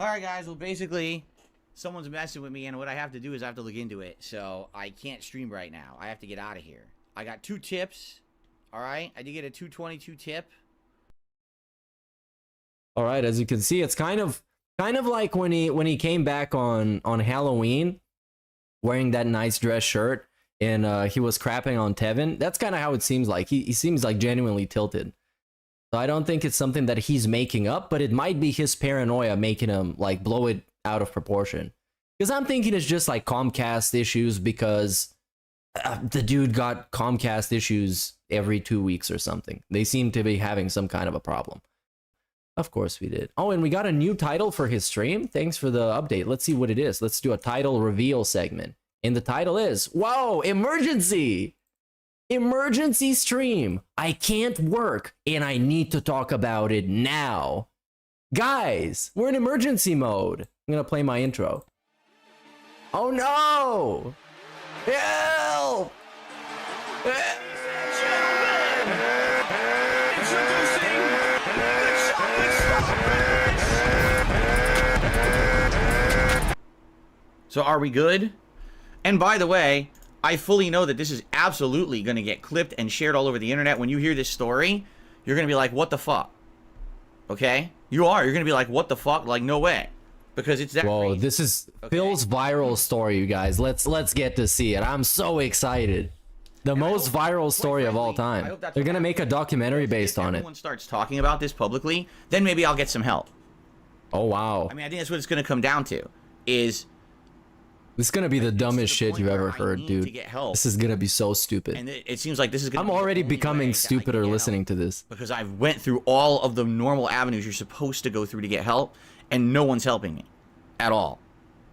All right, guys. Well, basically, someone's messing with me, and what I have to do is I have to look into it. So I can't stream right now. I have to get out of here. I got 2 tips. All right. I did get a 222 tip. All right. As you can see, it's kind of like when he came back on Halloween, wearing that nice dress shirt, and he was crapping on Tevin. That's kind of how it seems like. He seems like genuinely tilted. So I don't think it's something that he's making up, but it might be his paranoia making him like blow it out of proportion. Because I'm thinking it's just like Comcast issues, because the dude got Comcast issues every 2 weeks or something. They seem to be having some kind of a problem. Of course we did. Oh, and we got a new title for his stream. Thanks for the update. Let's see what it is. Let's do a title reveal segment. And the title is, whoa, emergency! Emergency stream. I can't work and I need to talk about it now. Guys, we're in emergency mode. I'm gonna play my intro. Oh no! Help! So are we good? And by the way, I fully know that this is absolutely going to get clipped and shared all over the internet. When you hear this story, you're going to be like, what the fuck? Okay? You are. You're going to be like, what the fuck? Like, no way. Because it's that Whoa, crazy. this is Okay? Phil's viral story, you guys. Let's get to see it. I'm so excited. The most viral story of all time. They're going to make a documentary based on it. If everyone starts talking about this publicly, then maybe I'll get some help. Oh, wow. I mean, I think that's what it's going to come down to. Is this is gonna be the dumbest shit you've ever heard, dude. This is gonna be so stupid. And it seems like this is gonna I'm already becoming stupider listening to this. Because I went through all of the normal avenues you're supposed to go through to get help, and no one's helping me. At all.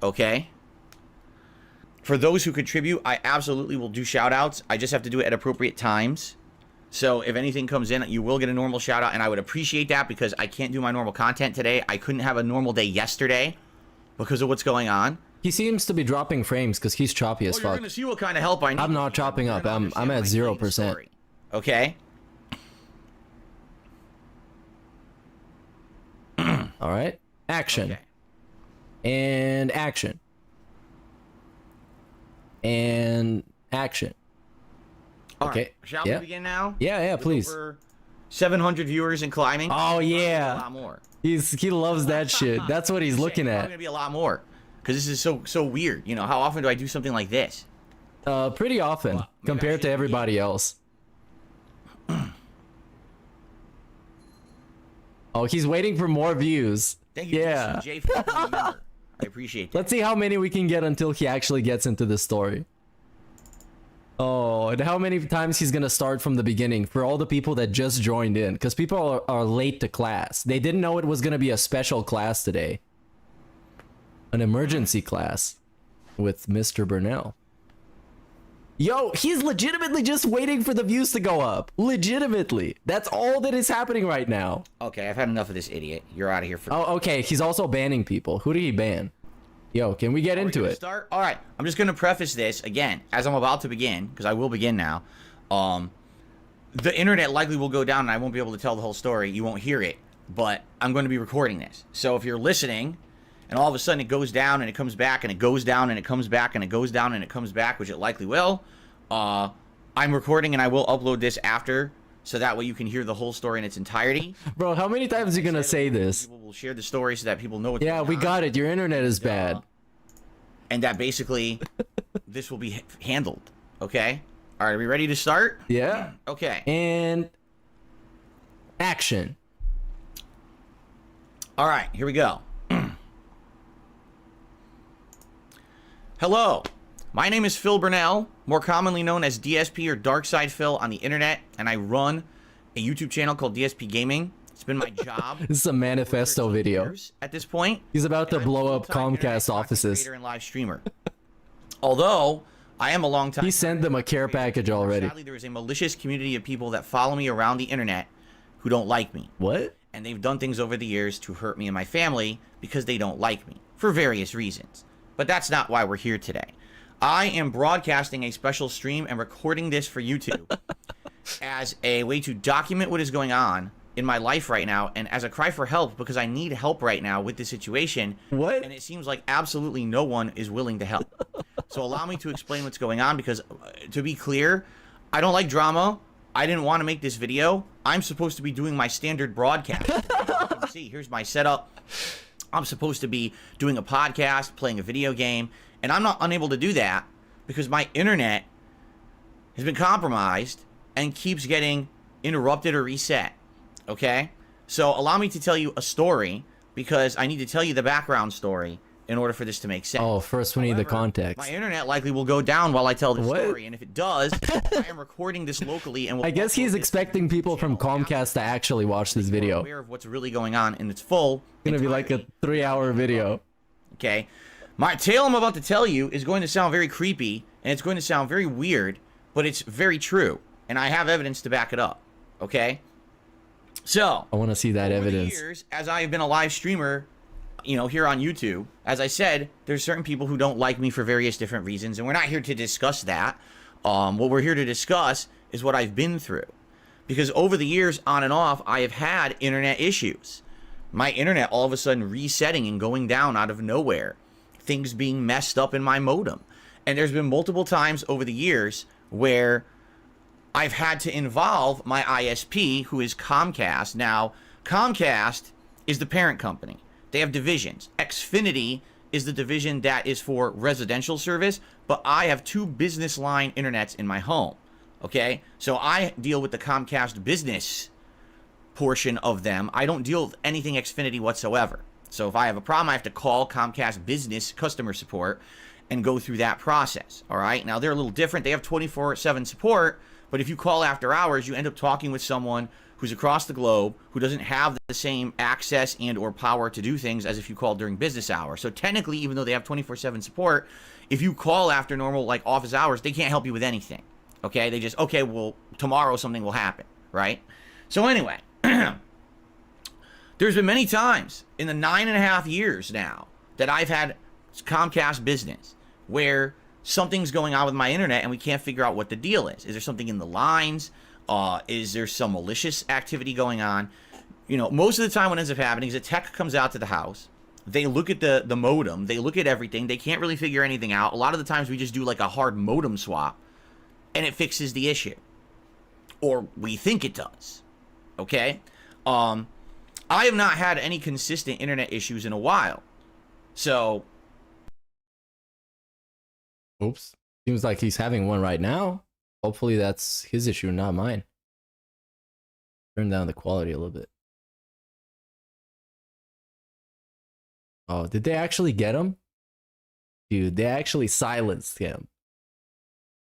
Okay? For those who contribute, I absolutely will do shout-outs. I just have to do it at appropriate times. So if anything comes in, you will get a normal shout-out, and I would appreciate that because I can't do my normal content today. I couldn't have a normal day yesterday because of what's going on. He seems to be dropping frames because he's choppy as fuck. You're gonna see what kind of help I need. I'm not chopping up. I'm at 0%. Okay. All right. Action. Okay. And action. And action. All Okay. right. Shall we begin now? Yeah, With please. over 700 viewers and climbing. Oh A yeah. lot more. He loves that shit. That's what he's looking It's at. gonna be a lot more because this is so weird. You know, how often do I do something like this? Pretty often compared to everybody else. Oh, he's waiting for more views. Thank you, Yeah. Jay, for becoming a member. I appreciate that. Let's see how many we can get until he actually gets into the story. Oh, and how many times he's gonna start from the beginning for all the people that just joined in, because people are late to class. They didn't know it was gonna be a special class today. An emergency class with Mr. Burnell. Yo, he's legitimately just waiting for the views to go up. Legitimately. That's all that is happening right now. Okay, I've had enough of this idiot. You're out of here for. Oh, okay. He's also banning people. Who did he ban? Yo, can we get into it? Start? All right. I'm just going to preface this again as I'm about to begin, because I will begin now. The internet likely will go down and I won't be able to tell the whole story. You won't hear it, but I'm going to be recording this. So if you're listening and all of a sudden it goes down and it comes back and it goes down and it comes back and it goes down and it comes back, which it likely will, I'm recording and I will upload this after, so that way you can hear the whole story in its entirety. Bro, how many times are you gonna say this? People will share the story so that people know what's Yeah, going we on. got it. Your internet is bad. And that basically this will be handled. Okay? All right, are we ready to start? Yeah. Okay. And action. All right, here we go. Hello. My name is Phil Burnell, more commonly known as DSP or Darkside Phil on the internet, and I run a YouTube channel called DSP Gaming. It's been my job. This is a manifesto video. At this point, He's about to and I'm a blow up full-time internet Comcast content offices. creator and live streamer. Although I am a long time. He sent them a care package already. Sadly, there is a malicious community of people that follow me around the internet who don't like me. What? And they've done things over the years to hurt me and my family because they don't like me for various reasons. But that's not why we're here today. I am broadcasting a special stream and recording this for YouTube as a way to document what is going on in my life right now, and as a cry for help, because I need help right now with the situation. What? And it seems like absolutely no one is willing to help. So allow me to explain what's going on, because to be clear, I don't like drama. I didn't want to make this video. I'm supposed to be doing my standard broadcast. As you can see, here's my setup. I'm supposed to be doing a podcast, playing a video game, and I'm not unable to do that because my internet has been compromised and keeps getting interrupted or reset. Okay? So allow me to tell you a story, because I need to tell you the background story in order for this to make sense. Oh, first we need the context. My internet likely will go down while I tell the story, and if it does, I am recording this locally, and I guess he's expecting people from Comcast to actually watch this video. Aware of what's really going on, and it's full. It's gonna be like a 3-hour video. Okay, my tale I'm about to tell you is going to sound very creepy, and it's going to sound very weird, but it's very true, and I have evidence to back it up. Okay, so I want to see that evidence. Over the years, as I have been a live streamer, you know, here on YouTube, as I said, there's certain people who don't like me for various different reasons, and we're not here to discuss that. What we're here to discuss is what I've been through, because over the years, on and off, I have had internet issues. My internet all of a sudden resetting and going down out of nowhere, things being messed up in my modem, and there's been multiple times over the years where I've had to involve my ISP, who is Comcast. Now, Comcast is the parent company. They have divisions. Xfinity is the division that is for residential service, but I have 2 business line internets in my home. Okay? So I deal with the Comcast business portion of them. I don't deal with anything Xfinity whatsoever. So if I have a problem, I have to call Comcast business customer support and go through that process. All right? Now, they're a little different. They have 24/7 support, but if you call after hours, you end up talking with someone who's across the globe, who doesn't have the same access and or power to do things as if you called during business hours. So technically, even though they have 24/7 support, if you call after normal, like, office hours, they can't help you with anything. Okay? They just, okay, well, tomorrow something will happen, right? So anyway, there's been many times in the 9.5 years now that I've had Comcast business where something's going on with my internet and we can't figure out what the deal is. Is there something in the lines? Is there some malicious activity going on? You know, most of the time what ends up happening is a tech comes out to the house. They look at the modem. They look at everything. They can't really figure anything out. A lot of the times we just do like a hard modem swap, and it fixes the issue. Or we think it does. Okay? I have not had any consistent internet issues in a while. So... Oops. Seems like he's having one right now. Hopefully that's his issue, not mine. Turn down the quality a little bit. Oh, did they actually get him? Dude, they actually silenced him.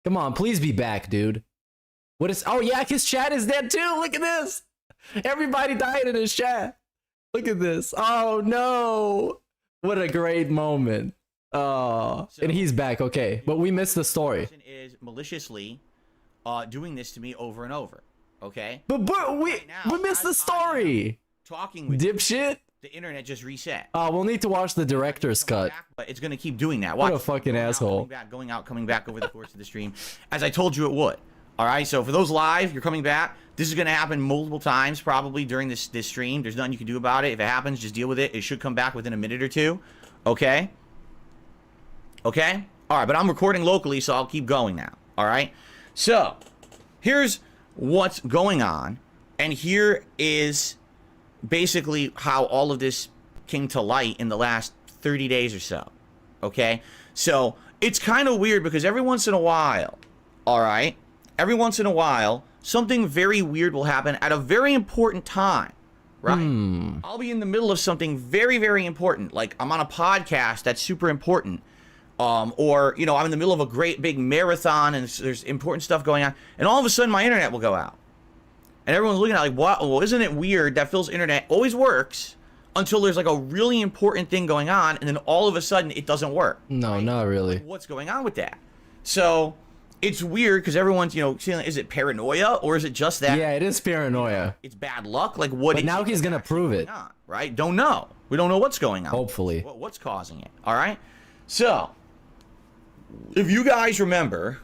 Come on, please be back, dude. What is... Oh, yeah, his chat is dead too. Look at this. Everybody died in his chat. Look at this. Oh, no. What a great moment. Oh, so, and he's back. Okay, but we missed the story. Is maliciously doing this to me over and over. Okay, but we missed the story. Talking with dipshit. The internet just reset. Oh, we'll need to watch the director's cut. Back, but it's gonna keep doing that. Watch. What a fucking asshole. Going out, coming back over the course of the stream, as I told you it would. All right. So for those live, you're coming back. This is gonna happen multiple times probably during this stream. There's nothing you can do about it. If it happens, just deal with it. It should come back within a minute or two. Okay. Okay? Alright, but I'm recording locally, so I'll keep going now. Alright? So, here's what's going on, and here is basically how all of this came to light in the last 30 days or so. Okay? So, it's kind of weird because every once in a while, alright? Every once in a while, something very weird will happen at a very important time. Right? I'll be in the middle of something very, very important. Like, I'm on a podcast that's super important. Or, you know, I'm in the middle of a great big marathon and there's important stuff going on, and all of a sudden my internet will go out. And everyone's looking at it like, what? Well, isn't it weird that Phil's internet always works until there's like a really important thing going on, and then all of a sudden it doesn't work? No, right? Not really. Like, what's going on with that? So, it's weird because everyone's, you know, saying, is it paranoia or is it just that? Yeah, it is paranoia. It's bad luck? Like, what? But now he's going to prove it. On, right? Don't know. We don't know what's going on. Hopefully. What's causing it? All right? So... if you guys remember,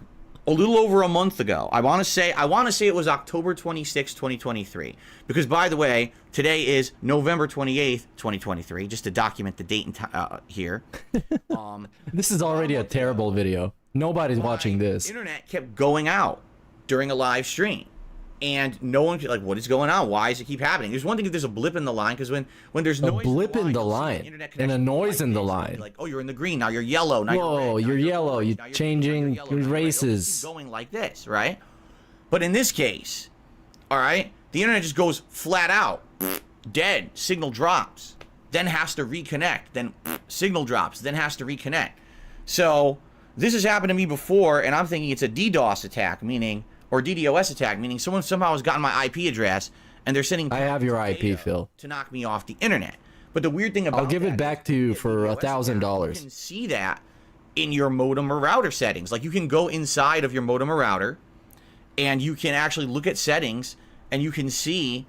a little over a month ago. I want to say it was October 26, 2023. Because, by the way, today is November 28th, 2023, just to document the date and here. This is already a terrible video. Nobody's watching this. Internet kept going out during a live stream. And no one could, like, what is going on? Why does it keep happening? There's one thing if there's a blip in the line, because when there's noise blip in the you'll see line, an internet and a connection noise like in the this. line. Like, oh, you're in the green, now you're yellow, now Whoa, you're red, you're yellow, orange, you're now changing yellow, your now you're red. races. It'll keep going like this, right? But in this case, all right, the internet just goes flat out, dead, signal drops, then has to reconnect, then signal drops, then has to reconnect. So this has happened to me before, and I'm thinking it's a DDoS attack, or DDoS attack, meaning someone somehow has gotten my IP address and they're sending. I have your IP, Phil. To knock me off the internet. But the weird thing about I'll give it back to you for $1,000. You can see that in your modem or router settings. Like, you can go inside of your modem or router, and you can actually look at settings, and you can see,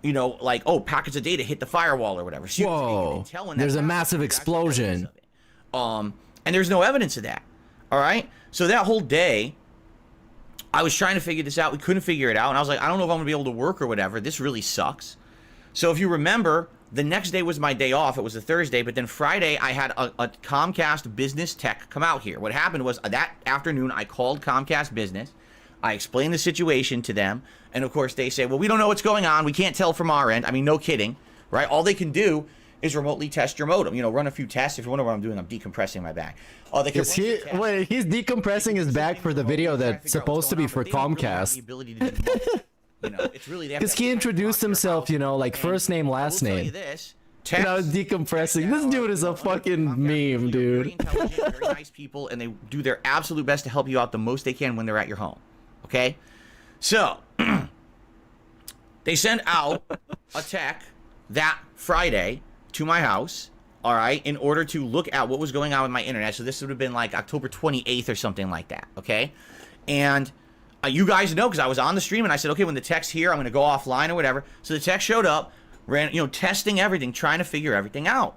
you know, like, oh, packets of data hit the firewall or whatever. So whoa! There's a massive explosion. And there's no evidence of that. All right. So that whole day, I was trying to figure this out. We couldn't figure it out. And I was like, I don't know if I'm going to be able to work or whatever. This really sucks. So if you remember, the next day was my day off. It was a Thursday. But then Friday, I had a Comcast business tech come out here. What happened was that afternoon, I called Comcast Business. I explained the situation to them. And, of course, they say, well, we don't know what's going on. We can't tell from our end. I mean, no kidding, right? All they can do is remotely test your modem. You know, run a few tests. If you wonder what I'm doing, I'm decompressing my back. Oh, they can wait, he's decompressing his back for the video that's supposed to be for Comcast. You know, it's really because he introduced himself, you know, like first name, last name. And I was decompressing. This dude is a fucking meme, dude. Very intelligent, very nice people, and they do their absolute best to help you out the most they can when they're at your home. Okay? So, they sent out a tech that Friday to my house, all right, in order to look at what was going on with my internet. So this would have been like October 28th or something like that, okay? And you guys know, because I was on the stream and I said, okay, when the tech's here, I'm going to go offline or whatever. So the tech showed up, ran, you know, testing everything, trying to figure everything out.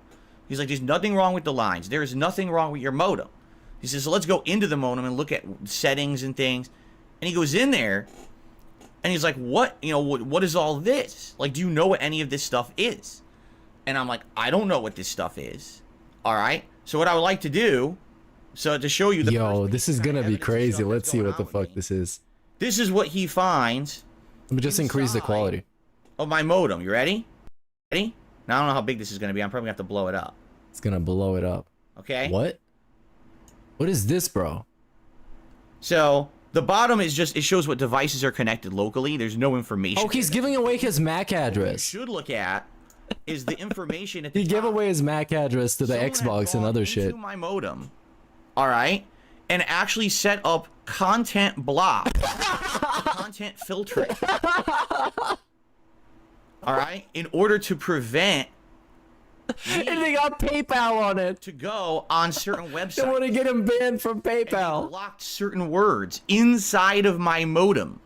He's like, there's nothing wrong with the lines. There is nothing wrong with your modem. He says, so let's go into the modem and look at settings and things. And he goes in there and he's like, what, you know, what is all this? Like, do you know what any of this stuff is? And I'm like, I don't know what this stuff is. All right. So what I would like to do, so to show you the yo, this is gonna be crazy. Let's see what the fuck this is. This is what he finds. Let me just increase the quality of my modem. You ready? Ready? Now I don't know how big this is gonna be. I'm probably gonna have to blow it up. It's gonna blow it up. Okay. What? What is this, bro? So the bottom is just, it shows what devices are connected locally. There's no information. Oh, he's giving away his MAC address. What you should look at is the information at the He gave away his MAC address to the Xbox and other shit. My modem, all right, and actually set up content block, content filtering, all right, in order to prevent. And they got PayPal on it to go on certain websites. They want to get him banned from PayPal. And they blocked certain words inside of my modem.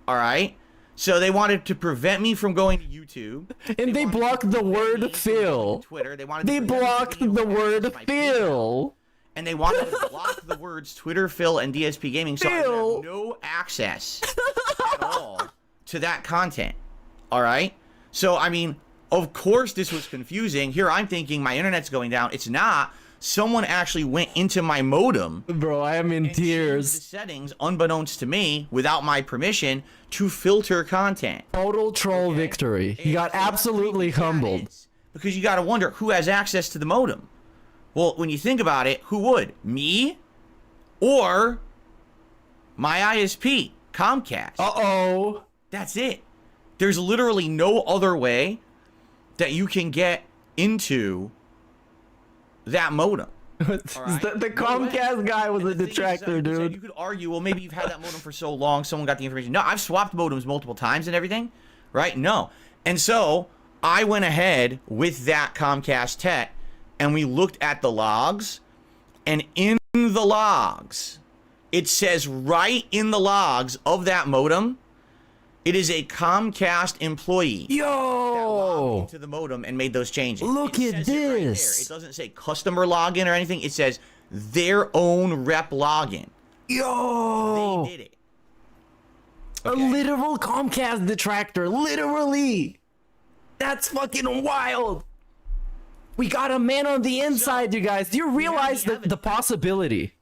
All right. So they wanted to prevent me from going to YouTube. And they blocked the word Phil. Twitter. They blocked the word Phil. And they wanted to block the words Twitter, Phil, and DSP Gaming, so I have no access at all to that content. All right. So I mean, of course this was confusing. Here I'm thinking my internet's going down. It's not. Someone actually went into my modem. Bro, I am in tears. The settings, unbeknownst to me, without my permission, to filter content. Total troll victory. He got absolutely humbled. Because you got to wonder, who has access to the modem? Well, when you think about it, who would? Me? Or my ISP, Comcast? Uh-oh. That's it. There's literally no other way that you can get into that modem. Right? The Comcast guy was a detractor, dude. You could argue, well, maybe you've had that modem for so long, someone got the information. No, I've swapped modems multiple times and everything, right? No. And so I went ahead with that Comcast tech, and we looked at the logs, and in the logs, it says right in the logs of that modem, it is a Comcast employee. Yo! That logged into the modem and made those changes. Look at this. It doesn't say customer login or anything. It says their own rep login. Yo! They did it. A literal Comcast detractor, literally. That's fucking wild. We got a man on the inside, you guys. Do you realize the possibility?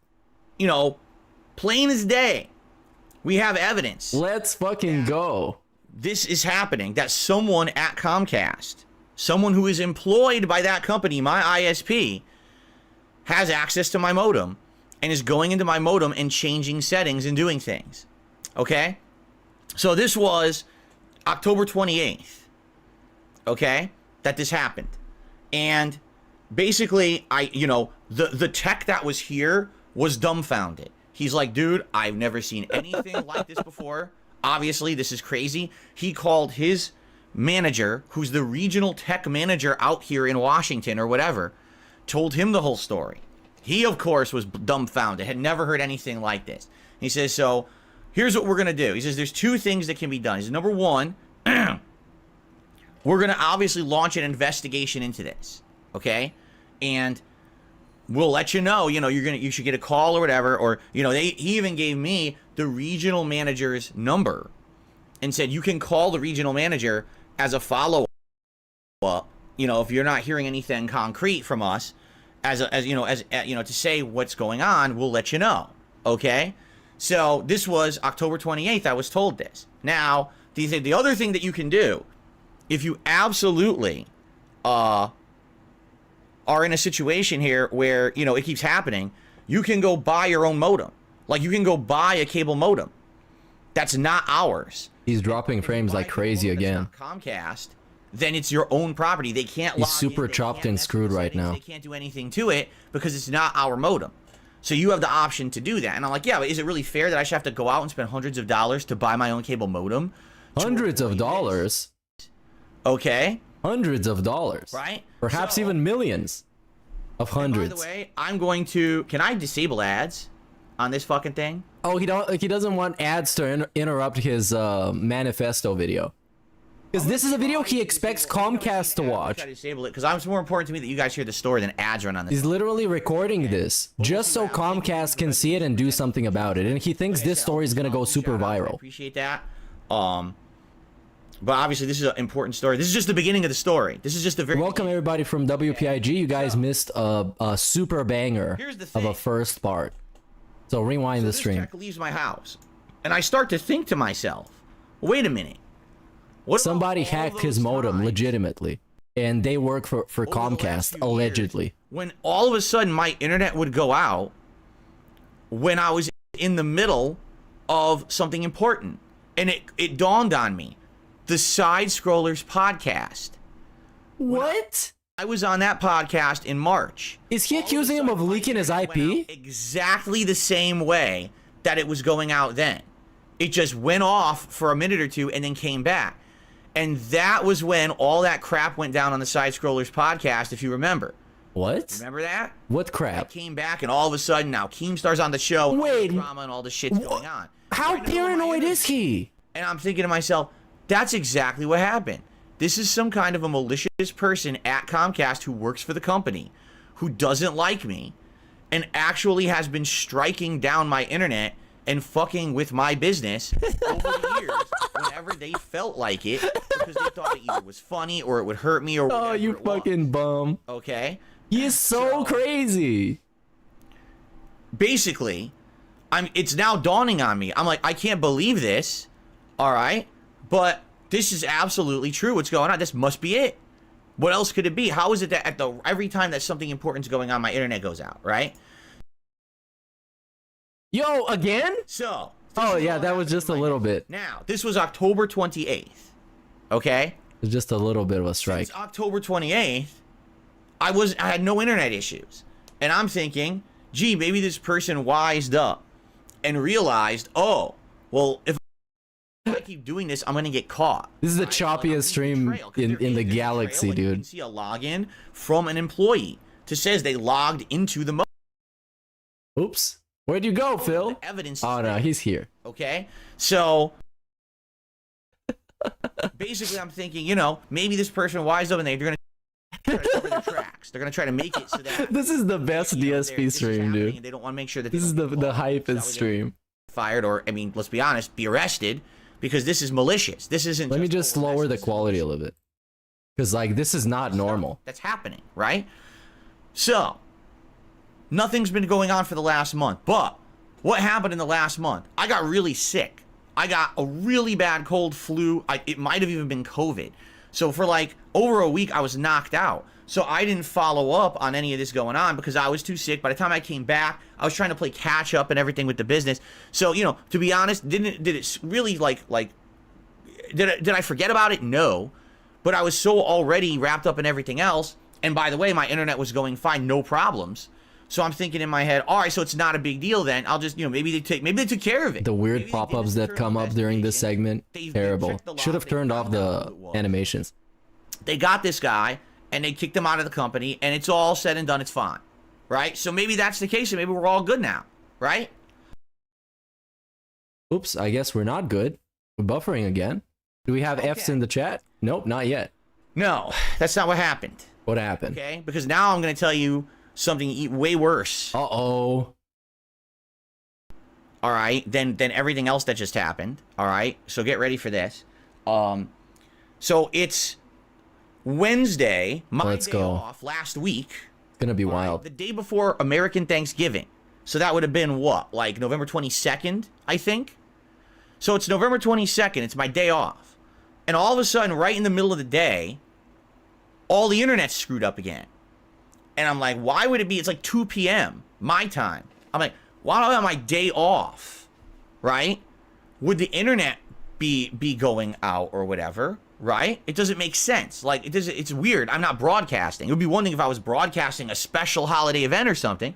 You know, plain as day. We have evidence. Let's fucking go. This is happening, that someone at Comcast, someone who is employed by that company, my ISP, has access to my modem and is going into my modem and changing settings and doing things. Okay? So this was October 28th, okay, that this happened. And basically, the tech that was here was dumbfounded. He's like, dude, I've never seen anything like this before. Obviously, this is crazy. He called his manager, who's the regional tech manager out here in Washington or whatever, told him the whole story. He, of course, was dumbfounded, had never heard anything like this. He says, so here's what we're going to do. He says, there's two things that can be done. He says, number one, we're going to obviously launch an investigation into this, okay? And we'll let you know, you should get a call or whatever, or, he even gave me the regional manager's number and said, you can call the regional manager as a follow-up, if you're not hearing anything concrete from us, to say what's going on, we'll let you know, okay? So this was October 28th, I was told this. Now, the other thing that you can do, if you absolutely are in a situation here where, it keeps happening, you can go buy your own modem. Like, you can go buy a cable modem. That's not ours. He's dropping frames like crazy again. Comcast, then it's your own property. They can't log in. He's super chopped and screwed right now. They can't do anything to it because it's not our modem. So you have the option to do that. And I'm like, yeah, but is it really fair that I should have to go out and spend hundreds of dollars to buy my own cable modem? Hundreds of dollars? Okay. Hundreds of dollars. Right? Perhaps even millions of hundreds. By the way, I'm going to... Can I disable ads on this fucking thing? Oh, he doesn't want ads to interrupt his manifesto video. Because this is a video he expects Comcast to watch. I disable it because it's more important to me that you guys hear the story than ads run on this. He's literally recording this just so Comcast can see it and do something about it. And he thinks this story is gonna go super viral. I appreciate that. But obviously this is an important story. This is just the beginning of the story. This is just the very Welcome everybody from WPIG. You guys missed a super banger of a first part. So rewind the stream. This tech leaves my house, and I start to think to myself, wait a minute. Somebody hacked his modem legitimately, and they work for Comcast allegedly. When all of a sudden my internet would go out when I was in the middle of something important, and it dawned on me, the Side Scrollers podcast. What? I was on that podcast in March. Is he accusing him of leaking his IP? Exactly the same way that it was going out then. It just went off for a minute or two and then came back. And that was when all that crap went down on the Side Scrollers podcast, if you remember. What? Remember that? What crap? I came back and all of a sudden now Keemstar's on the show. Wait. Drama and all this shit's going on. How paranoid is he? And I'm thinking to myself, that's exactly what happened. This is some kind of a malicious person at Comcast who works for the company, who doesn't like me, and actually has been striking down my internet and fucking with my business over the years whenever they felt like it, because they thought it either was funny or it would hurt me or whatever. Oh, you fucking bum. Okay? He is so crazy. Basically, it's now dawning on me. I'm like, I can't believe this. All right? But this is absolutely true. What's going on? This must be it. What else could it be? How is it that every time that something important is going on, my internet goes out, right? Yo, again? So. Oh, yeah, that was just a little bit. Now, this was October 28th. Okay? It was just a little bit of a strike. Since October 28th, I had no internet issues. And I'm thinking, gee, maybe this person wised up and realized, oh, well, if I keep doing this, I'm gonna get caught. This is the choppiest stream in the galaxy, dude. You can see a login from an employee that says they logged into the Oops. Where'd you go, Phil? Evidence. Oh no, he's here. Okay, so basically, I'm thinking, maybe this person wised up and they're gonna cover their tracks. attacks. They're gonna try to make it so that This is the best DSP stream, dude. and they don't want to make sure that This is the hypest stream. Fired, or I mean, let's be honest, be arrested, because this is malicious. This isn't. Let me just lower the quality a little bit, because like this is not normal. That's happening, right? So nothing's been going on for the last month, but what happened in the last month? I got really sick. I got a really bad cold, flu. It might have even been COVID. So for like over a week, I was knocked out. So I didn't follow up on any of this going on because I was too sick. By the time I came back, I was trying to play catch up and everything with the business. So, you know, to be honest, did it really did I forget about it? No. But I was so already wrapped up in everything else. And by the way, my internet was going fine, no problems. So I'm thinking in my head, all right, so it's not a big deal then. I'll just, you know, maybe they took care of it. The weird pop-ups that come up during this segment, terrible. Should have turned off the animations. They got this guy and they kicked him out of the company, and it's all said and done. It's fine, right? So maybe that's the case, and maybe we're all good now, right? Oops, I guess we're not good. We're buffering again. Do we have Fs in the chat? Nope, not yet. No, that's not what happened. What happened? Okay, because now I'm going to tell you something way worse. Uh-oh. All right, then everything else that just happened. All right, so get ready for this. So it's Wednesday, my day off last week. It's gonna be wild. The day before American Thanksgiving. So that would have been what, like November 22nd, I think? So it's November 22nd, it's my day off. And all of a sudden, right in the middle of the day, all the internet's screwed up again. And I'm like, why would it be? It's like 2 p.m. my time. I'm like, why do I have my day off, right? Would the internet be going out or whatever, right? It doesn't make sense. Like, it's weird. I'm not broadcasting. It would be one thing if I was broadcasting a special holiday event or something.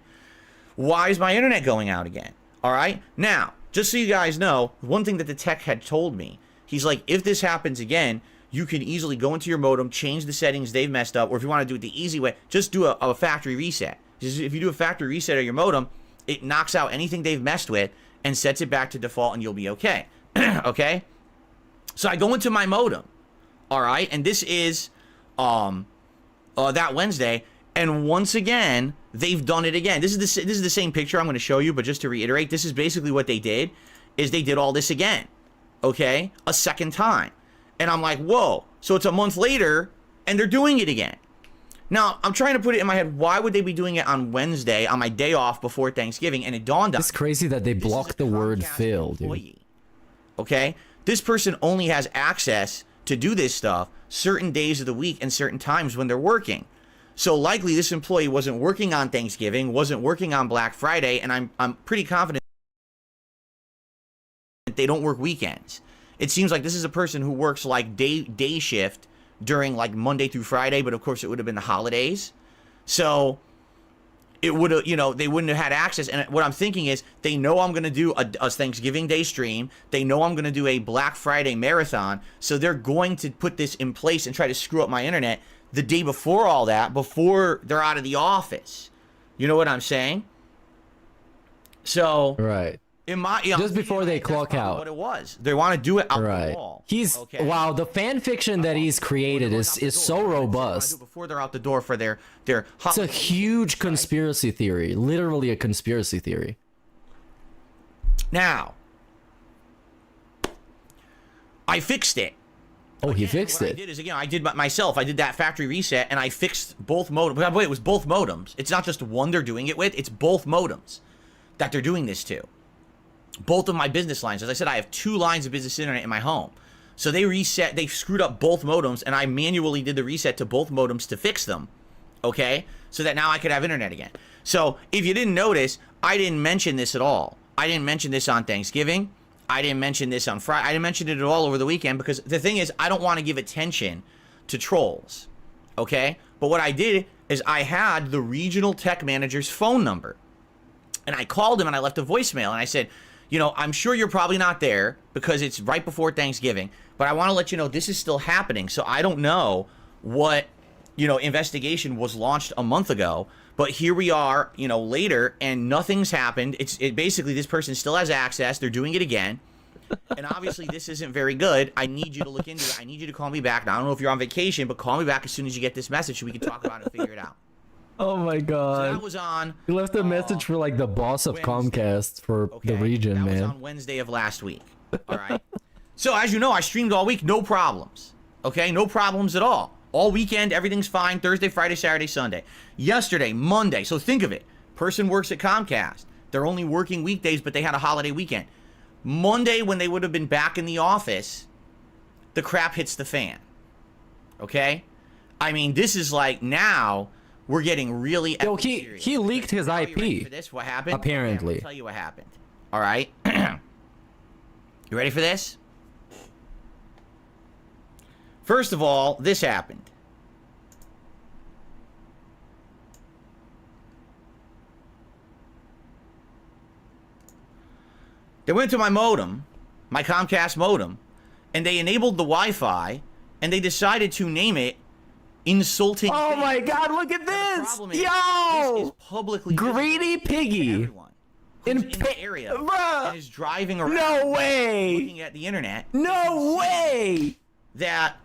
Why is my internet going out again? All right? Now, just so you guys know, one thing that the tech had told me, he's like, if this happens again, you can easily go into your modem, change the settings they've messed up, or if you want to do it the easy way, just do a factory reset. Just if you do a factory reset of your modem, it knocks out anything they've messed with and sets it back to default, and you'll be okay. Okay? So I go into my modem, all right? And this is that Wednesday, and once again, they've done it again. This is the same picture I'm going to show you, but just to reiterate, this is basically what they did, is they did all this again, okay? A second time. And I'm like, whoa. So it's a month later, and they're doing it again. Now, I'm trying to put it in my head, why would they be doing it on Wednesday, on my day off before Thanksgiving? And it dawned on me. It's crazy that they blocked the word fail, dude. Okay? This person only has access to do this stuff certain days of the week and certain times when they're working. So likely this employee wasn't working on Thanksgiving, wasn't working on Black Friday, and I'm pretty confident that they don't work weekends. It seems like this is a person who works like day shift during like Monday through Friday, but of course it would have been the holidays. So it would have, you know, they wouldn't have had access. And what I'm thinking is they know I'm going to do a Thanksgiving Day stream. They know I'm going to do a Black Friday marathon. So they're going to put this in place and try to screw up my internet the day before all that, before they're out of the office. You know what I'm saying? So right. Just before they clock out. What it was. They want to do it out the wall. Wow, the fan fiction that he's created is so robust. Before they're out the door for their it's a huge conspiracy theory. Literally a conspiracy theory. Now, I fixed it. Oh, he fixed it. What I did is, again, I did myself. I did that factory reset, and I fixed both modems. By the way, it was both modems. It's not just one they're doing it with. It's both modems that they're doing this to. Both of my business lines. As I said, I have 2 lines of business internet in my home. So they screwed up both modems, and I manually did the reset to both modems to fix them. Okay? So that now I could have internet again. So if you didn't notice, I didn't mention this at all. I didn't mention this on Thanksgiving. I didn't mention this on Friday. I didn't mention it at all over the weekend because the thing is, I don't want to give attention to trolls. Okay? But what I did is I had the regional tech manager's phone number. And I called him and I left a voicemail and I said, you know, I'm sure you're probably not there because it's right before Thanksgiving, but I want to let you know this is still happening. So I don't know what, you know, investigation was launched a month ago, but here we are, you know, later and nothing's happened. It basically, this person still has access. They're doing it again. And obviously this isn't very good. I need you to look into it. I need you to call me back. Now, I don't know if you're on vacation, but call me back as soon as you get this message so we can talk about it and figure it out. Oh my So god. that was on. He left a message for like the boss of Wednesday. Comcast for the region, that man. was on Wednesday of last week. All right. So as you know, I streamed all week, no problems. Okay, no problems at all. All weekend, everything's fine. Thursday, Friday, Saturday, Sunday. Yesterday, Monday. So think of it. Person works at Comcast. They're only working weekdays, but they had a holiday weekend. Monday, when they would have been back in the office, the crap hits the fan. Okay? I mean, this is like now we're getting really Yo, serious. he leaked his Now, you ready IP. for this? What happened? Apparently. Okay, I'll tell you what happened. All right? You ready for this? First of all, this happened. They went to my modem, my Comcast modem, and they enabled the Wi-Fi, and they decided to name it Insulting Oh Things. my god, look at Now, the this! problem is, Yo! this is publicly Greedy visible to Piggy. everyone who's in the area Bruh. and is driving around No way! looking at the internet. No way! That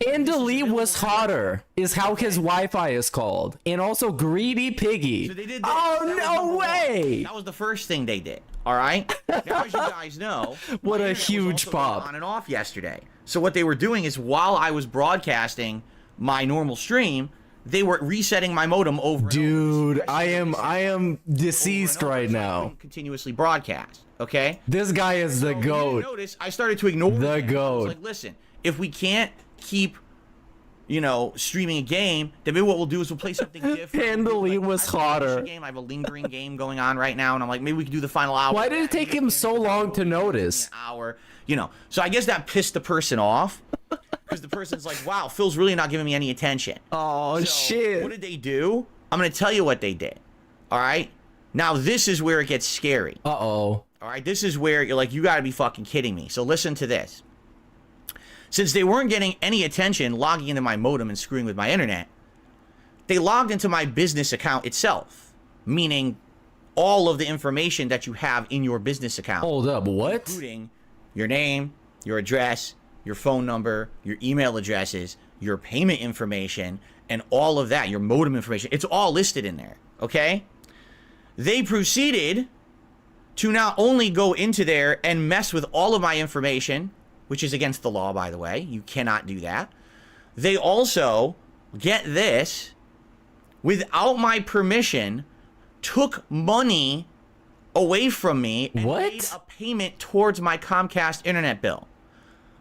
Andali was hotter, is how his Wi-Fi is called. And also Greedy Piggy. So they did that. Oh, That was no number one. way! That was the first thing they did. All right. Now, as you guys know, What my a internet was huge also going pop. on and off yesterday. So what they were doing is while I was broadcasting my normal stream, they were resetting my modem over. Dude, and over. I am deceased Over and over, right so I now. couldn't continuously broadcast. Okay. This guy is the So you didn't goat. notice, I started to ignore The them. I goat. was like, listen, if we can't keep, streaming a game, then maybe what we'll do is we'll play something different. Handily Like, was I have a hotter. fishing game. I have a lingering game going on right now, and I'm like, maybe we could do the final hour. Why did it take him so long to notice? An hour, So I guess that pissed the person off, because the person's like, wow, Phil's really not giving me any attention. Oh, So, shit. What did they do? I'm going to tell you what they did. All right? Now, this is where it gets scary. Uh-oh. All right? This is where you're like, you got to be fucking kidding me. So listen to this. Since they weren't getting any attention logging into my modem and screwing with my internet, they logged into my business account itself, meaning all of the information that you have in your business account. Hold up, what? Including your name, your address, your phone number, your email addresses, your payment information, and all of that, your modem information. It's all listed in there, okay? They proceeded to not only go into there and mess with all of my information, which is against the law, by the way. You cannot do that. They also, get this, without my permission, took money away from me and What? made a payment towards my Comcast internet bill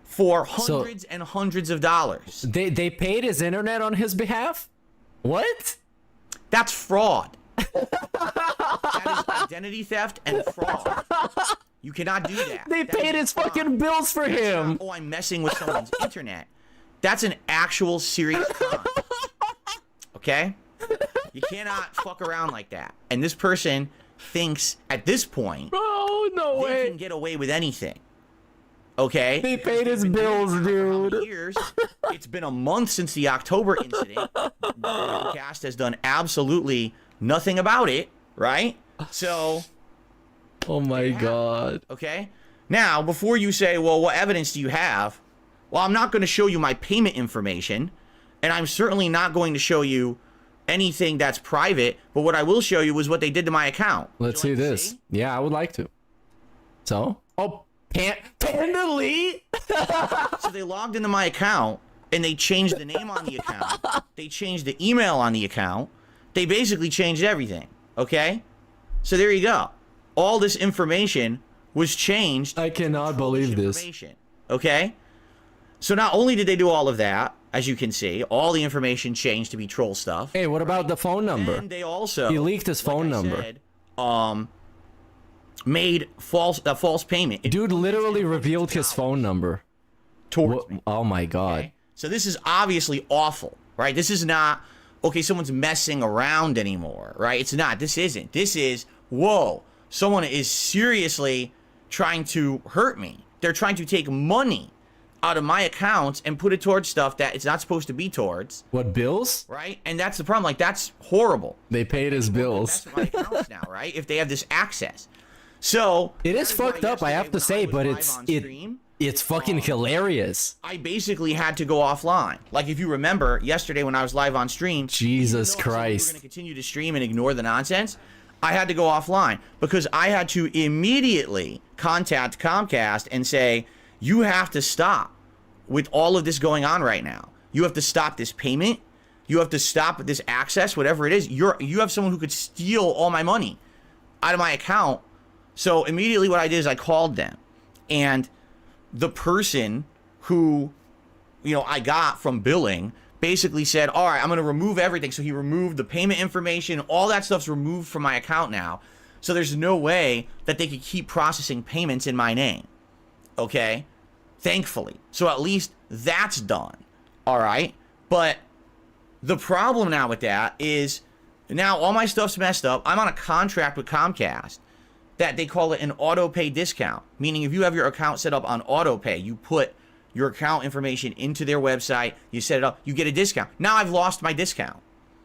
for hundreds and hundreds of dollars. They paid his internet on his behalf? What? That's fraud. That is identity theft and fraud. You cannot do that. They That paid is his a crime. fucking bills for That's him. not, oh, I'm messing with someone's internet. That's an actual serious crime. Okay? You cannot fuck around like that. And this person thinks at this point Oh, no they way. can get away with anything. Okay? They Because paid his they've been doing bills, it for how many dude. years? It's been a month since the October incident. Meerkat has done absolutely nothing about it, right? So, Oh my god. okay? Now, before you say, well, what evidence do you have? Well, I'm not going to show you my payment information, and I'm certainly not going to show you anything that's private, but what I will show you is what they did to my account. Would Let's you see like to this. see? Yeah, I would like to. So? Oh, Panda Lee? So they logged into my account, and they changed the name on the account. They changed the email on the account. They basically changed everything, okay? So there you go. All this information was changed. I cannot believe this. Information, okay? So not only did they do all of that, as you can see, all the information changed to be troll stuff. Hey, what about the phone number? And they also He leaked his phone number. Made a false payment. It Dude literally revealed his phone number. towards me. Oh my god. Okay? So this is obviously awful, right? This is not, okay, someone's messing around anymore, right? It's not. This isn't. This is, whoa, someone is seriously trying to hurt me. They're trying to take money out of my accounts and put it towards stuff that it's not supposed to be towards, What, bills? right? And that's the problem. Like, that's horrible. They paid his bills. That's my accounts now, right? If they have this access. So It is that why fucked up, I have to yesterday say, when but I was it's live on stream, It's fucking hilarious. I basically had to go offline. Like, if you remember yesterday when I was live on stream, Jesus even though I said we were Christ. going to continue to stream and ignore the nonsense, I had to go offline because I had to immediately contact Comcast and say, you have to stop with all of this going on right now. You have to stop this payment. You have to stop this access, whatever it is. You have someone who could steal all my money out of my account. So immediately what I did is I called them, and the person who, I got from billing basically said, all right, I'm going to remove everything. So he removed the payment information. All that stuff's removed from my account now. So there's no way that they could keep processing payments in my name. Okay? Thankfully. So at least that's done. All right? But the problem now with that is now all my stuff's messed up. I'm on a contract with Comcast that they call it an auto pay discount, meaning if you have your account set up on auto pay, you put your account information into their website, you set it up, you get a discount. Now I've lost my discount.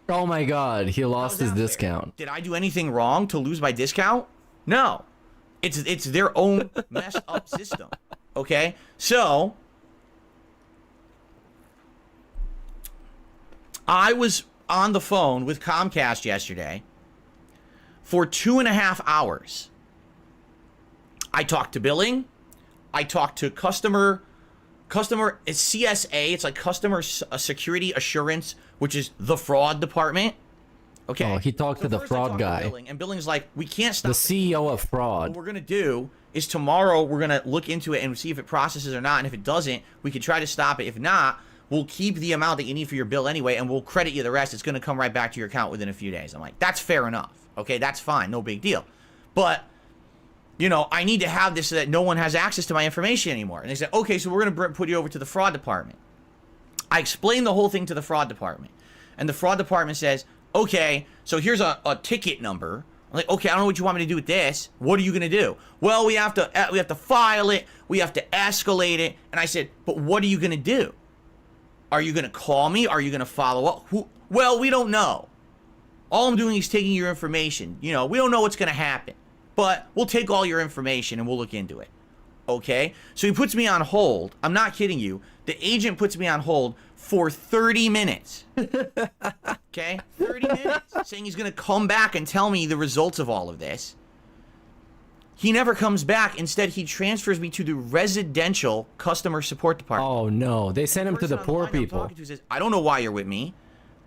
Oh my god, he lost his discount. Did I do anything wrong to lose my discount? No. It's their own messed up system. Okay? So I was on the phone with Comcast yesterday for 2.5 hours. I talked to billing. I talked to customer, it's CSA. It's like customer security assurance, which is the fraud department. Okay. Oh, he talked to the fraud guy. And billing's like, we can't stop. The CEO of fraud. What we're going to do is tomorrow we're going to look into it and see if it processes or not. And if it doesn't, we could try to stop it. If not, we'll keep the amount that you need for your bill anyway, and we'll credit you the rest. It's going to come right back to your account within a few days. I'm like, that's fair enough. Okay, that's fine. No big deal. But, I need to have this so that no one has access to my information anymore. And they said, okay, so we're going to put you over to the fraud department. I explained the whole thing to the fraud department. And the fraud department says, okay, so here's a ticket number. I'm like, okay, I don't know what you want me to do with this. What are you going to do? Well, we have to file it. We have to escalate it. And I said, but what are you going to do? Are you going to call me? Are you going to follow up? Well, we don't know. All I'm doing is taking your information. We don't know what's going to happen. But we'll take all your information and we'll look into it. Okay? So he puts me on hold. I'm not kidding you. The agent puts me on hold for 30 minutes. Okay? 30 minutes. Saying he's going to come back and tell me the results of all of this. He never comes back. Instead, he transfers me to the residential customer support department. Oh, no. They sent him to the poor people. Says, I don't know why you're with me.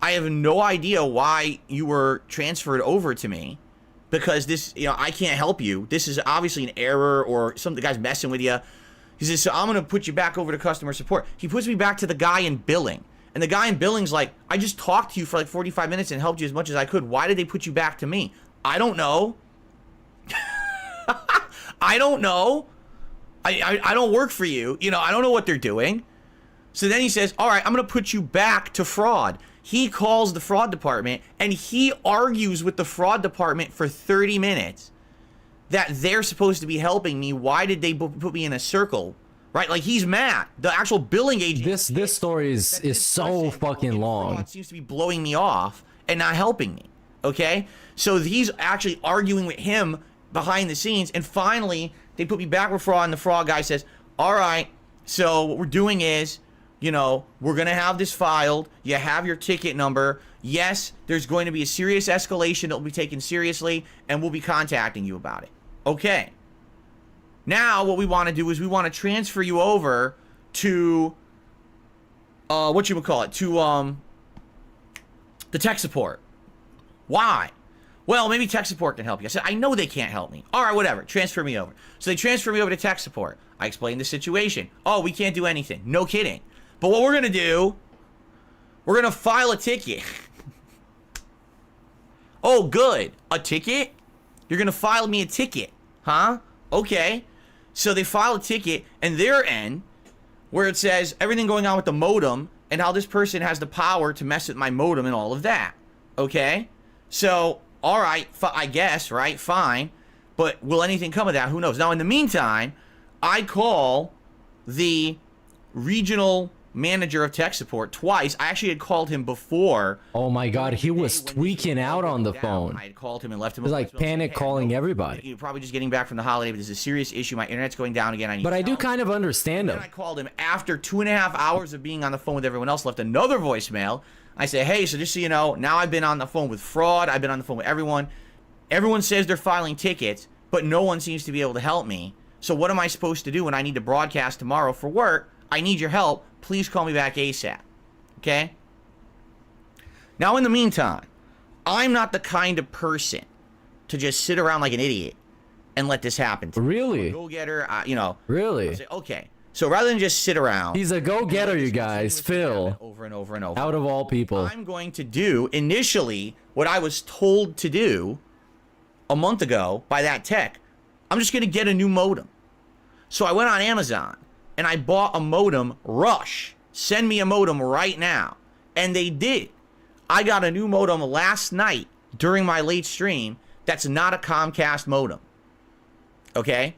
I have no idea why you were transferred over to me. Because this, I can't help you. This is obviously an error or the guy's messing with you. He says, so I'm going to put you back over to customer support. He puts me back to the guy in billing. And the guy in billing's like, I just talked to you for like 45 minutes and helped you as much as I could. Why did they put you back to me? I don't know. I don't know. I don't work for you. I don't know what they're doing. So then he says, all right, I'm going to put you back to fraud. He calls the fraud department and he argues with the fraud department for 30 minutes that they're supposed to be helping me. Why did they put me in a circle? Right? Like, he's mad. The actual billing agent. This story is so fucking long. It seems to be blowing me off and not helping me. Okay? So he's actually arguing with him behind the scenes, and finally they put me back with fraud, and the fraud guy says, all right, so what we're doing is, we're going to have this filed. You have your ticket number. Yes, there's going to be a serious escalation that will be taken seriously, and we'll be contacting you about it. Okay. Now what we want to do is we want to transfer you over to, to the tech support. Why? Well, maybe tech support can help you. I said, I know they can't help me. All right, whatever. Transfer me over. So they transfer me over to tech support. I explained the situation. Oh, we can't do anything. No kidding. But what we're going to do, we're going to file a ticket. Oh, good. A ticket? You're going to file me a ticket. Huh? Okay. So they file a ticket, and their end, where it says everything going on with the modem and how this person has the power to mess with my modem and all of that. Okay? So, all right, I guess, right? Fine. But will anything come of that? Who knows? Now, in the meantime, I call the regional manager of tech support twice. I actually had called him before. Oh my God, he was tweaking out on the phone. I had called him and left him. It was like panic calling everybody. You're probably just getting back from the holiday, but there's a serious issue. My internet's going down again. But I do kind of understand him. I called him after 2.5 hours of being on the phone with everyone else, left another voicemail. I said, hey, so just so you know, now I've been on the phone with fraud. I've been on the phone with everyone. Everyone says they're filing tickets, but no one seems to be able to help me. So what am I supposed to do when I need to broadcast tomorrow for work? I need your help. Please call me back ASAP. Okay? Now, in the meantime, I'm not the kind of person to just sit around like an idiot and let this happen to me. Really? Go-getter, Really? Say, okay. So rather than just sit around... He's a go-getter, you guys. Phil. Over and over and over. Out of all people. I'm going to do, initially, what I was told to do a month ago by that tech. I'm just going to get a new modem. So I went on Amazon and I bought a modem. Rush, send me a modem right now. And they did. I got a new modem last night during my late stream that's not a Comcast modem. Okay?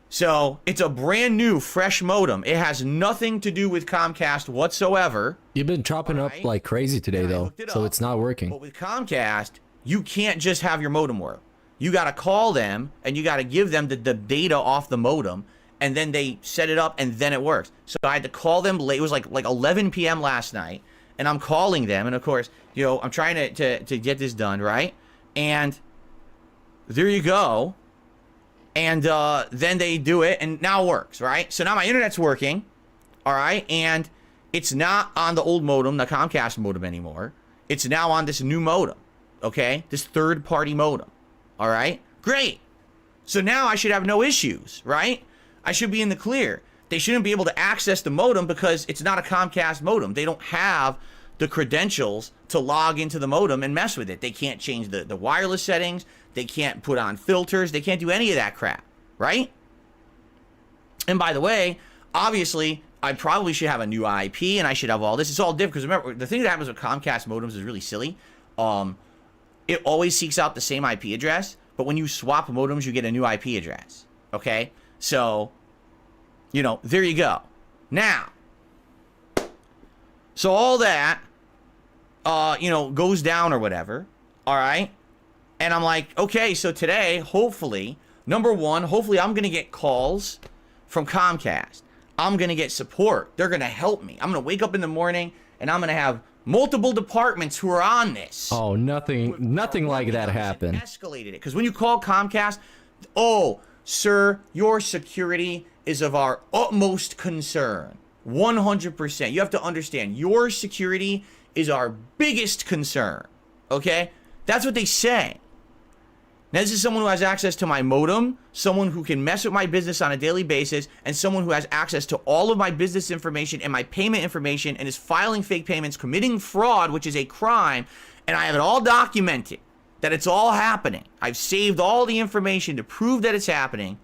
So it's a brand new, fresh modem. It has nothing to do with Comcast whatsoever. You've been chopping up like crazy today, though, so it's not working. But with Comcast, you can't just have your modem work. You got to call them, and you got to give them the data off the modem, and then they set it up, and then it works. So I had to call them late. It was like 11 p.m. last night, and I'm calling them, and of course, I'm trying to get this done, right? And there you go. And then they do it, and now it works, right? So now my internet's working, all right? And it's not on the old modem, the Comcast modem anymore. It's now on this new modem, okay? This third-party modem. All right, great. So now I should have no issues, right? I should be in the clear. They shouldn't be able to access the modem because it's not a Comcast modem. They don't have the credentials to log into the modem and mess with it. They can't change the wireless settings. They can't put on filters. They can't do any of that crap, right? And by the way, obviously, I probably should have a new IP and I should have all this. It's all different because remember, the thing that happens with Comcast modems is really silly. It always seeks out the same IP address, but when you swap modems, you get a new IP address, okay? So, there you go. Now, so all that, goes down or whatever, all right? And I'm like, okay, so today, hopefully, number one, hopefully I'm going to get calls from Comcast. I'm going to get support. They're going to help me. I'm going to wake up in the morning, and I'm going to have multiple departments who are on this. Oh, nothing like that happened. Escalated it because when you call Comcast, oh, sir, your security is of our utmost concern. 100%. You have to understand, your security is our biggest concern. Okay, that's what they say. Now, this is someone who has access to my modem, someone who can mess with my business on a daily basis, and someone who has access to all of my business information and my payment information and is filing fake payments, committing fraud, which is a crime, and I have it all documented, that it's all happening. I've saved all the information to prove that it's happening,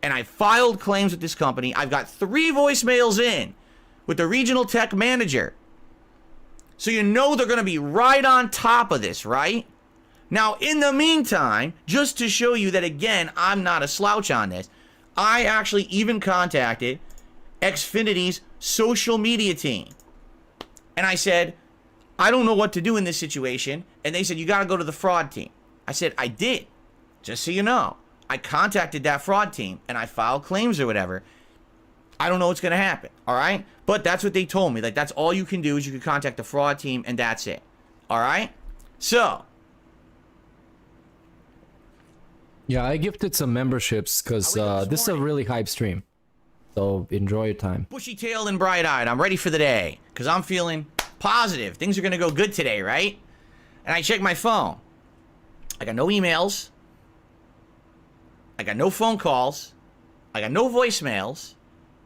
and I filed claims with this company. I've got 3 voicemails in with the regional tech manager. So they're going to be right on top of this, right? Now, in the meantime, just to show you that, again, I'm not a slouch on this, I actually even contacted Xfinity's social media team. And I said, I don't know what to do in this situation. And they said, you got to go to the fraud team. I said, I did. Just so you know, I contacted that fraud team and I filed claims or whatever. I don't know what's going to happen, all right? But that's what they told me. Like, that's all you can do is you can contact the fraud team and that's it, all right? So... yeah, I gifted some memberships because this is a really hype stream. So enjoy your time. Bushy-tailed and bright-eyed. I'm ready for the day because I'm feeling positive. Things are going to go good today, right? And I check my phone. I got no emails. I got no phone calls. I got no voicemails.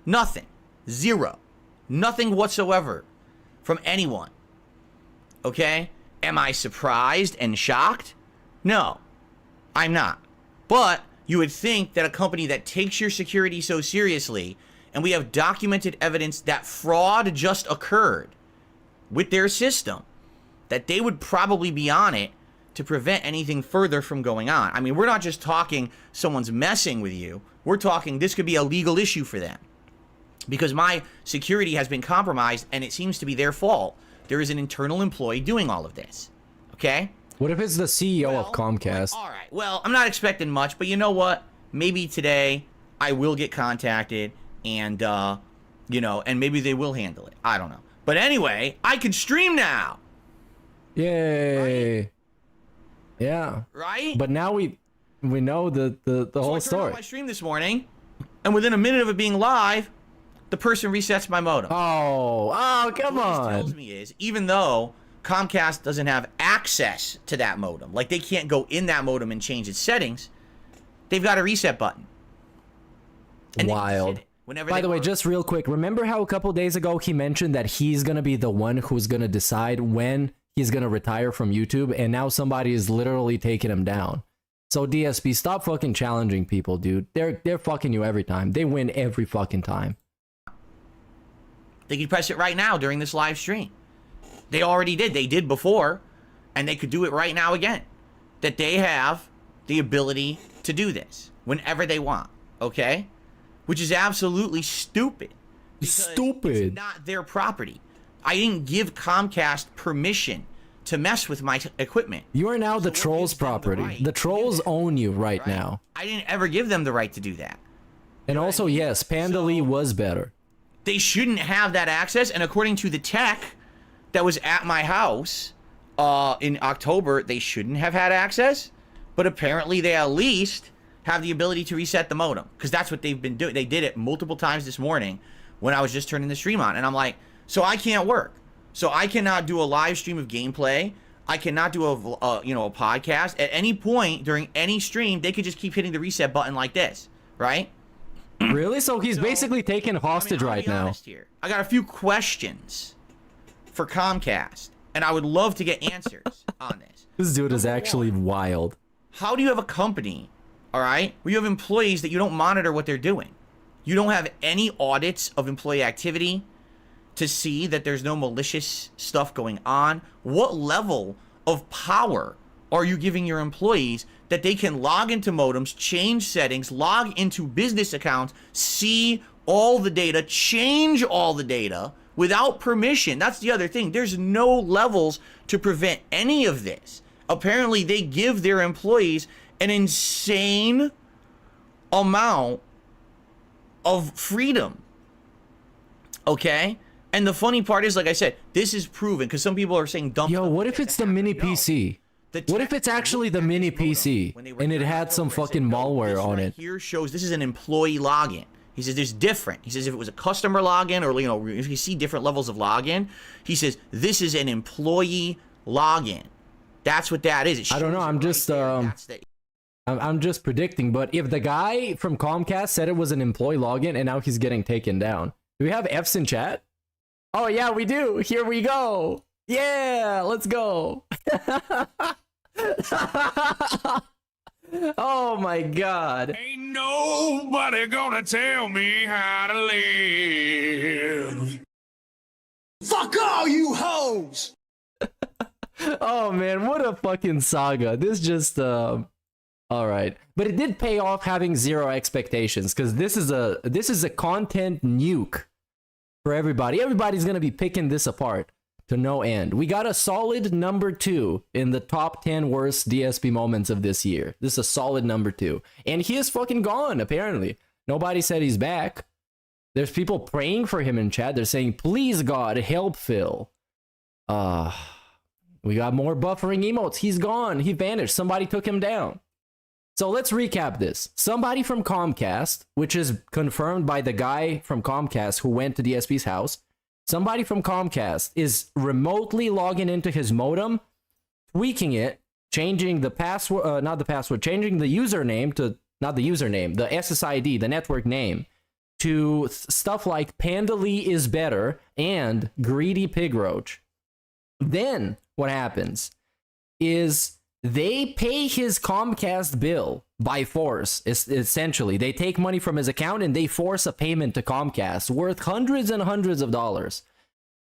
Nothing. Zero. Nothing whatsoever from anyone. Okay? Am I surprised and shocked? No, I'm not. But you would think that a company that takes your security so seriously, and we have documented evidence that fraud just occurred with their system, that they would probably be on it to prevent anything further from going on. I mean, we're not just talking someone's messing with you. We're talking this could be a legal issue for them. because my security has been compromised and it seems to be their fault. There is an internal employee doing all of this. Okay? What if it's the CEO of Comcast? All right. Well, I'm not expecting much, but you know what? Maybe today I will get contacted and, you know, and maybe they will handle it. I don't know. But anyway, I can stream now. Yay. Right? Yeah. Right? But now we know the whole I story. turned on my stream this morning, and within a minute of it being live, the person resets my modem. Oh, come What on. this tells me is, even though Comcast doesn't have access to that modem, like they can't go in that modem and change its settings, they've got a reset button. And they can Wild. hit it whenever By they the way, want. just real quick, remember how a couple days ago he mentioned that he's gonna be the one who's gonna decide when he's gonna retire from YouTube, and now somebody is literally taking him down. So DSP, stop fucking challenging people, dude. They're fucking you every time. They win every fucking time. They can press it right now during this live stream. They already did. They did before, and they could do it right now again. That they have the ability to do this whenever they want, okay? Which is absolutely stupid. because Stupid. It's not their property. I didn't give Comcast permission to mess with my equipment. You are now the what trolls' gives them the property. right The to do trolls that, own you right right? now. I didn't ever give them the right to do that. And also, yes, Panda Lee was better. They shouldn't have that access, and according to the tech that was at my house in October, they shouldn't have had access, but apparently they at least have the ability to reset the modem, because that's what they've been doing. They did it multiple times this morning when I was just turning the stream on, and I'm like, so I can't work. So I cannot do a live stream of gameplay. I cannot do a podcast. At any point during any stream, they could just keep hitting the reset button like this, right? Really? So he's basically taken hostage I'll right be now. honest here. I got a few questions for Comcast, and I would love to get answers on this. This dude is Number actually one, wild. how do you have a company, all right, where you have employees that you don't monitor what they're doing? You don't have any audits of employee activity to see that there's no malicious stuff going on? What level of power are you giving your employees that they can log into modems, change settings, log into business accounts, see all the data, change all the data without permission? That's the other thing. There's no levels to prevent any of this. Apparently, they give their employees an insane amount of freedom. Okay? And the funny part is, like I said, this is proven, because some people are saying dump. Yo, what if it's the mini PC? What if it's actually the mini PC and it had some fucking malware on it? Here shows this is an employee login. He says there's different. He says if it was a customer login, or if you see different levels of login, he says this is an employee login. That's what that is. I don't know. I'm just predicting. But if the guy from Comcast said it was an employee login and now he's getting taken down, do we have F's in chat? Oh yeah, we do. Here we go. Yeah, let's go. Oh my god. Ain't nobody gonna tell me how to live. Fuck all you hoes! Oh man, what a fucking saga. This just all right. But it did pay off having zero expectations, because this is a content nuke for everybody. Everybody's gonna be picking this apart to no end. We got a solid number 2 in the top 10 worst DSP moments of this year. This is a solid number 2. And he is fucking gone, apparently. Nobody said he's back. There's people praying for him in chat. They're saying, please God, help Phil. We got more buffering emotes. He's gone. He vanished. Somebody took him down. So let's recap this. Somebody from Comcast, which is confirmed by the guy from Comcast who went to DSP's house, somebody from Comcast is remotely logging into his modem, tweaking it, changing the password, changing the username to, not the username, the SSID, the network name, to stuff like Panda Lee is better and Greedy Pig Roach. Then what happens is they pay his Comcast bill by force. Essentially, they take money from his account and they force a payment to Comcast worth hundreds and hundreds of dollars.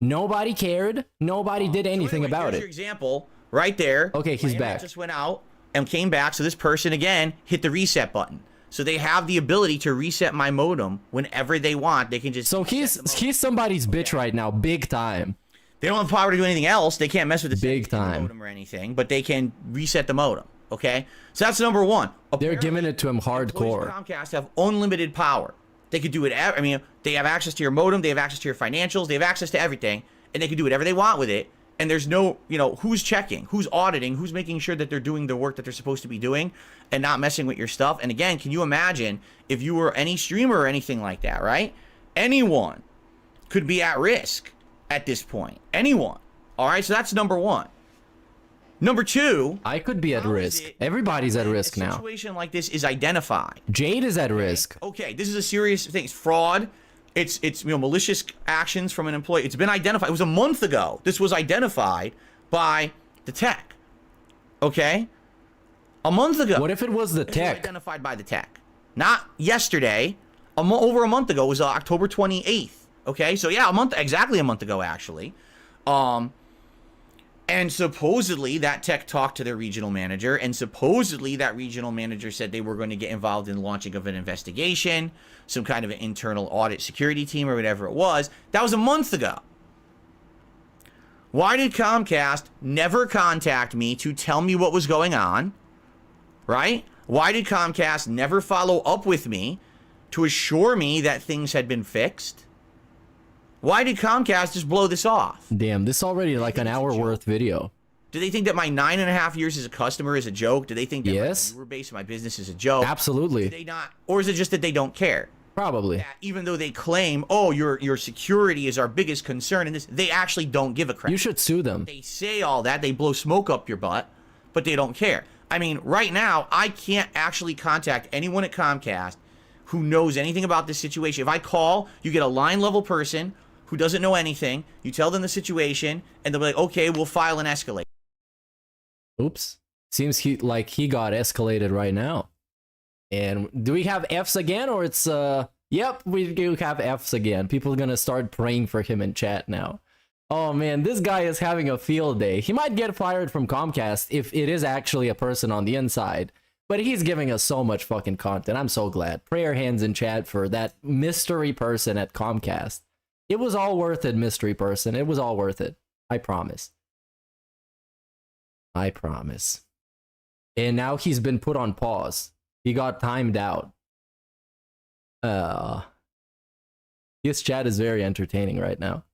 Nobody cared. Nobody did anything about here's it. your example right there. Okay, he's My internet back. just went out and came back. So this person again hit the reset button. So they have the ability to reset my modem whenever they want. They can just So he's somebody's bitch right now, big time. They don't have power to do anything else. They can't mess with the Big settings in the time. modem or anything, but they can reset the modem. Okay, so that's number one. They're giving it to him Employees hardcore. of Comcast have unlimited power. They could do whatever. I mean, they have access to your modem. They have access to your financials. They have access to everything, and they can do whatever they want with it. And there's no, who's checking, who's auditing, who's making sure that they're doing the work that they're supposed to be doing and not messing with your stuff. And again, can you imagine if you were any streamer or anything like that, right? Anyone could be at risk at this point. Anyone. All right, so that's number one. Number two, I could be at how is risk. it Everybody's at when risk a now. situation like this is identified. Jade is at risk. Okay, this is a serious thing. It's fraud. It's malicious actions from an employee. It's been identified. It was a month ago. This was identified by the tech. Okay? A month ago. What if it was the It was tech? identified by the tech. Not yesterday. Over a month ago. It was October 28th. Okay? So yeah, exactly a month ago actually. And supposedly that tech talked to their regional manager, and supposedly that regional manager said they were going to get involved in launching of an investigation, some kind of an internal audit security team or whatever it was. That was a month ago. Why did Comcast never contact me to tell me what was going on? Right? Why did Comcast never follow up with me to assure me that things had been fixed? Why did Comcast just blow this off? Damn, this already like an hour worth video. Do they think that my 9.5 years as a customer is a joke? Do they think that Yes. my viewer base of my business is a joke? Absolutely. Do they not, or is it just that they don't care? Probably. That even though they claim, oh, your security is our biggest concern, and this, they actually don't give a crap. You should sue them. They say all that, they blow smoke up your butt, but they don't care. I mean, right now, I can't actually contact anyone at Comcast who knows anything about this situation. If I call, you get a line level person who doesn't know anything, you tell them the situation, and they'll be like, okay, we'll file an escalate. Oops. Seems he got escalated right now. And do we have Fs again, or it's yep, we do have Fs again. People are gonna start praying for him in chat now. Oh man, this guy is having a field day. He might get fired from Comcast if it is actually a person on the inside. But he's giving us so much fucking content. I'm so glad. Prayer hands in chat for that mystery person at Comcast. It was all worth it, mystery person. It was all worth it. I promise. I promise. And now he's been put on pause. He got timed out. His chat is very entertaining right now.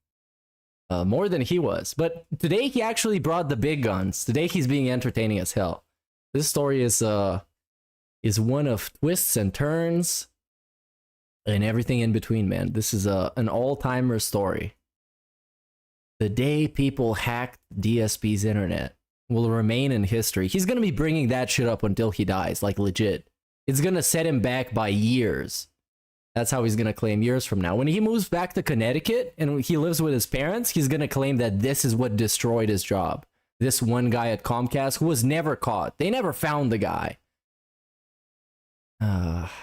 More than he was. But today he actually brought the big guns. Today he's being entertaining as hell. This story is one of twists and turns and everything in between, man. This is an all-timer story. The day people hacked DSP's internet will remain in history. He's gonna be bringing that shit up until he dies, like legit. It's gonna set him back by years. That's how he's gonna claim years from now. When he moves back to Connecticut and he lives with his parents, he's gonna claim that this is what destroyed his job. This one guy at Comcast who was never caught. They never found the guy.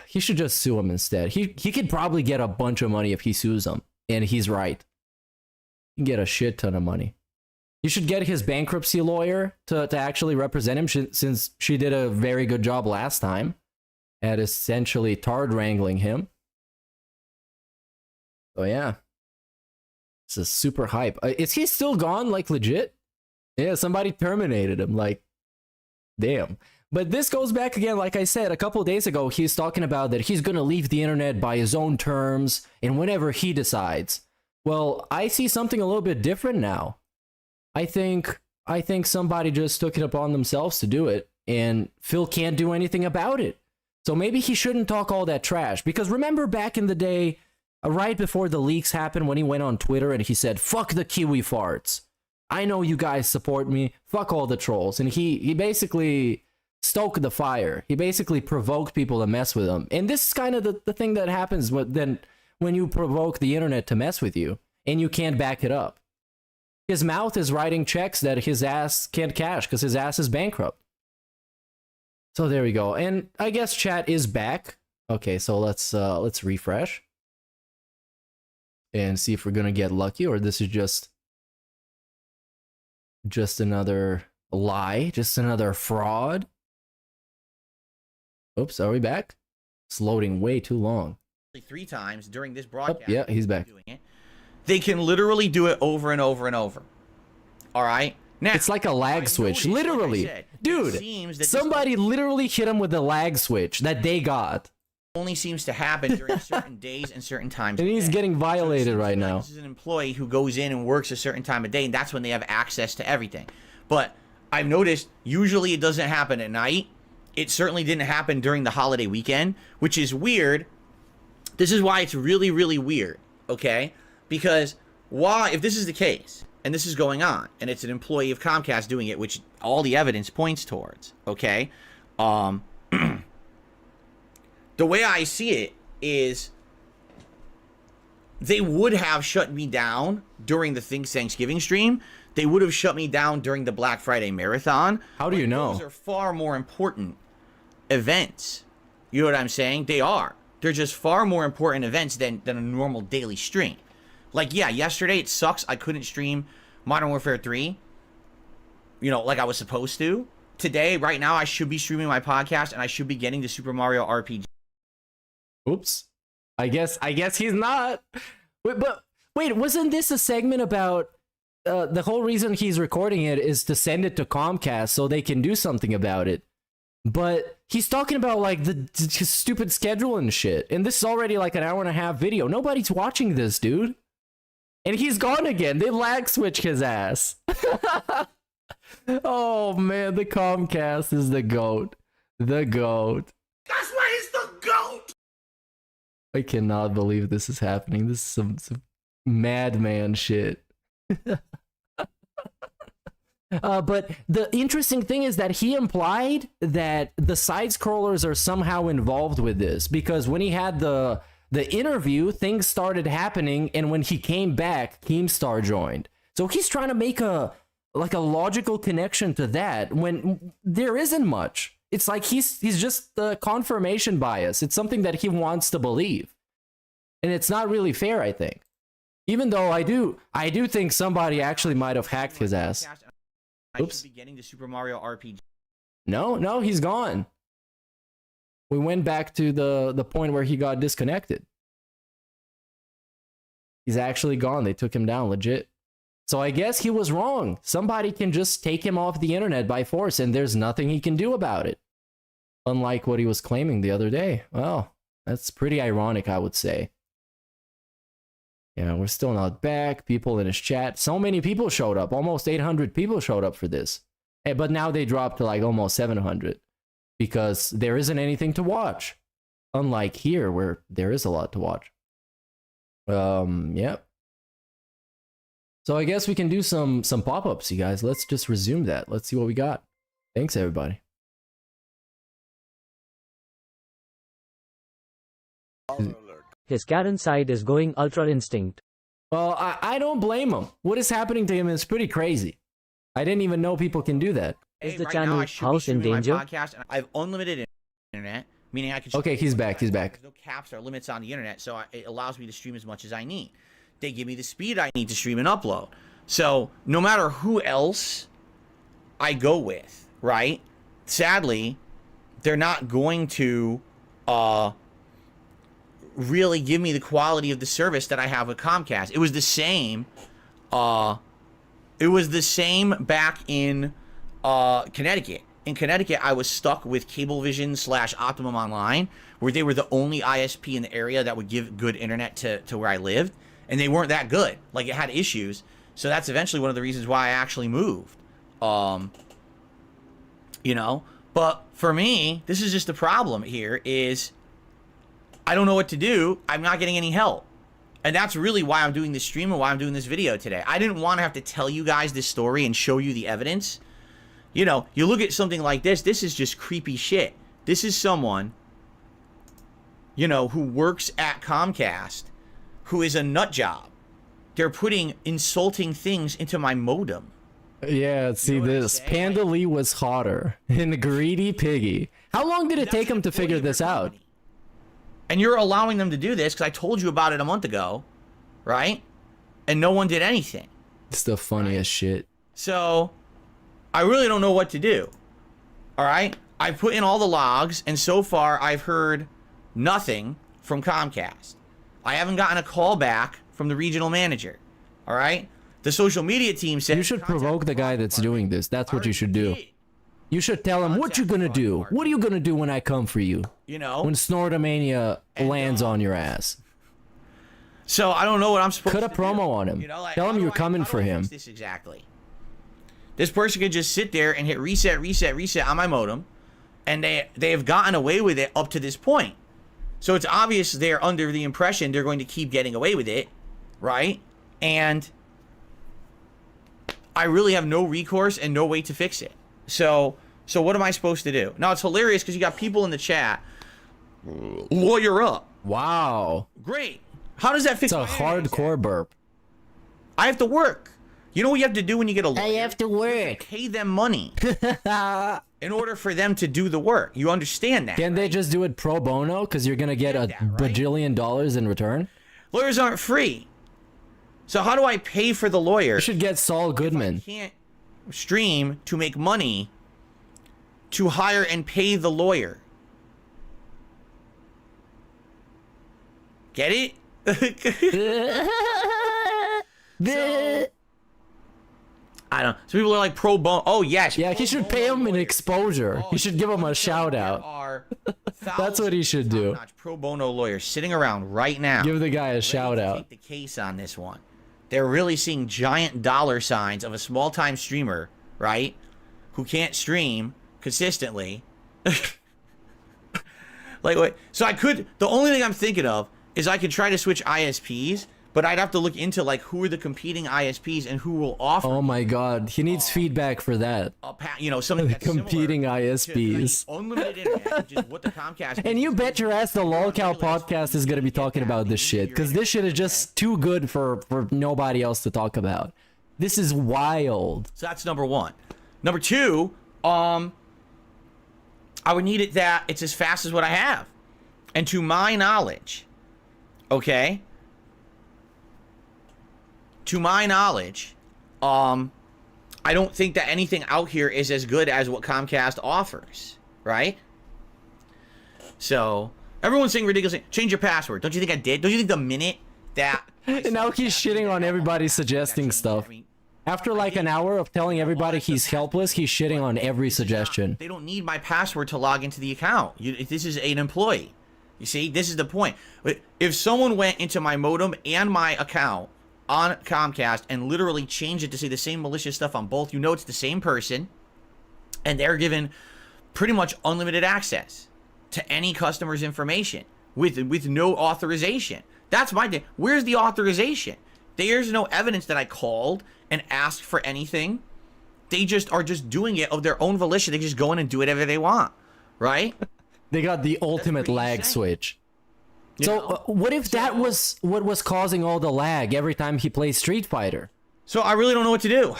He should just sue him instead. He could probably get a bunch of money if he sues him. And he's right. He can get a shit ton of money. You should get his bankruptcy lawyer to actually represent him since she did a very good job last time at essentially tard wrangling him. So yeah. This is super hype. Is he still gone, like legit? Yeah, somebody terminated him, like, damn. But this goes back again, like I said, a couple of days ago, he's talking about that he's gonna leave the internet by his own terms and whenever he decides. Well, I see something a little bit different now. I think somebody just took it upon themselves to do it, and Phil can't do anything about it. So maybe he shouldn't talk all that trash, because remember back in the day, right before the leaks happened, when he went on Twitter and he said, "Fuck the Kiwi farts. I know you guys support me. Fuck all the trolls." And he basically stoked the fire. He basically provoked people to mess with him. And this is kind of the thing that happens when you provoke the internet to mess with you and you can't back it up. His mouth is writing checks that his ass can't cash because his ass is bankrupt. So there we go. And I guess chat is back. Okay, so let's refresh and see if we're gonna get lucky, or this is just another lie, just another fraud. Oops, are we back? It's loading way too long. 3 times during this broadcast. Oh, yeah, he's back. Doing it. They can literally do it over and over and over. All right? Now, It's like a lag switch, noticed, literally. like I said, it Dude, seems that somebody literally hit him with a lag switch that they got. only seems to happen during certain days and certain times. And of he's day. getting violated right now. This is an employee who goes in and works a certain time of day, and that's when they have access to everything. But I've noticed usually it doesn't happen at night. It certainly didn't happen during the holiday weekend, which is weird. This is why it's really, really weird, okay? Because why, if this is the case, and this is going on, and it's an employee of Comcast doing it, which all the evidence points towards, okay? The way I see it is they would have shut me down during the Thanksgiving stream. They would have shut me down during the Black Friday marathon. How do you know? Those are far more important events. You know what I'm saying? They are. They're just far more important events than a normal daily stream. Like, yeah, yesterday it sucks. I couldn't stream Modern Warfare 3, you know, like I was supposed to. Today, right now, I should be streaming my podcast, and I should be getting to Super Mario RPG. Oops. I guess he's not. Wait, wasn't this a segment about the whole reason he's recording it is to send it to Comcast so they can do something about it? But he's talking about like the stupid schedule and shit. And this is already like an hour and a half video. Nobody's watching this, dude. And he's gone again. They lag switch his ass. Oh man, the Comcast is the GOAT. The GOAT. That's why he's the GOAT! I cannot believe this is happening. This is some madman shit. But the interesting thing is that he implied that the side scrollers are somehow involved with this, because when he had the interview, things started happening, and when he came back, Keemstar joined. So he's trying to make a logical connection to that when there isn't much. It's like he's just the confirmation bias. It's something that he wants to believe, and it's not really fair, I think. Even though I do think somebody actually might have hacked his ass. Oops. I should be getting to Super Mario RPG. No, he's gone. We went back to the point where he got disconnected. He's actually gone. They took him down, legit. So I guess he was wrong. Somebody can just take him off the internet by force, and there's nothing he can do about it. Unlike what he was claiming the other day. Well, that's pretty ironic, I would say. Yeah, we're still not back. People in his chat. So many people showed up. Almost 800 people showed up for this. Hey, but now they dropped to like almost 700. Because there isn't anything to watch. Unlike here, where there is a lot to watch. Yep. So I guess we can do some pop-ups, you guys. Let's just resume that. Let's see what we got. Thanks, everybody. His Karen side is going Ultra Instinct. Well, I don't blame him. What is happening to him is pretty crazy. I didn't even know people can do that. Is the right channel now, I should be House in streaming my Danger? podcast, and I have unlimited internet, meaning I can. Okay, he's back. He's back. There's no caps or limits on the internet, so it allows me to stream as much as I need. They give me the speed I need to stream and upload. So no matter who else I go with, right? Sadly, they're not going to really give me the quality of the service that I have with Comcast. It was the same. It was the same back in Connecticut. In Connecticut, I was stuck with Cablevision / Optimum Online, where they were the only ISP in the area that would give good internet to where I lived. And they weren't that good. Like, it had issues. So that's eventually one of the reasons why I actually moved. You know? But for me, this is just the problem here is I don't know what to do. I'm not getting any help. And that's really why I'm doing this stream and why I'm doing this video today. I didn't want to have to tell you guys this story and show you the evidence. You know, you look at something like this. This is just creepy shit. This is someone, you know, who works at Comcast, who is a nut job. They're putting insulting things into my modem. Yeah, see You know what I'm this. saying? Panda Lee was hotter than Greedy Piggy. How long did it take him to figure this out? And you're allowing them to do this because I told you about it a month ago, right? And no one did anything. It's the funniest shit. So I really don't know what to do. All right? I put in all the logs, and so far I've heard nothing from Comcast. I haven't gotten a call back from the regional manager. All right? The social media team said... You should provoke the guy that's doing this. That's what you should do. You should tell him, what you gonna do? What are you gonna do when I come for you? You know? When Snortamania lands on your ass. So I don't know what I'm supposed to do. Cut a promo on him. You know, like, tell him you're coming how do for I him. fix this exactly? This person could just sit there and hit reset, reset, reset on my modem, and they have gotten away with it up to this point. So it's obvious they're under the impression they're going to keep getting away with it, right? And I really have no recourse and no way to fix it. So what am I supposed to do? Now, it's hilarious because you got people in the chat. Lawyer up. Wow. Great. How does that fix It's a hardcore burp. I have to work. You know what you have to do when you get a lawyer? I have to work. Pay them money in order for them to do the work. You understand that? Can they just do it pro bono? Because you're going to get a bajillion dollars in return? Lawyers aren't free. So how do I pay for the lawyer? You should get Saul Goodman. I can't stream to make money to hire and pay the lawyer. Get it? So, I don't know. So people are like pro bono. Oh, yes. Yeah, he should pay him an exposure. He should give him a shout out. That's what he should do. Top-notch pro bono lawyers sitting around right now. Give the guy a shout out. Take the case on this one. They're really seeing giant dollar signs of a small-time streamer, right? Who can't stream consistently. Like, wait. So I could. The only thing I'm thinking of is I could try to switch ISPs. But I'd have to look into, like, who are the competing ISPs and who will offer. Oh my god, he needs feedback for that. You know, something that's competing ISPs. Unlimited internet, which is what the Comcast. And you bet your ass the LOLCal podcast is going to be talking about this shit. Because this shit is just too good for nobody else to talk about. This is wild. So that's number one. Number two, I would need it that it's as fast as what I have. And to my knowledge, okay? To my knowledge, I don't think that anything out here is as good as what Comcast offers, right? So, everyone's saying ridiculous. Change your password. Don't you think I did? Don't you think the minute that... And now he's shitting on everybody suggesting stuff. After like an hour of telling everybody he's helpless, he's shitting on every suggestion. They don't need my password to log into the account. This is an employee. You see, this is the point. If someone went into my modem and my account on Comcast and literally changed it to say the same malicious stuff on both, you know it's the same person, and they're given pretty much unlimited access to any customer's information with no authorization. That's my thing. Where's the authorization? There's no evidence that I called and asked for anything. They just are just doing it of their own volition. They just go in and do whatever they want, right? They got the ultimate lag switch. So what if that was what was causing all the lag every time he plays Street Fighter? So I really don't know what to do.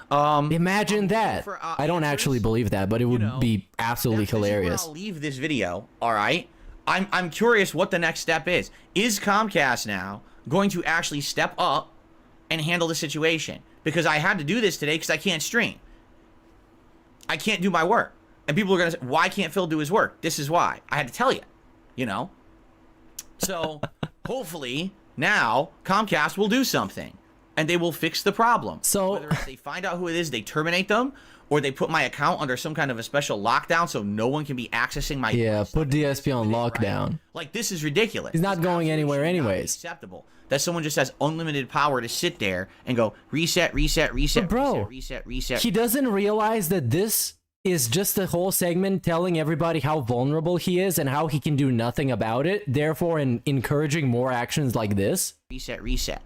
Imagine that. I don't actually believe that, but it would be absolutely hilarious. I'll leave this video. All right. I'm curious what the next step is. Is Comcast now going to actually step up and handle the situation? Because I had to do this today because I can't stream. I can't do my work. And people are going to say, why can't Phil do his work? This is why. I had to tell you, you know? So hopefully now Comcast will do something and they will fix the problem. So whether if they find out who it is, they terminate them, or they put my account under some kind of a special lockdown so no one can be accessing my... Yeah, put DSP on lockdown. Right? Like, this is ridiculous. He's not going anywhere anyways. Acceptable that someone just has unlimited power to sit there and go reset, reset, reset, but bro, reset, reset, reset. He doesn't realize that this is just a whole segment telling everybody how vulnerable he is and how he can do nothing about it, therefore encouraging more actions like this. Reset, reset.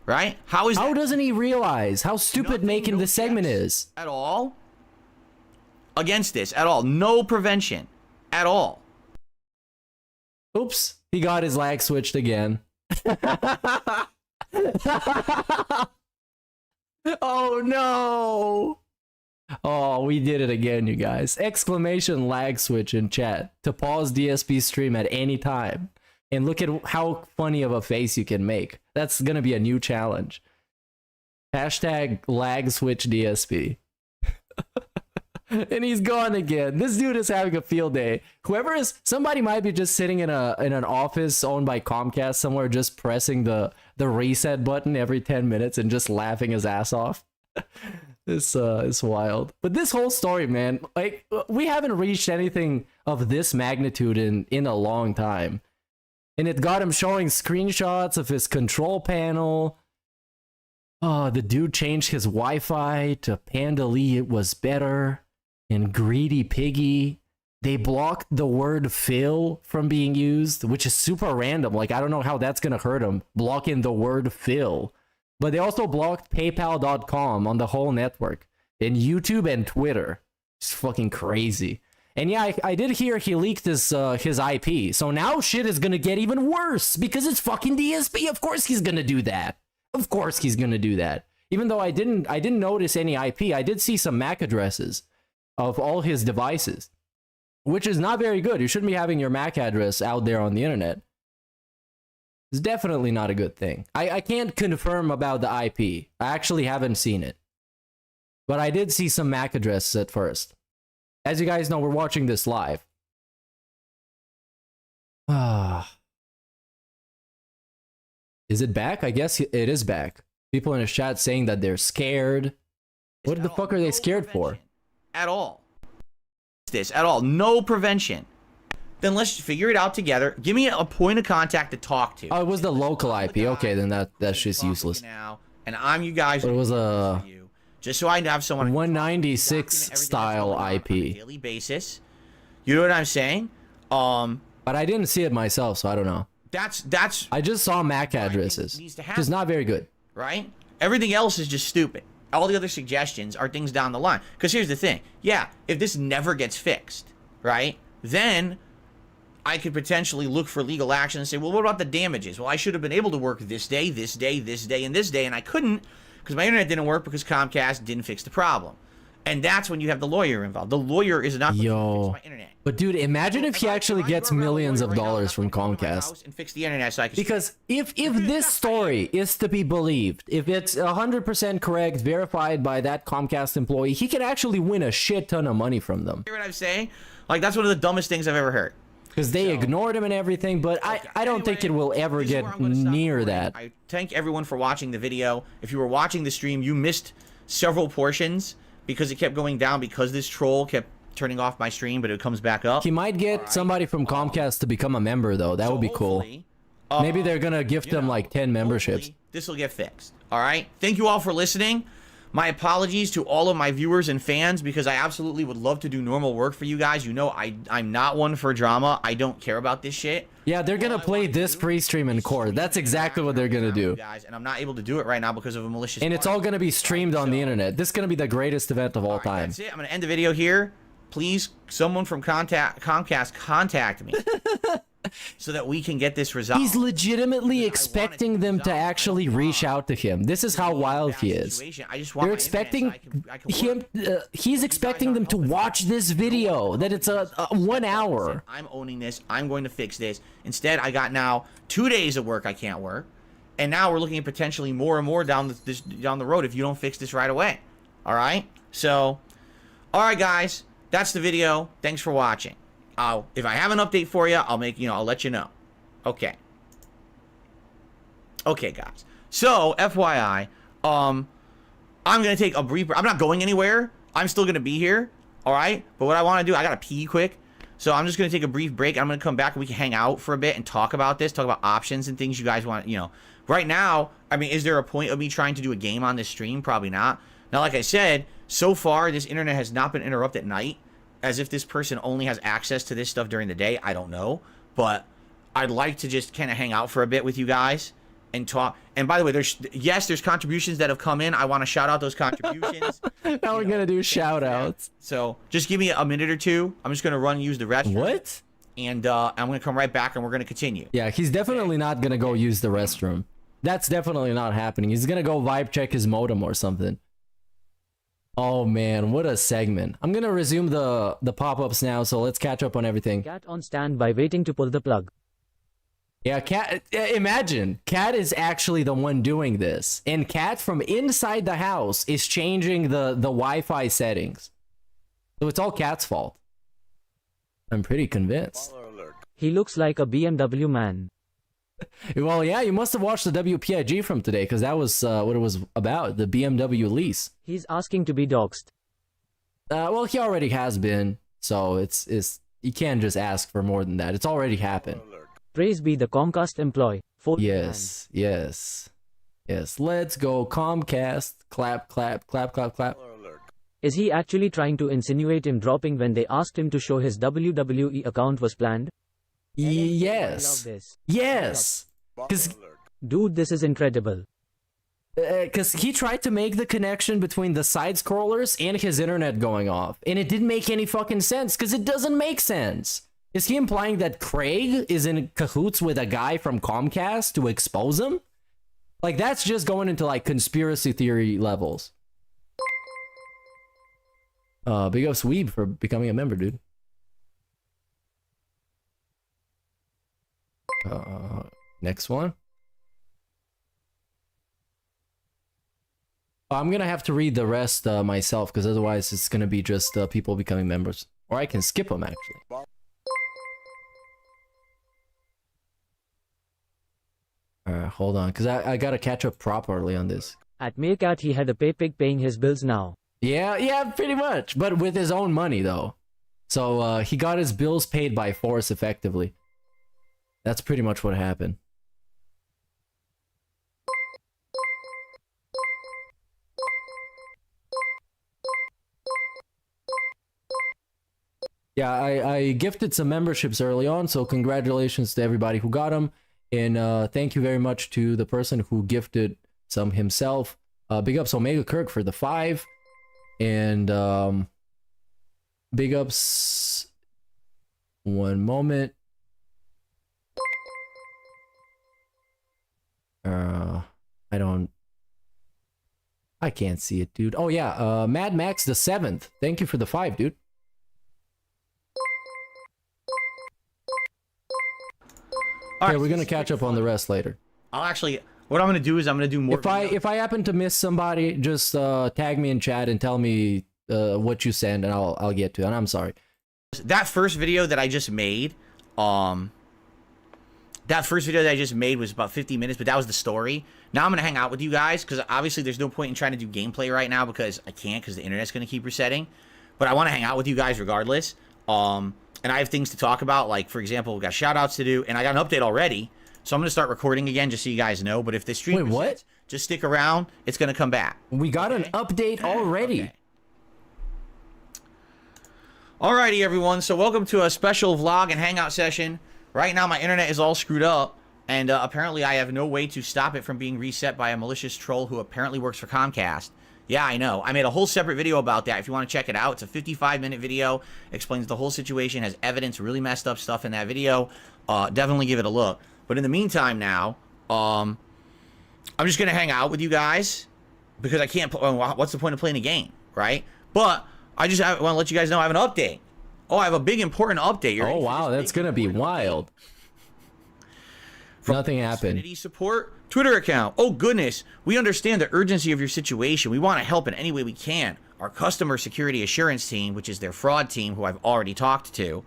Right? How doesn't he realize how stupid making this segment is? At all? Against this, at all. No prevention. At all. Oops. He got his lag switched again. Oh no! Oh, we did it again, you guys. Exclamation lag switch in chat to pause DSP stream at any time. And look at how funny of a face you can make. That's gonna be a new challenge. Hashtag lag switch DSP. And he's gone again. This dude is having a field day. Somebody might be just sitting in an office owned by Comcast somewhere, just pressing the reset button every 10 minutes and just laughing his ass off. It's wild. But this whole story, man, like, we haven't reached anything of this magnitude in a long time. And it got him showing screenshots of his control panel. Oh, the dude changed his Wi-Fi to Panda Lee, it was better. And Greedy Piggy. They blocked the word Phil from being used, which is super random. Like, I don't know how that's gonna hurt him, blocking the word Phil. But they also blocked PayPal.com on the whole network. And YouTube and Twitter. It's fucking crazy. And yeah, I did hear he leaked his IP. So now shit is gonna get even worse because it's fucking DSP. Of course he's gonna do that. Of course he's gonna do that. Even though I didn't notice any IP, I did see some MAC addresses of all his devices, which is not very good. You shouldn't be having your MAC address out there on the internet. It's definitely not a good thing. I can't confirm about the IP. I actually haven't seen it. But I did see some MAC addresses at first. As you guys know, we're watching this live. Is it back? I guess it is back. People in the chat saying that they're scared. What the fuck are they scared for? At all. This at all. No prevention. Then let's figure it out together. Give me a point of contact to talk to. Oh, it was the local IP. Okay, then that's just useless. Now, and I'm you guys. It was a just so I have someone 196 style IP. On a daily basis. You know what I'm saying? But I didn't see it myself, so I don't know. That's I just saw MAC addresses, which is not very good. Right? Everything else is just stupid. All the other suggestions are things down the line. Because here's the thing. Yeah, if this never gets fixed, right, then I could potentially look for legal action and say, well, what about the damages? Well, I should have been able to work this day, this day, this day, and this day, and I couldn't because my internet didn't work because Comcast didn't fix the problem. And that's when you have the lawyer involved. The lawyer is not going to fix my internet. But dude, imagine if he actually gets millions of dollars from Comcast. And fix the internet so I can because if this story is to be believed, if it's 100% correct, verified by that Comcast employee, he can actually win a shit ton of money from them. You hear what I'm saying? Like, that's one of the dumbest things I've ever heard. Because they ignored him and everything, but I don't think it will ever get near that. I thank everyone for watching the video. If you were watching the stream, you missed several portions because it kept going down because this troll kept turning off my stream, but it comes back up. He might get somebody from Comcast to become a member, though. That would be cool. Maybe they're going to gift them like 10 memberships. This will get fixed. All right? Thank you all for listening. My apologies to all of my viewers and fans because I absolutely would love to do normal work for you guys. You know, I'm not one for drama. I don't care about this shit. Yeah, they're going to play this pre-stream in court. That's exactly what they're going to do. Guys, and I'm not able to do it right now because of a malicious And it's all going to be streamed on the internet. This is going to be the greatest event of all time. That's it. I'm going to end the video here. Please, someone from Comcast contact me so that we can get this resolved. He's legitimately expecting them to actually reach out to him. This is how wild he is. They're expecting him. He's expecting them to watch this video. That it's a 1 hour. I'm owning this. I'm going to fix this. Instead, I got now 2 days of work I can't work, and now we're looking at potentially more and more down the road if you don't fix this right away. All right. So, all right, guys. That's the video. Thanks for watching. If I have an update for you, I'll let you know. Okay. Okay, guys. So, FYI, I'm going to take a brief... I'm not going anywhere. I'm still going to be here. All right? But what I want to do... I got to pee quick. So, I'm just going to take a brief break. I'm going to come back and we can hang out for a bit and talk about this. Talk about options and things you guys want, you know. Right now, I mean, is there a point of me trying to do a game on this stream? Probably not. Now, like I said, so far, this internet has not been interrupted at night. As if this person only has access to this stuff during the day. I don't know. But I'd like to just kind of hang out for a bit with you guys and talk. And by the way, there's contributions that have come in. I want to shout out those contributions. Now we're going to do shout outs. So just give me a minute or two. I'm just going to run and use the restroom. What? And I'm going to come right back and we're going to continue. Yeah, he's definitely not going to go use the restroom. That's definitely not happening. He's going to go vibe check his modem or something. Oh man, what a segment. I'm gonna resume the pop-ups now, so let's catch up on everything. Cat on standby waiting to pull the plug. Yeah, Cat, imagine, Cat is actually the one doing this. And Cat from inside the house is changing the Wi-Fi settings. So it's all Cat's fault. I'm pretty convinced. He looks like a BMW man. Well, yeah, you must have watched the WPIG from today, because that was what it was about, the BMW lease. He's asking to be doxxed. Well, he already has been, so it's you can't just ask for more than that. It's already happened. Praise be the Comcast employee. Yes. Let's go Comcast. Clap, clap, clap, clap, clap. Is he actually trying to insinuate him dropping when they asked him to show his WWE account was planned? Yes. I love this. Yes. Because Dude, this is incredible. he tried to make the connection between the side scrollers and his internet going off, and it didn't make any fucking sense, because it doesn't make sense. Is he implying that Craig is in cahoots with a guy from Comcast to expose him? Like, that's just going into like conspiracy theory levels. Big up Sweeb for becoming a member, dude. Next one. I'm gonna have to read the rest myself, because otherwise it's gonna be just people becoming members. Or I can skip them, actually. Hold on, because I gotta catch up properly on this. At Meerkat, he had a pay pig paying his bills now. Yeah, pretty much. But with his own money, though. So he got his bills paid by force, effectively. That's pretty much what happened. Yeah, I gifted some memberships early on, so congratulations to everybody who got them. And thank you very much to the person who gifted some himself. Big ups Omega Kirk for the 5. And big ups... One moment. I can't see it, dude. Oh yeah, Mad Max the 7th. Thank you for the 5, dude. Okay, we're gonna catch up on the rest later. I'll actually, what I'm gonna do is I'm gonna do more. If I happen to miss somebody, just tag me in chat and tell me what you send, and I'll get to it. And I'm sorry. That first video that I just made, was about 50 minutes, but that was the story. Now I'm gonna hang out with you guys, because obviously there's no point in trying to do gameplay right now, because I can't, because the internet's gonna keep resetting. But I want to hang out with you guys regardless. And I have things to talk about, like, for example, we got shout outs to do, and I got an update already, so I'm going to start recording again just so you guys know. But if the stream resets, just stick around, it's going to come back. We got an update already. Okay. Alrighty, everyone, so welcome to a special vlog and hangout session. Right now, my internet is all screwed up, and apparently I have no way to stop it from being reset by a malicious troll who apparently works for Comcast. Yeah, I know. I made a whole separate video about that if you want to check it out. It's a 55-minute video. Explains the whole situation, has evidence, really messed up stuff in that video. Definitely give it a look. But in the meantime now, I'm just going to hang out with you guys because I can't... what's the point of playing a game, right? But I want to let you guys know I have an update. Oh, I have a big, important update. Oh, wow. That's going to be wild. Nothing happened. Xfinity support Twitter account. Oh goodness, we understand the urgency of your situation. We want to help in any way we can. Our customer security assurance team, which is their fraud team, who I've already talked to,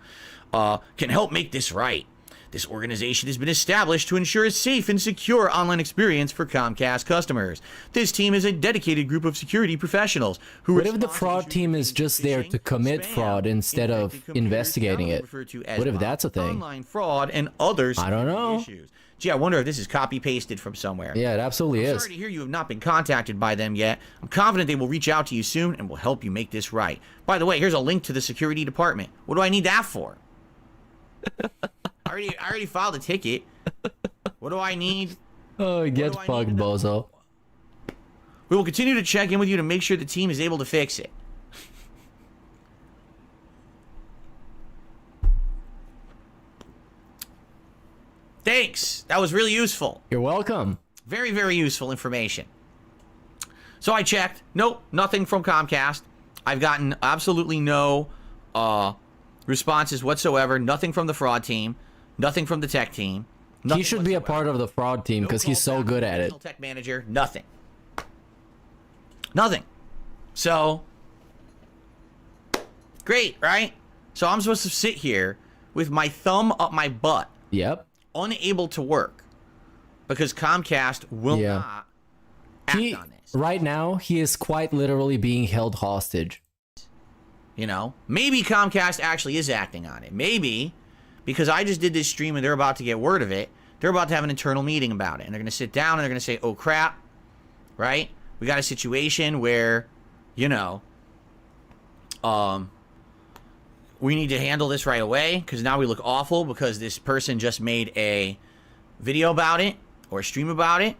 can help make this right. This organization has been established to ensure a safe and secure online experience for Comcast customers. This team is a dedicated group of security professionals who... What if the fraud team is just there to commit fraud instead of investigating it? What if that's a thing? Online fraud and others. I don't know. Issues. Gee, I wonder if this is copy-pasted from somewhere. Yeah, it absolutely is. Sorry to hear you have not been contacted by them yet. I'm confident they will reach out to you soon and will help you make this right. By the way, here's a link to the security department. What do I need that for? I already filed a ticket. What do I need? Oh, get fucked, bozo. We will continue to check in with you to make sure the team is able to fix it. Thanks. That was really useful. You're welcome. Very, very useful information. So I checked. Nope, nothing from Comcast. I've gotten absolutely no responses whatsoever. Nothing from the fraud team. Nothing from the tech team. He should be a part of the fraud team because he's so good at it. Tech manager. Nothing. Nothing. So Great, right? So I'm supposed to sit here with my thumb up my butt, Yep. unable to work, because Comcast will Yeah. not act on this. Right now, he is quite literally being held hostage. You know, maybe Comcast actually is acting on it. Maybe because I just did this stream and they're about to get word of it. They're about to have an internal meeting about it, and they're going to sit down and they're going to say, "Oh crap, right? We got a situation where, you know, we need to handle this right away because now we look awful because this person just made a video about it or a stream about it."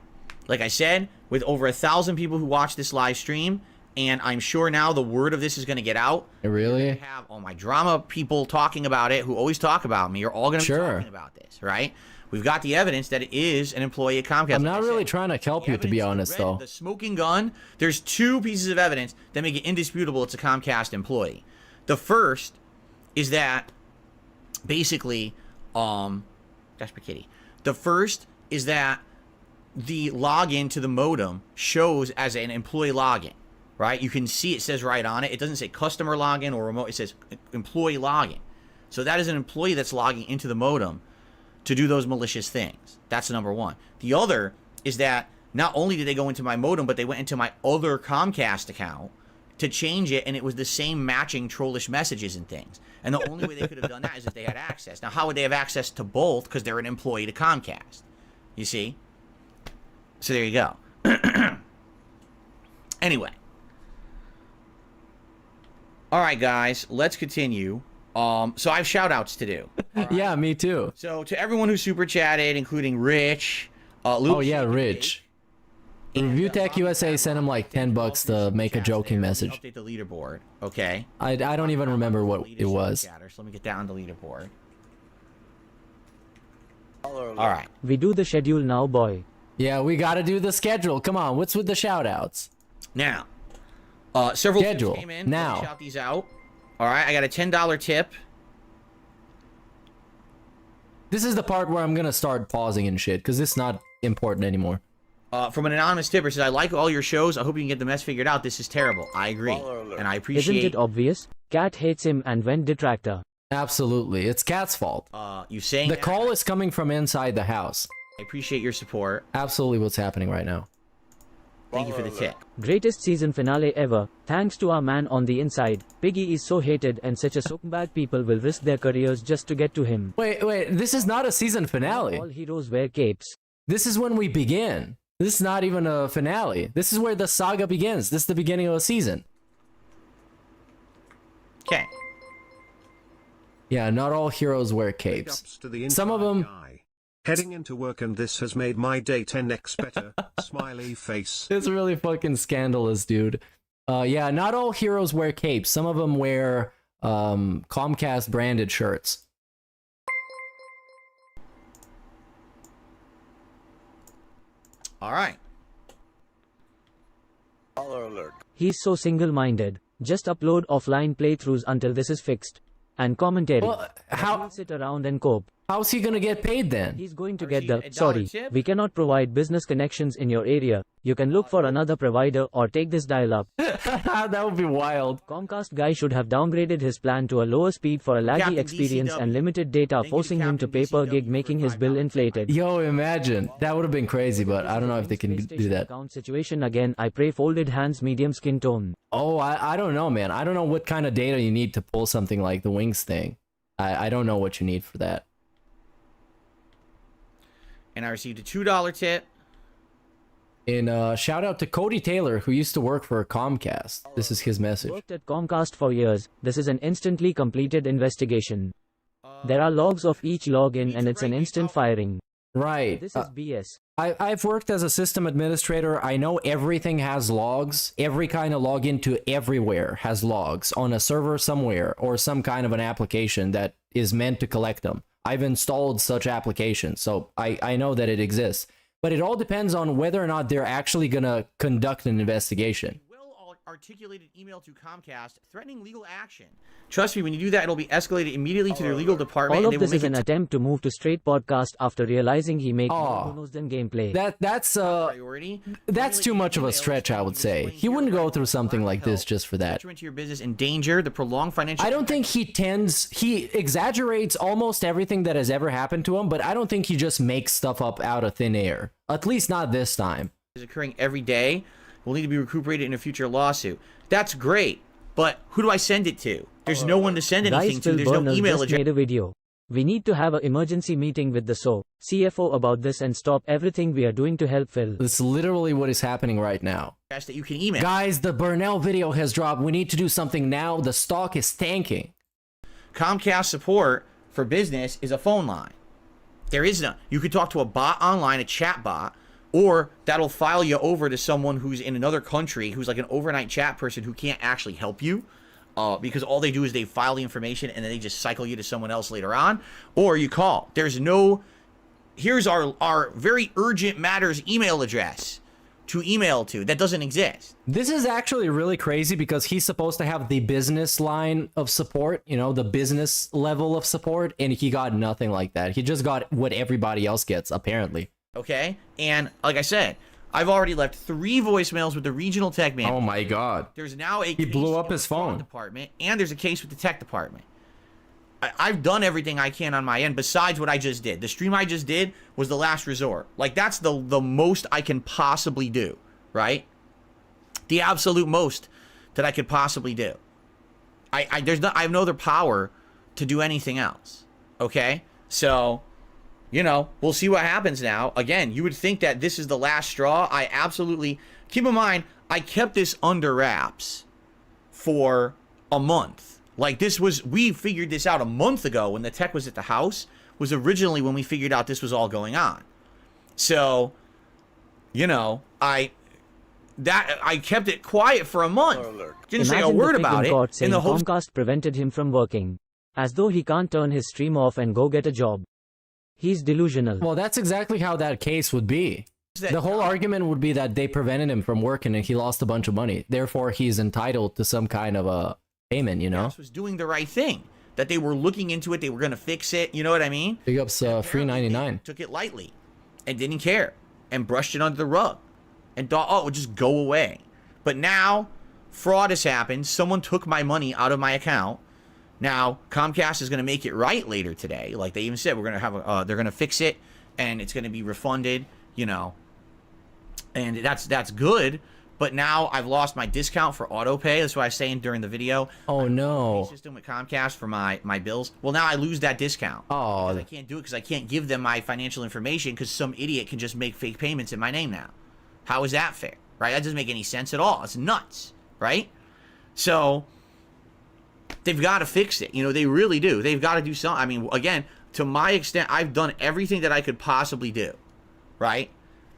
Like I said, with over 1,000 people who watch this live stream, and I'm sure now the word of this is going to get out. Really? I have all my drama people talking about it who always talk about me are all going to be talking about this, right? We've got the evidence that it is an employee at Comcast. I'm not really trying to help you, to be honest, though. The smoking gun, there's two pieces of evidence that make it indisputable it's a Comcast employee. The first is that basically, that's for Kitty. The first is that the login to the modem shows as an employee login, right? You can see it says right on it. It doesn't say customer login or remote. It says employee login. So that is an employee that's logging into the modem to do those malicious things. That's number one. The other is that not only did they go into my modem, but they went into my other Comcast account to change it, and it was the same matching trollish messages and things. And the only way they could have done that is if they had access. Now, how would they have access to both? Because they're an employee to Comcast. You see? So there you go. Anyway. All right, guys, let's continue. So I have shout-outs to do. Right? Yeah, me too. So to everyone who super chatted, including Rich, Luke. Oh yeah, Rich. Review Tech USA sent him like $10 to make a joking message. Update the leaderboard, okay? I don't even remember what it was. So let me get down the leaderboard. All right. We do the schedule now, boy. Yeah, we gotta do the schedule. Come on, what's with the shout-outs? Now, several Schedule. tips came in. Now. Let me shout these out. All right, I got a $10 tip. This is the part where I'm gonna start pausing and shit, because it's not important anymore. From an anonymous tipper, says, "I like all your shows. I hope you can get the mess figured out. This is terrible." I agree, and I appreciate. Isn't it obvious? Cat hates him and went detractor. Absolutely, it's Cat's fault. You saying The that. call is coming from inside the house. I appreciate your support. Absolutely what's happening right now. Thank you for the tip. Greatest season finale ever. Thanks to our man on the inside. Piggy is so hated and such a scumbag people will risk their careers just to get to him. Wait, this is not a season finale. All heroes wear capes. This is when we begin. This is not even a finale. This is where the saga begins. This is the beginning of a season. Okay. Yeah, not all heroes wear capes. Some of them... Heading into work and this has made my day 10x better. Smiley face. It's really fucking scandalous, dude. Yeah, not all heroes wear capes. Some of them wear Comcast branded shirts. All right. He's so single-minded. Just upload offline playthroughs until this is fixed. And commentary. Well, how... He'll sit around and cope. How's he gonna get paid then? He's going to Or get is he the, a dollar sorry, tip? we cannot provide business connections in your area. You can look for another provider or take this dial up. That would be wild. Comcast guy should have downgraded his plan to a lower speed for a laggy Captain experience DCW. and limited data, Thank you to forcing him to Captain pay per DCW gig, making for his bill $5 inflated. Yo, imagine. That would have been crazy, but I don't know if they can do that. Account situation again. I pray folded hands, medium skin tone. Oh, I don't know, man. I don't know what kind of data you need to pull something like the Wings thing. I don't know what you need for that. And I received a $2 tip. And shout out to Cody Taylor, who used to work for Comcast. This is his message. Worked at Comcast for years. This is an instantly completed investigation. There are logs of each login and it's an instant firing. Right. This is BS. I've worked as a system administrator. I know everything has logs. Every kind of login to everywhere has logs on a server somewhere or some kind of an application that is meant to collect them. I've installed such applications, so I know that it exists. But it all depends on whether or not they're actually going to conduct an investigation. articulated email to Comcast threatening legal action. Trust me, when you do that, it'll be escalated immediately to their legal department. All And of they this will is make an it attempt to move to straight podcast after realizing he makes more bonus than gameplay. That's priority. that's too much of a stretch, I would say. He wouldn't go through something like this just for that. Enter into your business in danger. The prolonged financial. I don't think he exaggerates almost everything that has ever happened to him, but I don't think he just makes stuff up out of thin air. At least not this time. Is occurring every day. Will need to be recuperated in a future lawsuit. That's great, but who do I send it to? There's no one to send anything Guys, to. Phil There's no Burnell email just address. made a video. We need to have an emergency meeting with the CFO about this and stop everything we are doing to help Phil. That's literally what is happening right now. That you can email. Guys, the Burnell video has dropped. We need to do something now. The stock is tanking. Comcast support for business is a phone line. There is none. You could talk to a bot online, a chat bot, or that'll file you over to someone who's in another country, who's like an overnight chat person who can't actually help you, because all they do is they file the information and then they just cycle you to someone else later on, or you call. There's no, here's our very urgent matters email address to email to. That doesn't exist. This is actually really crazy because he's supposed to have the business line of support, you know, the business level of support, and he got nothing like that. He just got what everybody else gets, apparently. Okay? And like I said, I've already left 3 voicemails with the regional tech man. Oh my god. There's now a He case blew up in the his fraud phone. department, and there's a case with the tech department. I've done everything I can on my end besides what I just did. The stream I just did was the last resort. Like, that's the most I can possibly do, right? The absolute most that I could possibly do. I have no other power to do anything else. Okay? So, you know, we'll see what happens now. Again, you would think that this is the last straw. I absolutely, keep in mind, I kept this under wraps for a month. Like, this was, we figured this out a month ago when the tech was at the house, was originally when we figured out this was all going on. So, you know, I kept it quiet for a month. Didn't say a Imagine word the about freaking it. court saying And the whole Comcast prevented him from working. As though he can't turn his stream off and go get a job. He's delusional. Well, that's exactly how that case would be. The whole argument would be that they prevented him from working and he lost a bunch of money. Therefore, he's entitled to some kind of a payment, you know? was doing the right thing. That they were looking into it, they were going to fix it, you know what I mean? Big ups, free 99. Took it lightly and didn't care and brushed it under the rug and thought, oh, it would just go away. But now, fraud has happened. Someone took my money out of my account. Now, Comcast is going to make it right later today. Like they even said, we're going to have they're going to fix it and it's going to be refunded, you know. And that's good. But now I've lost my discount for auto pay. That's what I was saying during the video. Oh no. System with Comcast for my bills. Well, now I lose that discount. Oh. I can't do it because I can't give them my financial information because some idiot can just make fake payments in my name now. How is that fair? Right? That doesn't make any sense at all. It's nuts. Right? So they've got to fix it. You know, they really do. They've got to do something. I mean, again, to my extent, I've done everything that I could possibly do. Right?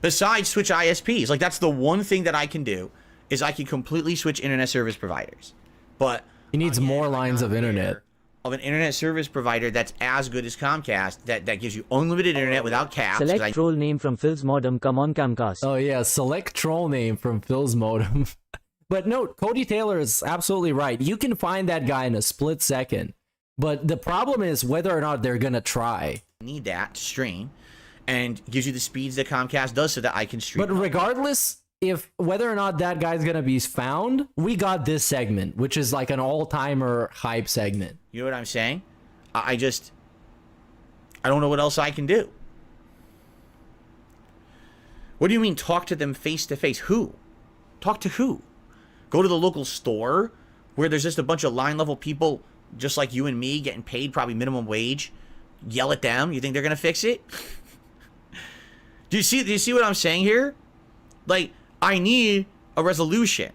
Besides switch ISPs. Like, that's the one thing that I can do, is I can completely switch internet service providers. But he needs more lines of internet. Of an internet service provider that's as good as Comcast, that gives you unlimited internet without caps. Select troll name from Phil's modem. Come on, Comcast. Oh yeah, select troll name from Phil's modem. But no, Cody Taylor is absolutely right. You can find that guy in a split second. But the problem is whether or not they're gonna try. Need that to stream. And gives you the speeds that Comcast does so that I can stream. But regardless, if whether or not that guy's gonna be found, we got this segment, which is like an all-timer hype segment. You know what I'm saying? I don't know what else I can do. What do you mean talk to them face to face? Who? Talk to who? Go to the local store where there's just a bunch of line level people just like you and me getting paid probably minimum wage. Yell at them. You think they're gonna fix it? Do you see what I'm saying here? Like, I need a resolution.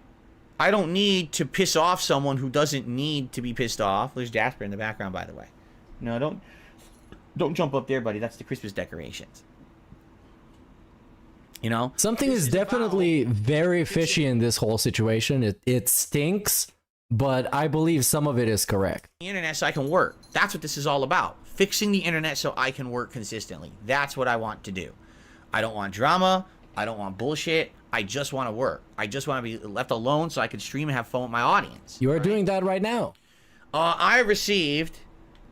I don't need to piss off someone who doesn't need to be pissed off. There's Jasper in the background, by the way. No, don't jump up there, buddy. That's the Christmas decorations. You know? Something is definitely very fishy in this whole situation. It stinks, but I believe some of it is correct. The internet so I can work. That's what this is all about. Fixing the internet so I can work consistently. That's what I want to do. I don't want drama. I don't want bullshit. I just want to work. I just want to be left alone so I can stream and have fun with my audience. You are doing that right now. I received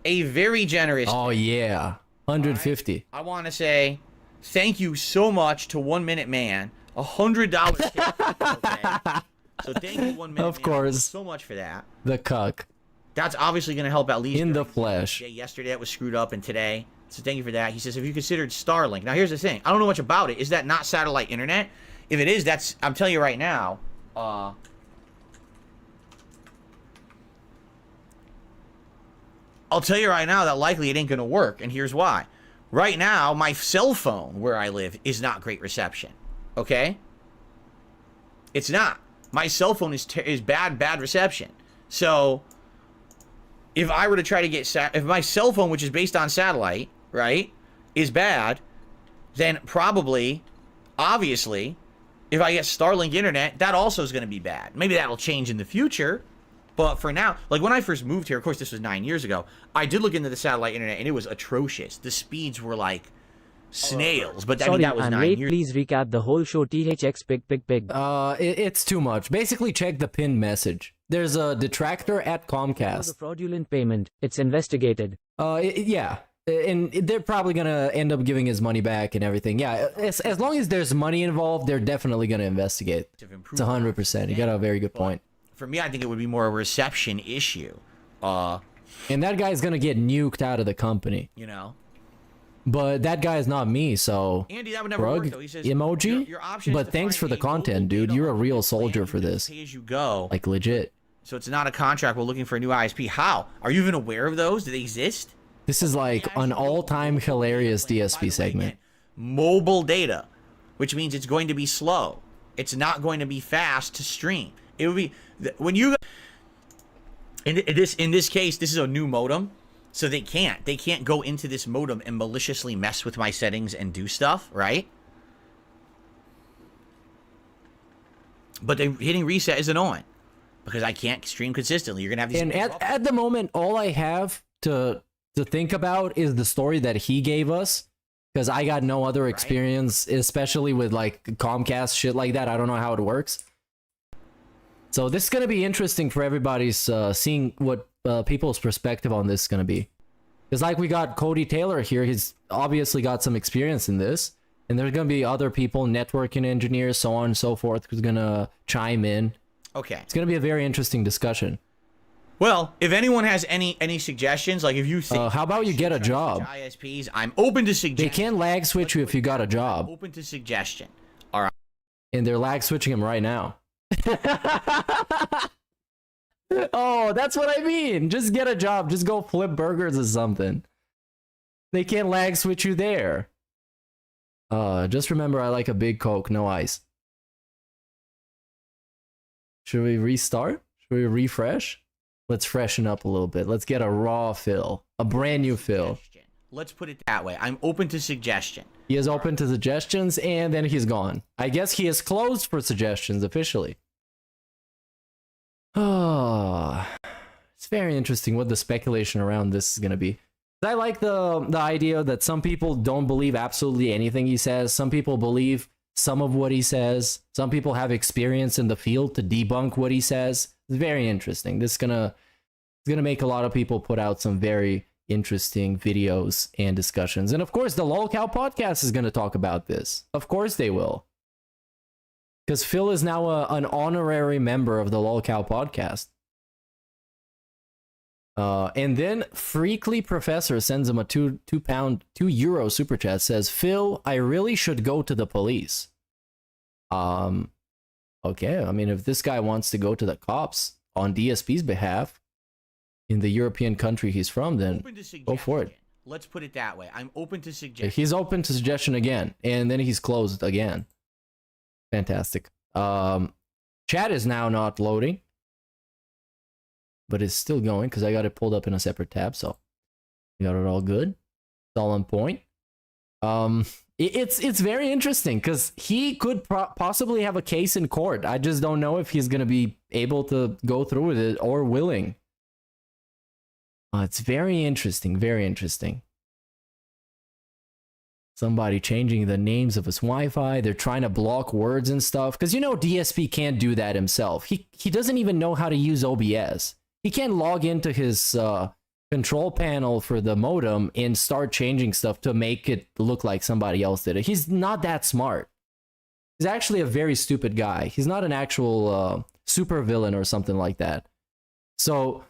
a very generous. Oh yeah, 150. I want to say thank you so much to 1 Minute Man. $100 tip. So thank you, 1 Minute Of Man. course. Thank you so much for that. The cuck That's obviously going to help at least in the during flesh. Yeah, yesterday it was screwed up, and today. So thank you for that. He says, have you considered Starlink? Now, here's the thing. I don't know much about it. Is that not satellite internet? If it is, that's... I'm telling you right now. I'll tell you right now that likely it ain't going to work, and here's why. Right now, my cell phone where I live is not great reception. Okay? It's not. My cell phone is bad reception. So... if I were to try to get if my cell phone, which is based on satellite, right, is bad, then probably, obviously, if I get Starlink internet, that also is going to be bad. Maybe that'll change in the future, but for now, like when I first moved here, of course this was 9 years ago, I did look into the satellite internet and it was atrocious. The speeds were like snails, but I mean, Sorry, that was and 9 wait, years. please recap the whole show. THX pig. It's too much. Basically, check the pinned message. There's a detractor at The Comcast. fraudulent payment. It's investigated. Yeah, and they're probably gonna end up giving his money back and everything. Yeah, as long as there's money involved, they're definitely gonna investigate. It's 100%. You got a very good point. For me, I think it would be more a reception issue. And that guy's gonna get nuked out of the company. You know. But that guy's not me, so Andy, that would never work, Shrug though. He says, emoji. your option is But to thanks find for the a mobile content, dude. data You're a real plan soldier you for do this. Pay as you go. Like legit. So it's not a contract. We're looking for a new ISP. How? Are you even aware of those? Do they exist? This is like an all-time hilarious DSP segment. Mobile data, which means it's going to be slow. It's not going to be fast to stream. It would be when you in this case, this is a new modem, so they can't go into this modem and maliciously mess with my settings and do stuff, right? But hitting reset is annoying because I can't stream consistently. You're gonna have these. And at the moment, all I have to think about is the story that he gave us, because I got no other experience, especially with like Comcast shit like that. I don't know how it works. So this is gonna be interesting for everybody's seeing what people's perspective on this is gonna be. Because like we got Cody Taylor here, he's obviously got some experience in this, and there's gonna be other people, networking engineers, so on and so forth, who's gonna chime in. Okay. It's gonna be a very interesting discussion. Well, if anyone has any suggestions, like if you think how about you get a job? ISPs, I'm open to They suggestions. can't lag switch you if you got a job, Open to suggestion. All right. and they're lag switching him right now. Oh, that's what I mean. Just get a job. Just go flip burgers or something. They can't lag switch you there. Just remember, I like a big Coke, no ice. Should we restart? Should we refresh? Let's freshen up a little bit. Let's get a raw fill, a brand new fill. Let's put it that way. I'm open to suggestion. He is open to suggestions, and then he's gone. I guess he is closed for suggestions officially. Oh, it's very interesting what the speculation around this is going to be. I like the idea that some people don't believe absolutely anything he says. Some people believe some of what he says. Some people have experience in the field to debunk what he says. It's very interesting. This is gonna make a lot of people put out some very interesting videos and discussions. And of course, the LolCow podcast is going to talk about this. Of course they will. Because Phil is now an honorary member of the LolCow podcast. And then Freakly Professor sends him a €2 super chat, says, Phil, I really should go to the police. Okay, I mean, if this guy wants to go to the cops on DSP's behalf in the European country he's from, then go for it. Let's put it that way. I'm open to suggestion. He's open to suggestion again, and then he's closed again. Fantastic. Chat is now not loading, but it's still going because I got it pulled up in a separate tab, so we got it all good. It's all on point. It's very interesting because he could possibly have a case in court. I just don't know if he's going to be able to go through with it or willing. It's very interesting, very interesting. somebody changing the names of his Wi-Fi. They're trying to block words and stuff. Because you know DSP can't do that himself. He doesn't even know how to use OBS. He can't log into his control panel for the modem and start changing stuff to make it look like somebody else did it. He's not that smart. He's actually a very stupid guy. He's not an actual super villain or something like that. So,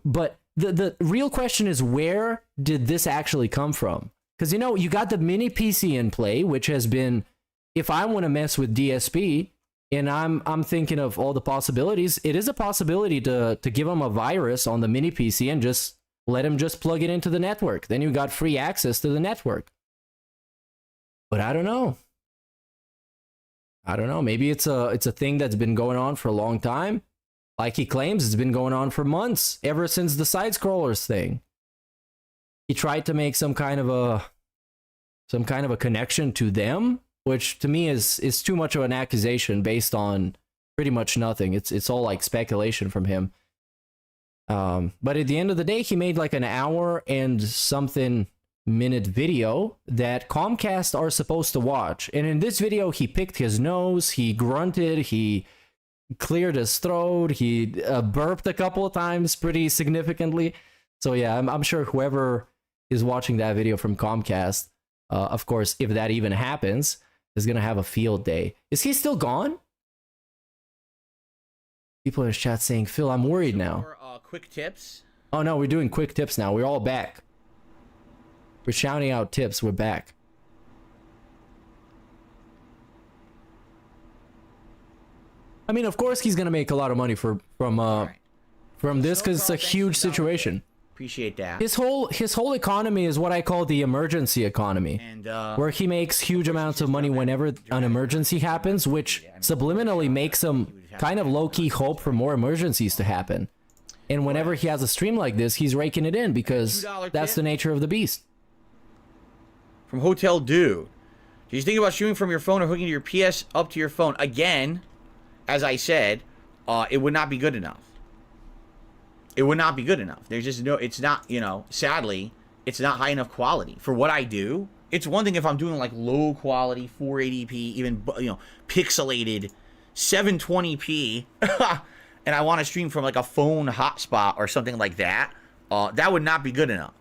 but the real question is, where did this actually come from? Because, you know, you got the mini PC in play, which has been, if I want to mess with DSP, and I'm thinking of all the possibilities, it is a possibility to give him a virus on the mini PC and just let him just plug it into the network. Then you got free access to the network. But I don't know. I don't know. Maybe it's a thing that's been going on for a long time. Like he claims, it's been going on for months, ever since the side scrollers thing. He tried to make some kind of a connection to them, which to me is too much of an accusation based on pretty much nothing. It's all like speculation from him. But at the end of the day, he made like an hour and something minute video that Comcast are supposed to watch. And in this video, he picked his nose, he grunted, he cleared his throat, he burped a couple of times pretty significantly. So yeah, I'm sure whoever is watching that video from Comcast, of course, if that even happens, is going to have a field day. Is he still gone? People in his chat saying, Phil, I'm worried now. Quick tips. Oh no, we're doing quick tips now. We're all back. We're shouting out tips. We're back. I mean, of course he's gonna make a lot of money from this because it's a huge situation. Appreciate that. His whole economy is what I call the emergency economy, and where he makes huge amounts of money whenever an emergency happens, which subliminally makes him kind of low-key hope for more emergencies to happen. And whenever he has a stream like this, he's raking it in because that's the nature of the beast. From Hotel Dude. Do you think about streaming from your phone or hooking your PS up to your phone? Again, as I said, it would not be good enough. It would not be good enough. There's just no, it's not, you know, sadly, it's not high enough quality. For what I do, it's one thing if I'm doing like low quality, 480p, even, you know, pixelated 720p, and I want to stream from like a phone hotspot or something like that, that would not be good enough,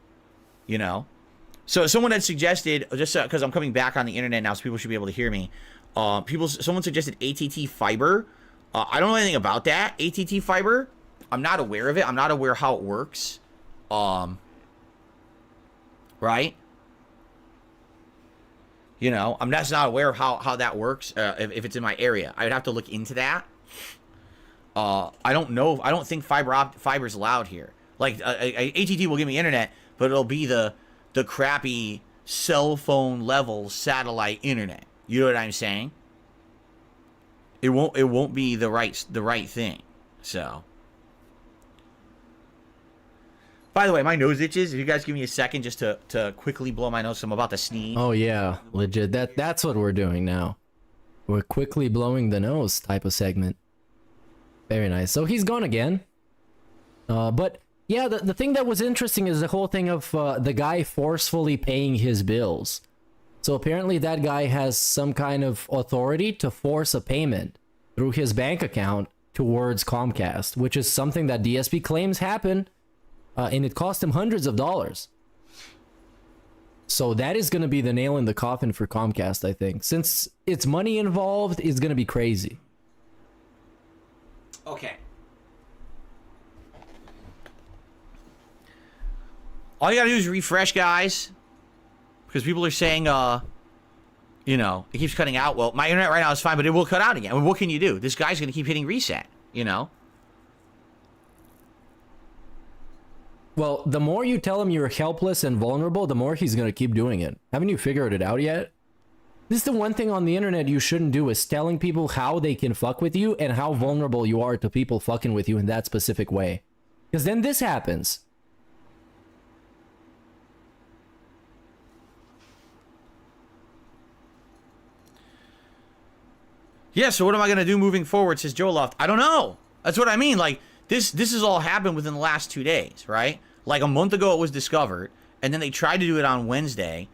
you know? So someone had suggested, just because I'm coming back on the internet now so people should be able to hear me, someone suggested ATT fiber. I don't know anything about that. ATT fiber, I'm not aware of it. I'm not aware how it works. Right? You know, I'm just not aware of how that works, if it's in my area. I would have to look into that. I don't know. I don't think fiber's allowed here. Like, ATT will give me internet, but it'll be the crappy cell phone level satellite internet. You know what I'm saying? It won't be the right thing. So, by the way, my nose itches. If you guys give me a second just to quickly blow my nose, I'm about to sneeze. Oh yeah, legit. That's what we're doing now. We're quickly blowing the nose type of segment. Very nice. So he's gone again. But yeah, the thing that was interesting is the whole thing of the guy forcefully paying his bills. So apparently that guy has some kind of authority to force a payment through his bank account towards Comcast, which is something that DSP claims happened, and it cost him hundreds of dollars. So that is going to be the nail in the coffin for Comcast, I think. Since it's money involved, it's going to be crazy. Okay. All you gotta do is refresh, guys. Because people are saying, you know, it keeps cutting out. Well, my internet right now is fine, but it will cut out again. I mean, what can you do? This guy's gonna keep hitting reset, you know? Well, the more you tell him you're helpless and vulnerable, the more he's gonna keep doing it. Haven't you figured it out yet? This is the one thing on the internet you shouldn't do, is telling people how they can fuck with you and how vulnerable you are to people fucking with you in that specific way. Because then this happens. Yeah, so what am I going to do moving forward, says Joe Loft? I don't know. That's what I mean. Like, this has all happened within the last 2 days, right? Like, a month ago it was discovered, and then they tried to do it on Wednesday,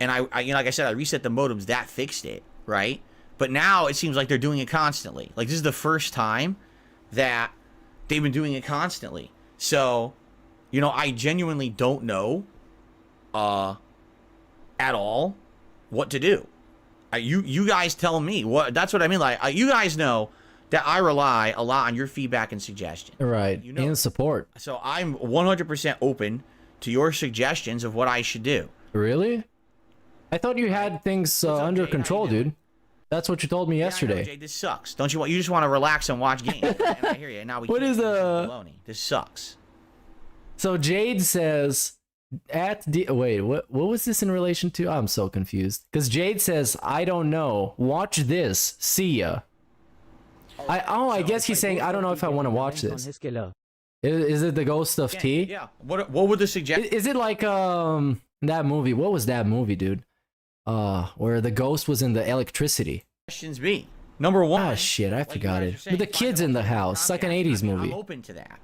and like I said, I reset the modems. That fixed it, right? But now it seems like they're doing it constantly. Like this is the first time that they've been doing it constantly. So, I genuinely don't know at all what to do. You guys tell me. That's what I mean. Like you guys know that I rely a lot on your feedback and suggestion. Right. And support. So I'm 100% open to your suggestions of what I should do. Really? I thought you had things under control, dude. That's what you told me yesterday. I know, Jay, this sucks. Don't you just want to relax and watch games? And I hear you. And now we what is This sucks. So Jade says wait, what was this in relation to? I'm so confused. Because Jade says, I don't know. Watch this. See ya. I guess he's saying I don't know if I want to watch this. Is it the Ghost of T? Yeah. What would the suggestion? Is it like that movie? What was that movie, dude? Where the ghost was in the electricity. Questions be number one. Ah, shit, I forgot it. With the kids in the house. It's like an 80s movie. I'm open to that.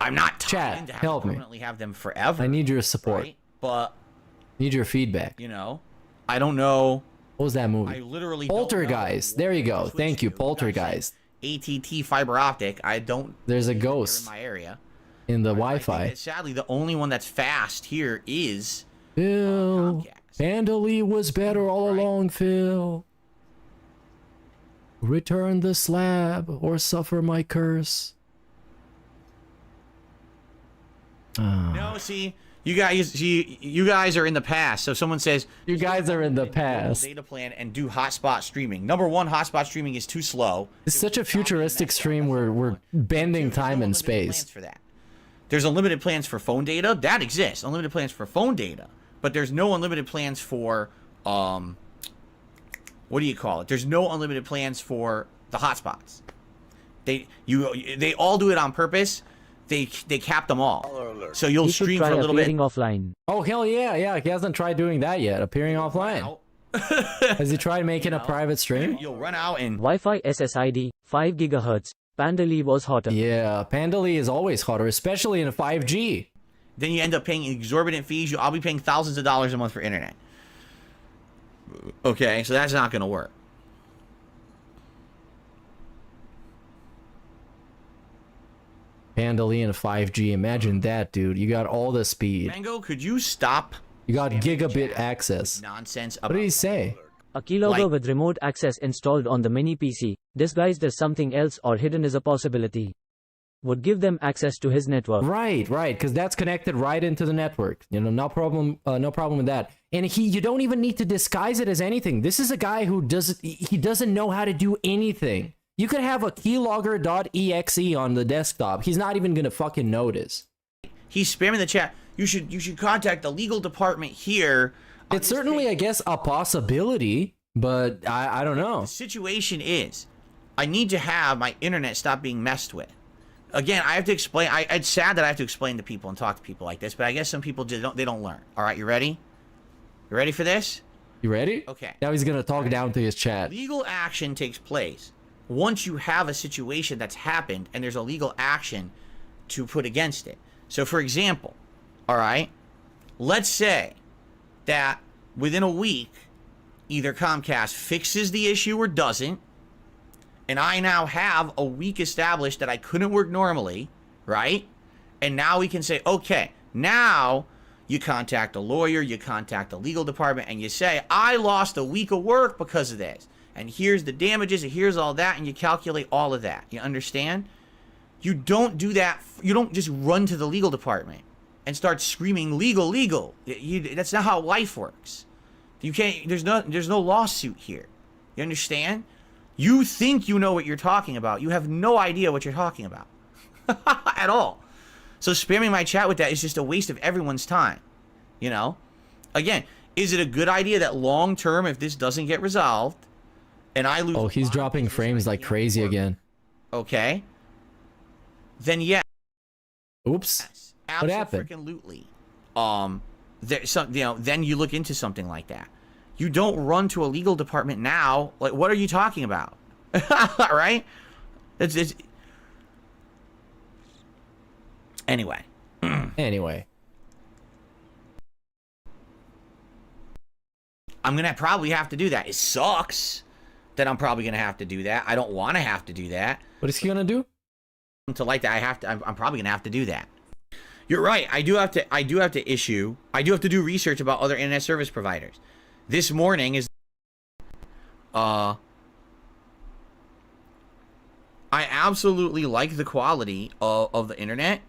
I'm not tied to help me. Permanently have them forever. I need your support. Right? But need your feedback. I don't know. What was that movie? I literally Poltergeist. There you go. Thank you, Poltergeist. ATT fiber optic. I don't. There's a ghost in my area. In the Wi-Fi. Sadly, the only one that's fast here is Phil. Pandally was better all along, Phil. Return the slab or suffer my curse. No, see, you guys are in the past. So someone says you guys are in the past. Data plan and do hotspot streaming. Number one, hotspot streaming is too slow. It's such a futuristic stream where we're bending time and space. For that, there's unlimited plans for phone data that exists. Unlimited plans for phone data, but there's no unlimited plans for what do you call it? There's no unlimited plans for the hotspots. They all do it on purpose. They cap them all. So you'll stream for a little bit. Offline. Oh, hell yeah. He hasn't tried doing that yet. Appearing offline. Has he tried making a private stream? You'll run out and Wi-Fi SSID, 5 GHz. Pandally was hotter. Yeah, Pandally is always hotter, especially in a 5G. Then you end up paying exorbitant fees. I'll be paying thousands of dollars a month for internet. Okay, so that's not going to work. Pandally and 5G. Imagine that, dude. You got all the speed. Mango, could you stop? You got gigabit access. Nonsense. What did he say? A keylogger with remote access installed on the mini PC, disguised as something else or hidden as a possibility, would give them access to his network. Right, because that's connected right into the network. No problem with that. And you don't even need to disguise it as anything. This is a guy who doesn't know how to do anything. You could have a keylogger.exe on the desktop. He's not even gonna fucking notice. He's spamming the chat. You should contact the legal department here. It's certainly, I guess, a possibility, but I don't know. The situation is, I need to have my internet stop being messed with. Again, I have to explain. It's sad that I have to explain to people and talk to people like this, but I guess some people just don't learn. All right, you ready? You ready for this? You ready? Okay. Now he's gonna talk down to his chat. Legal action takes place once you have a situation that's happened and there's a legal action to put against it. So, for example, all right, let's say that within a week, either Comcast fixes the issue or doesn't, and I now have a week established that I couldn't work normally, right? And now we can say, okay, now you contact a lawyer, you contact the legal department, and you say, I lost a week of work because of this. And here's the damages, and here's all that, and you calculate all of that. You understand? You don't do that. You don't just run to the legal department and start screaming, legal, legal. That's not how life works. You can't, there's no lawsuit here. You understand? You think you know what you're talking about. You have no idea what you're talking about. At all. So spamming my chat with that is just a waste of everyone's time. Again, is it a good idea that long term, if this doesn't get resolved, and I lose... Oh, he's dropping frames like crazy again. Okay. Then yeah. Oops. Yes, what happened? Absolutely. Then you look into something like that. You don't run to a legal department now. Like, what are you talking about? Right? It's Anyway. Anyway. I'm gonna probably have to do that. It sucks that I'm probably gonna have to do that. I don't want to have to do that. What is he gonna do? To like that, I'm probably gonna have to do that. You're right. I do have to do research about other internet service providers. This morning is I absolutely like the quality of the internet.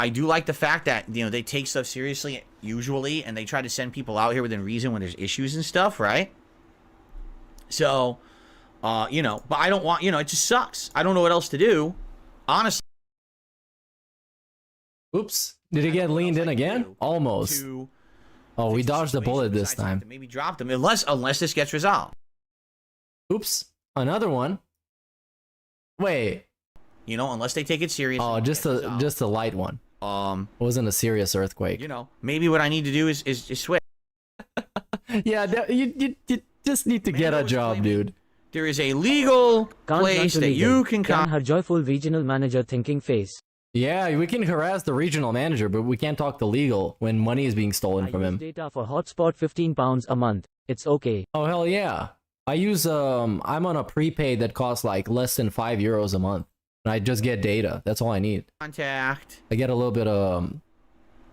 I do like the fact that, you know, they take stuff seriously usually, and they try to send people out here within reason when there's issues and stuff, right? So, you know, but I don't want, you know, it just sucks. I don't know what else to do, honestly. Oops. Did he get leaned in again? Almost. Oh, we dodged the bullet this time. Maybe drop them unless this gets resolved. Oops. Another one. Wait. You know, unless they take it seriously. Oh, just a light one. It wasn't a serious earthquake. You know, maybe what I need to do is switch. Yeah, you just need to get a job, dude. There is a legal place that you can Can her joyful regional manager thinking face. Yeah, we can harass the regional manager, but we can't talk to legal when money is being stolen from him. Data for hotspot £15 a month. It's okay. Oh hell yeah. I use I'm on a prepaid that costs like less than €5 a month. And I just get data. That's all I need. Contact. I get a little bit of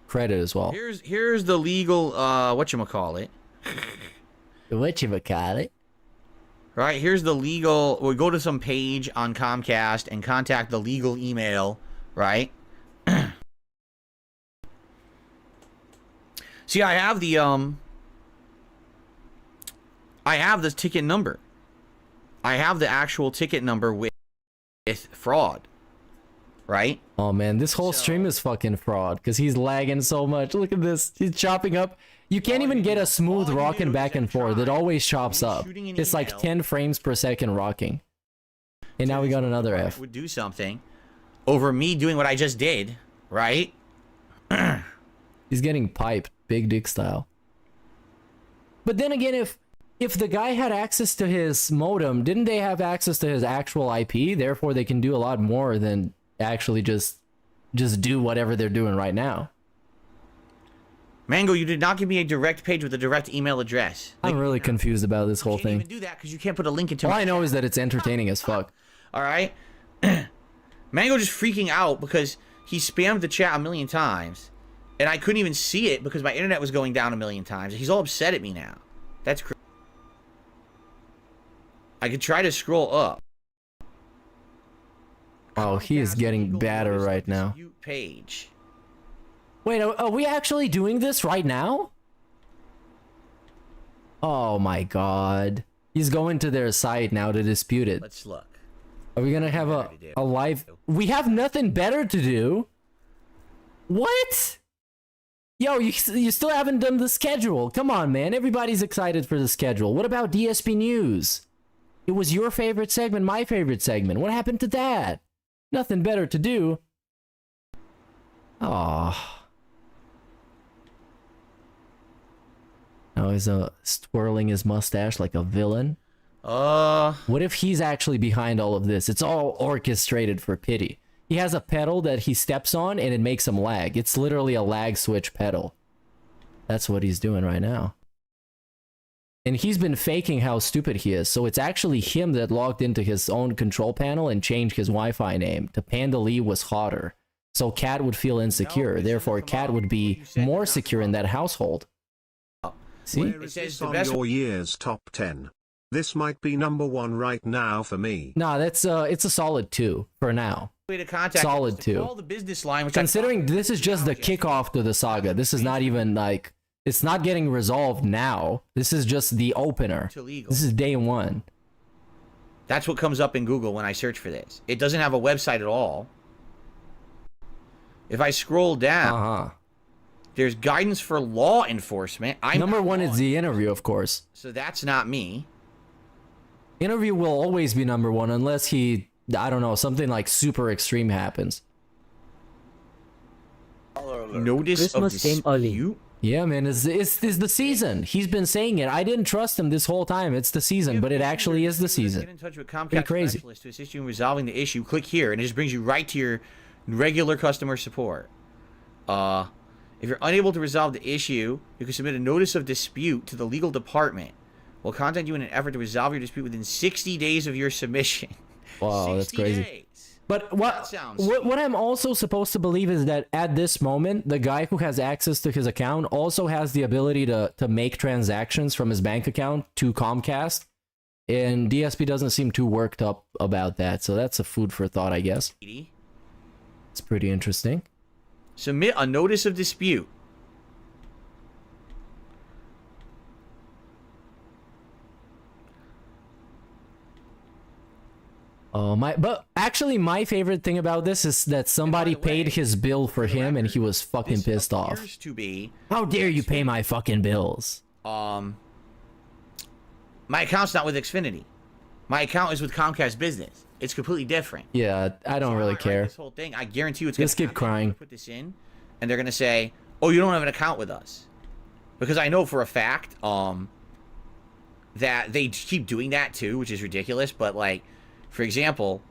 credit as well. Here's the legal whatchamacallit. Whatchamacallit? Right, here's the legal. We go to some page on Comcast and contact the legal email, right? See, I have the ticket number. I have the actual ticket number with fraud, right? Oh man, this whole stream is fucking fraud because he's lagging so much. Look at this. He's chopping up. You can't even get a smooth rocking back and forth. It always chops up. It's like 10 frames per second rocking. And now we got another F. Would do something over me doing what I just did, right? He's getting piped, big dick style. But then again, if the guy had access to his modem, didn't they have access to his actual IP? Therefore, they can do a lot more than actually just do whatever they're doing right now. Mango, you did not give me a direct page with a direct email address. I'm really confused about this whole thing. You can't even do that because you can't put a link into. All I know is that it's entertaining as fuck. All right, Mango just freaking out because he spammed the chat a million times, and I couldn't even see it because my internet was going down a million times. He's all upset at me now. That's crazy. I could try to scroll up. Oh, he is getting badder right now. Page. Wait, are we actually doing this right now? Oh my god. He's going to their site now to dispute it. Let's look. Are we gonna have a live... We have nothing better to do? What? Yo, you still haven't done the schedule. Come on, man. Everybody's excited for the schedule. What about DSP News? It was your favorite segment, my favorite segment. What happened to that? Nothing better to do. Oh. Now he's twirling his mustache like a villain. What if he's actually behind all of this? It's all orchestrated for pity. He has a pedal that he steps on and it makes him lag. It's literally a lag switch pedal. That's what he's doing right now. And he's been faking how stupid he is. So it's actually him that logged into his own control panel and changed his Wi-Fi name to Panda Lee was hotter. So Cat would feel insecure. Therefore, Cat would be more secure in that household. See? Where is this on your year's top 10? This might be #1 right now for me. Nah, that's it's a solid 2 for now. Way to contact solid 2. Call the business line, which considering this is just the kickoff to the saga. This is not even like it's not getting resolved now. This is just the opener. This is day 1. That's what comes up in Google when I search for this. It doesn't have a website at all. If I scroll down, there's guidance for law enforcement. Number 1 is the interview, of course. So that's not me. Interview will always be number 1 unless he, I don't know, something like super extreme happens. Notice Christmas came early. Yeah, man, it's the season. He's been saying it. I didn't trust him this whole time. It's the season, but it actually is the season. Get in touch with Pretty Comcast crazy. specialist to assist you in resolving the issue. Click here, and it just brings you right to your regular customer support. If If you're unable to resolve the issue, you can submit a notice of dispute to the legal department. We'll contact you in an effort to resolve your dispute within 60 days of your submission. Wow, that's 60 crazy. days. But That sounds what I'm also supposed to believe is that at this moment, the guy who has access to his account also has the ability to make transactions from his bank account to Comcast. And DSP doesn't seem too worked up about that. So that's a food for thought, I guess. It's pretty interesting. Submit a notice of dispute. But actually, my favorite thing about this is that somebody paid his bill for him, and he was fucking pissed off. To be How dare you pay my fucking bills? my account's not with Xfinity. My account is with Comcast Business. It's completely different. Yeah, I don't really care. This whole thing, I guarantee you, it's Just gonna keep happen. crying. I'm gonna put this in, and they're gonna say, "Oh, you don't have an account with us," because I know for a fact that they keep doing that too, which is ridiculous. But like, for example,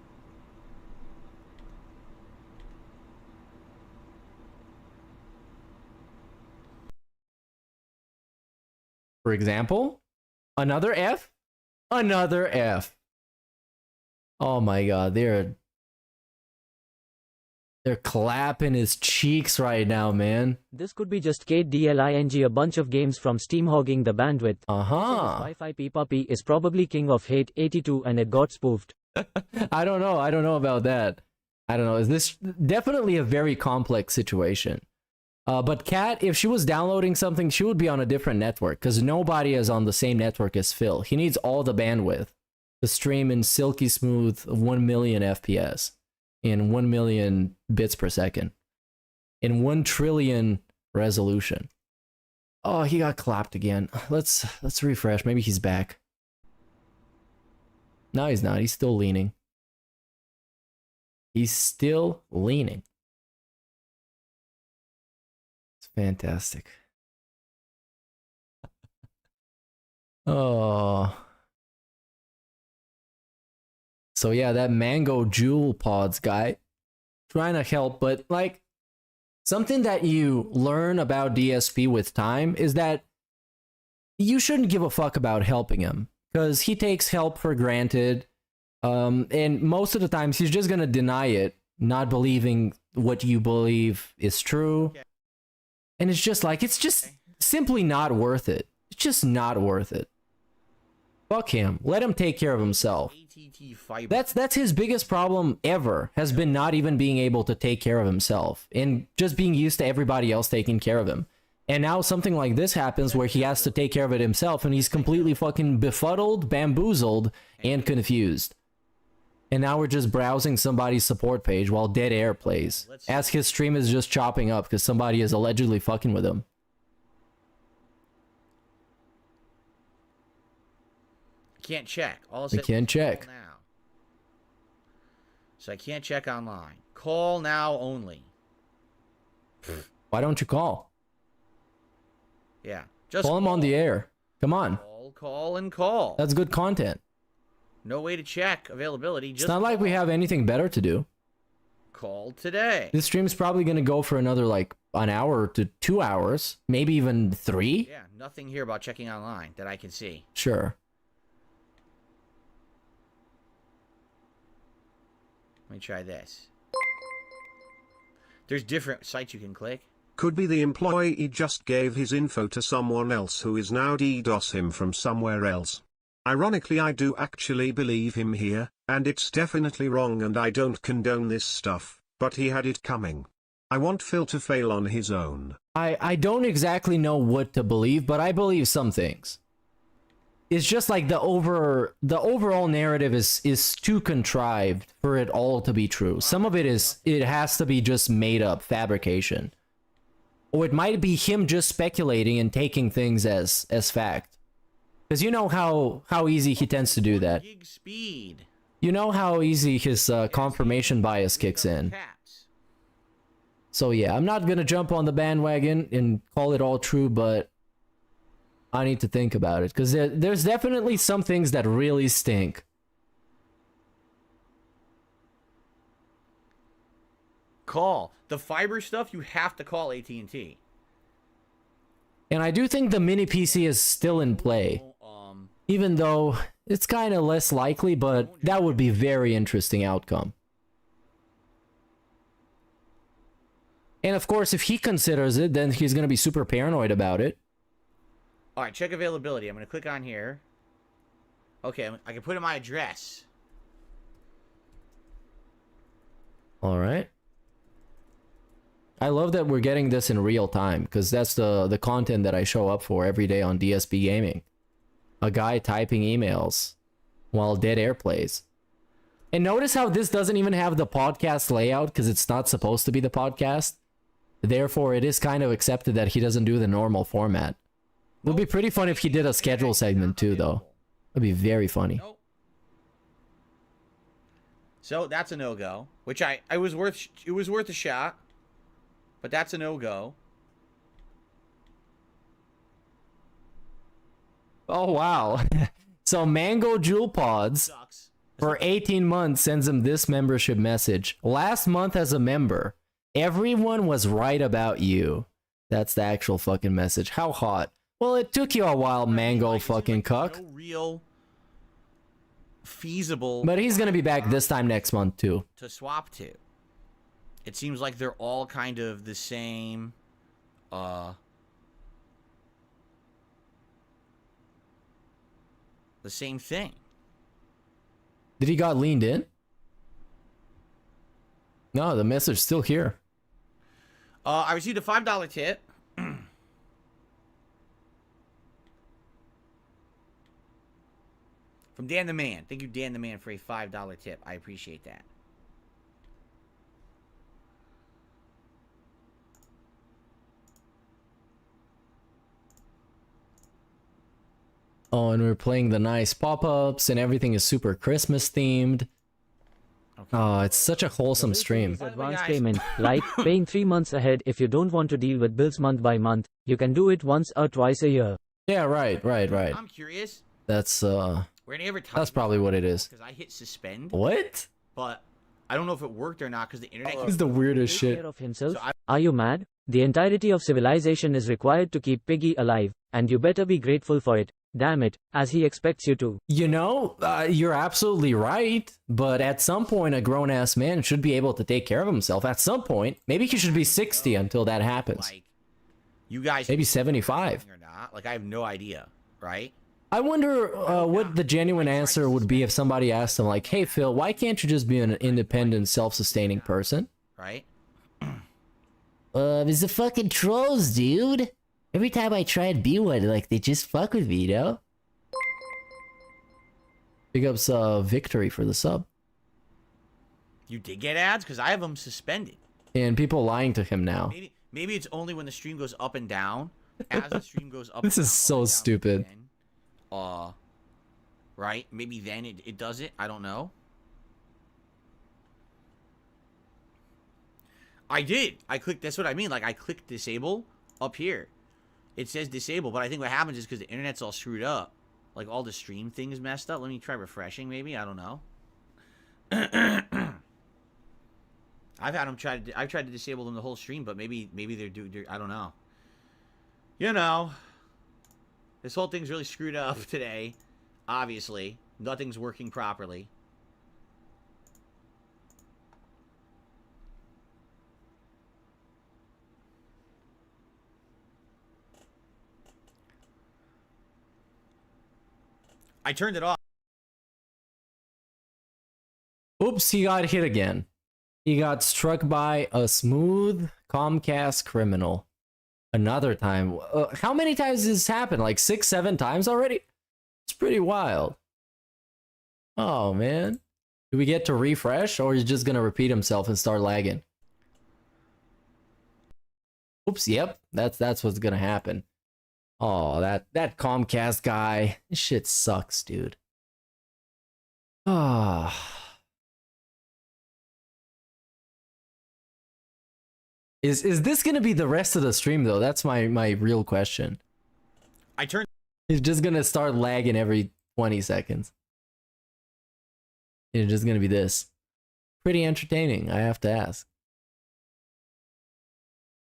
another F? Another F. Oh my god, they're clapping his cheeks right now, man. This could be just KDLING, a bunch of games from Steam hogging the bandwidth. Wi-Fi P-Puppy is probably king of hate 82 and it got spoofed. I don't know about that. I don't know. Is this definitely a very complex situation? But Kat, if she was downloading something, she would be on a different network because nobody is on the same network as Phil. He needs all the bandwidth to stream in silky smooth 1 million FPS in 1 million bits per second in 1 trillion resolution. Oh, he got clapped again. Let's refresh. Maybe he's back. No, he's not. He's still leaning. He's still leaning. It's fantastic. Oh. So yeah, that Mango Jewel Pods guy trying to help, but like something that you learn about DSP with time is that you shouldn't give a fuck about helping him because he takes help for granted. And most of the times he's just gonna deny it, not believing what you believe is true. And it's just like, it's just simply not worth it. It's just not worth it. Fuck him. Let him take care of himself. That's his biggest problem ever, has been not even being able to take care of himself and just being used to everybody else taking care of him. And now something like this happens where he has to take care of it himself and he's completely fucking befuddled, bamboozled, and confused. And now we're just browsing somebody's support page while dead air plays, as his stream is just chopping up because somebody is allegedly fucking with him. Can't check. All I can't check. Now. So I can't check online. Call now only. Why don't you call? Yeah. Just call him on the air. Come on. Call. That's good content. No way to check availability. It's not like we have anything better to do. Call today. This stream's probably going to go for another like an hour to 2 hours, maybe even 3. Yeah, nothing here about checking online that I can see. Sure. Let me try this. There's different sites you can click. Could be the employee just gave his info to someone else who is now DDoS him from somewhere else. Ironically, I do actually believe him here, and it's definitely wrong and I don't condone this stuff, but he had it coming. I want Phil to fail on his own. I don't exactly know what to believe, but I believe some things. It's just like the overall narrative is too contrived for it all to be true. Some of it has to be just made up fabrication. Or it might be him just speculating and taking things as fact. Because you know how easy he tends to do that. You know how easy his confirmation bias kicks in. So yeah, I'm not gonna jump on the bandwagon and call it all true, but I need to think about it. Because there's definitely some things that really stink. Call. The fiber stuff, you have to call AT&T. And I do think the mini PC is still in play. Even though it's kind of less likely, but that would be very interesting outcome. And of course, if he considers it, then he's going to be super paranoid about it. All right, check availability. I'm going to click on here. Okay, I can put in my address. All right. I love that we're getting this in real time, because that's the content that I show up for every day on DSP Gaming. A guy typing emails while dead air plays. And notice how this doesn't even have the podcast layout, because it's not supposed to be the podcast. Therefore, it is kind of accepted that he doesn't do the normal format. It would be pretty fun if he did a schedule segment too, though. It'd be very funny. Nope. So that's a no-go, which it was worth a shot, but that's a no-go. Oh wow. So Mango Jewel Pods Sucks. for 18 months sends him this membership message. Last month as a member, everyone was right about you. That's the actual fucking message. How hot. Well, it took you a while, Mango fucking cuck. No real feasible. But he's gonna be back this time next month too. To swap to. It seems like they're all kind of the same. The same thing. Did he got leaned in? No, the message still here. I received a $5 tip. From Dan the Man. Thank you, Dan the Man, for a $5 tip. I appreciate that. Oh, and we're playing the nice pop-ups and everything is super Christmas themed. Okay. Oh, it's such a wholesome stream. Advance payment, like paying 3 months ahead if you don't want to deal with bills month by month. You can do it once or twice a year. Yeah, right. I'm curious. That's Were any ever that's probably what it is. Because I hit suspend, What? but I don't know if it worked or not because the internet. This is the weirdest Take shit. care of himself. So Are you mad? The entirety of civilization is required to keep Piggy alive, and you better be grateful for it. Damn it, as he expects you to. You know, you're absolutely right, but at some point a grown-ass man should be able to take care of himself. At some point, maybe he should be 60 until that happens. Like, you guys Maybe 75. or not? Like, I have no idea, right? I wonder what the genuine answer would be if somebody asked him, like, hey, Phil, why can't you just be an independent, self-sustaining person? Right? It's the fucking trolls, dude. Every time I try and be one, like, they just fuck with me, you know? Big ups, Victory for the sub. You did get ads because I have them suspended. And people lying to him now. Maybe it's only when the stream goes up and down. As the stream goes up. This and is down, so up and down, stupid. then, right? Maybe then it does it. I don't know. I did. I clicked. That's what I mean. Like, I clicked disable up here. It says disable, but I think what happens is because the internet's all screwed up. Like, all the stream things messed up. Let me try refreshing, maybe. I don't know. I've had them I've tried to disable them the whole stream, but maybe they're I don't know. You know, this whole thing's really screwed up today. Obviously, nothing's working properly. I turned it off. Oops, he got hit again. He got struck by a smooth Comcast criminal. Another time. How many times has this happened? Like 6, 7 times already? It's pretty wild. Oh, man. Do we get to refresh, or is he just gonna repeat himself and start lagging? Oops, yep. That's what's gonna happen. Oh, that Comcast guy. This shit sucks, dude. Ah. Is this gonna be the rest of the stream though? That's my real question. I turned. He's just gonna start lagging every 20 seconds. It's just gonna be this. Pretty entertaining, I have to ask.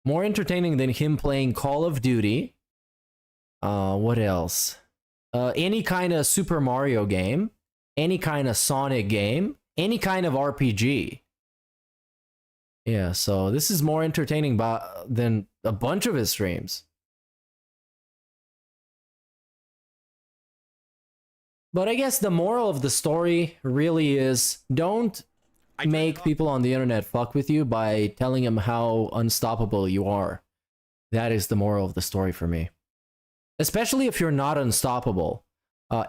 More entertaining than him playing Call of Duty What else? Any kind of Super Mario game, any kind of Sonic game, any kind of RPG. Yeah, so this is more entertaining than a bunch of his streams. But I guess the moral of the story really is don't make people on the internet fuck with you by telling them how unstoppable you are. That is the moral of the story for me. Especially if you're not unstoppable.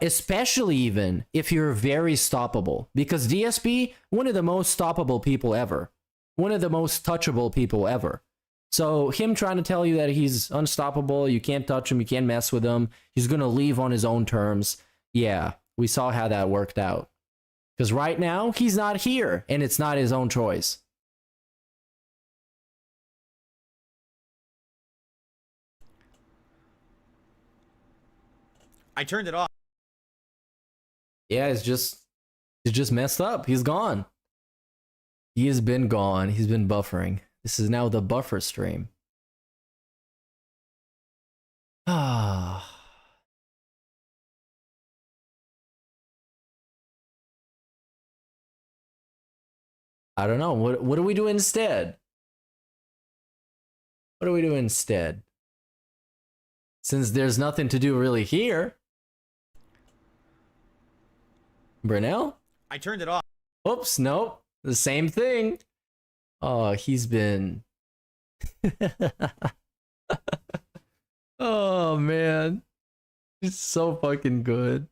Especially even if you're very stoppable. Because DSP, one of the most stoppable people ever. One of the most touchable people ever. So him trying to tell you that he's unstoppable, you can't touch him, you can't mess with him, he's gonna leave on his own terms. Yeah, we saw how that worked out. Because right now, he's not here, and it's not his own choice. I turned it off. Yeah, it's just messed up. He's gone. He has been gone. He's been buffering. This is now the buffer stream. Ah. I don't know. What do we do instead? What do we do instead? Since there's nothing to do really here. Brunel? I turned it off. Oops, nope. The same thing. Oh, he's been... Oh, man. It's so fucking good.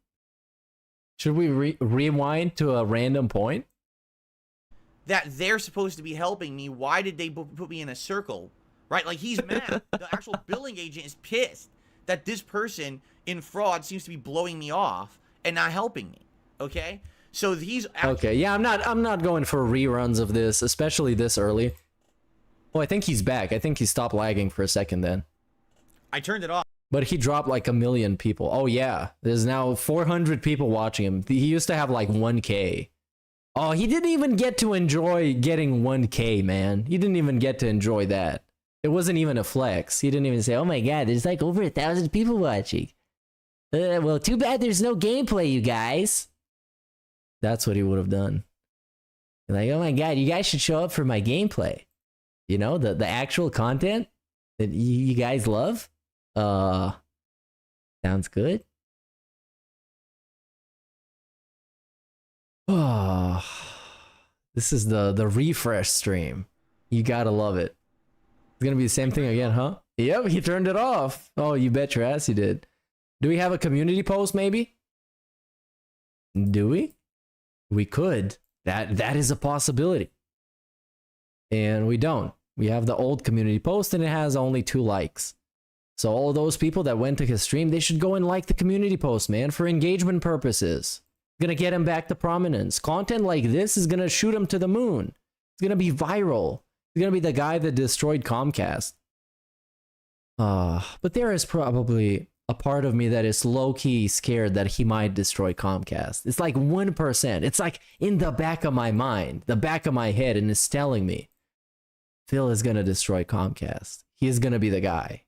Should we rewind to a random point? That they're supposed to be helping me. Why did they put me in a circle? Right? Like, he's mad. The actual billing agent is pissed that this person in fraud seems to be blowing me off and not helping me. Okay? So he's okay, yeah, I'm not going for reruns of this, especially this early. Oh, I think he's back. I think he stopped lagging for a second then. I turned it off. But he dropped like 1 million people. Oh yeah, there's now 400 people watching him. He used to have like 1K. Oh, he didn't even get to enjoy getting 1K, man. He didn't even get to enjoy that. It wasn't even a flex. He didn't even say, oh my god, there's like over 1,000 people watching. Well, too bad there's no gameplay, you guys. That's what he would have done. Like, oh my god, you guys should show up for my gameplay. You know, the actual content that you guys love. Sounds good. Oh, this is the refresh stream. You gotta love it. It's gonna be the same thing again, huh? Yep, he turned it off. Oh, you bet your ass he did. Do we have a community post, maybe? Do we? We could. That is a possibility. And we don't. We have the old community post and it has only 2 likes. So all those people that went to his stream, they should go and like the community post, man, for engagement purposes. Gonna get him back to prominence. Content like this is gonna shoot him to the moon. It's gonna be viral. He's gonna be the guy that destroyed Comcast. But there is probably a part of me that is low-key scared that he might destroy Comcast. It's like 1%. It's like in the back of my mind, the back of my head, and it's telling me, Phil is gonna destroy Comcast. He is gonna be the guy.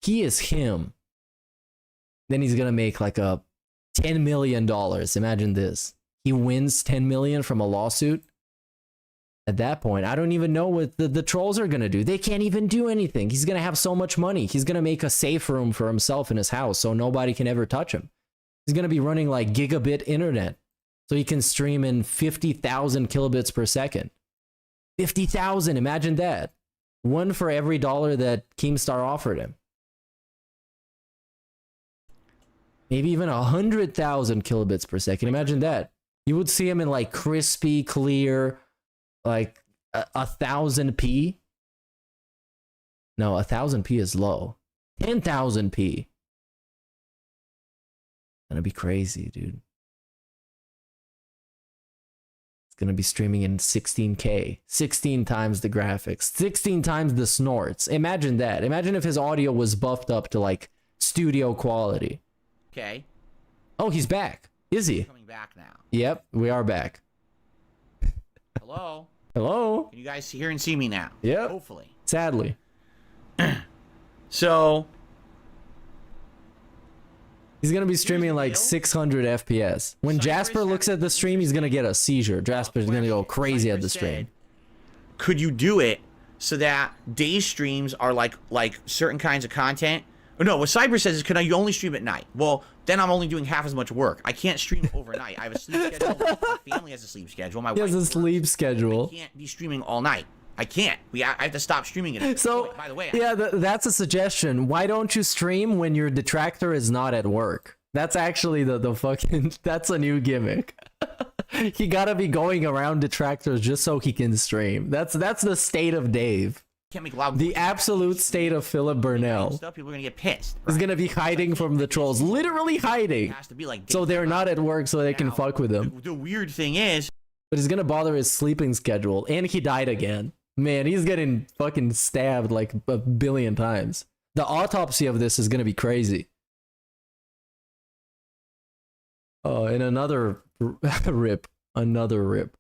He is him. Then he's gonna make like a $10 million. Imagine this. He wins 10 million from a lawsuit. At that point, I don't even know what the trolls are gonna do. They can't even do anything. He's gonna have so much money. He's gonna make a safe room for himself in his house so nobody can ever touch him. He's gonna be running like gigabit internet so he can stream in 50,000 kilobits per second. 50,000, imagine that. 1 for every $1 that Keemstar offered him. Maybe even 100,000 kilobits per second. Imagine that. You would see him in like crispy, clear, like 1000p. No, 1000p is low. 10,000p. Gonna be crazy, dude. It's gonna be streaming in 16K. 16 times the graphics. 16 times the snorts. Imagine that. Imagine if his audio was buffed up to like studio quality. Okay. Oh, he's back. Is he? Coming back now. Yep, we are back. Hello? Hello? Can you guys hear and see me now? Yep. Hopefully. Sadly. So, He's gonna be streaming like deal. 600 FPS. When Cypress Jasper looks at the stream, he's gonna get a seizure. Jasper's gonna go crazy at the stream. Could you do it so that day streams are like certain kinds of content? Or no, what Cypress says is, can you only stream at night? Well, then I'm only doing half as much work. I can't stream overnight. I have a sleep schedule. My family has a sleep schedule. My He has wife a works. sleep schedule. I can't be streaming all night. I can't. I have to stop streaming it. So, by the way, yeah, that's a suggestion. Why don't you stream when your detractor is not at work? That's actually the fucking, that's a new gimmick. He gotta be going around detractors just so he can stream. That's the state of Dave. can't make loud. The absolute state of Philip Burnell. Stuff, people are gonna get pissed. He's gonna be hiding from the trolls, literally hiding. It has to be like So they're not at work so they can Now, fuck with him. The weird thing is, But he's gonna bother his sleeping schedule, and he died again. Man, he's getting fucking stabbed like a billion times. The autopsy of this is gonna be crazy. Oh, and another rip. Another rip.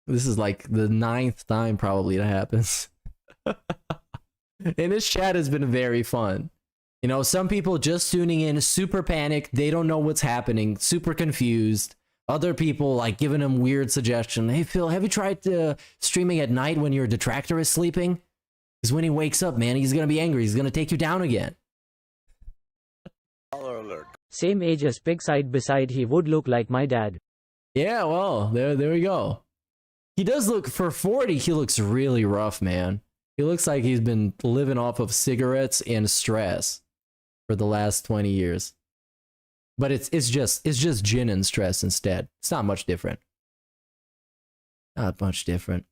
This is like the 9th time probably it happens. And this chat has been very fun. You know, some people just tuning in, super panicked, they don't know what's happening, super confused. Other people like giving them weird suggestion. Hey Phil, have you tried streaming at night when your detractor is sleeping? Because when he wakes up, man, he's gonna be angry. He's gonna take you down again. Same age as Pig side beside he would look like my dad. Yeah, well, there we go. He does look, for 40, he looks really rough, man. He looks like he's been living off of cigarettes and stress for the last 20 years. But it's just gin and stress instead. It's not much different. Not much different.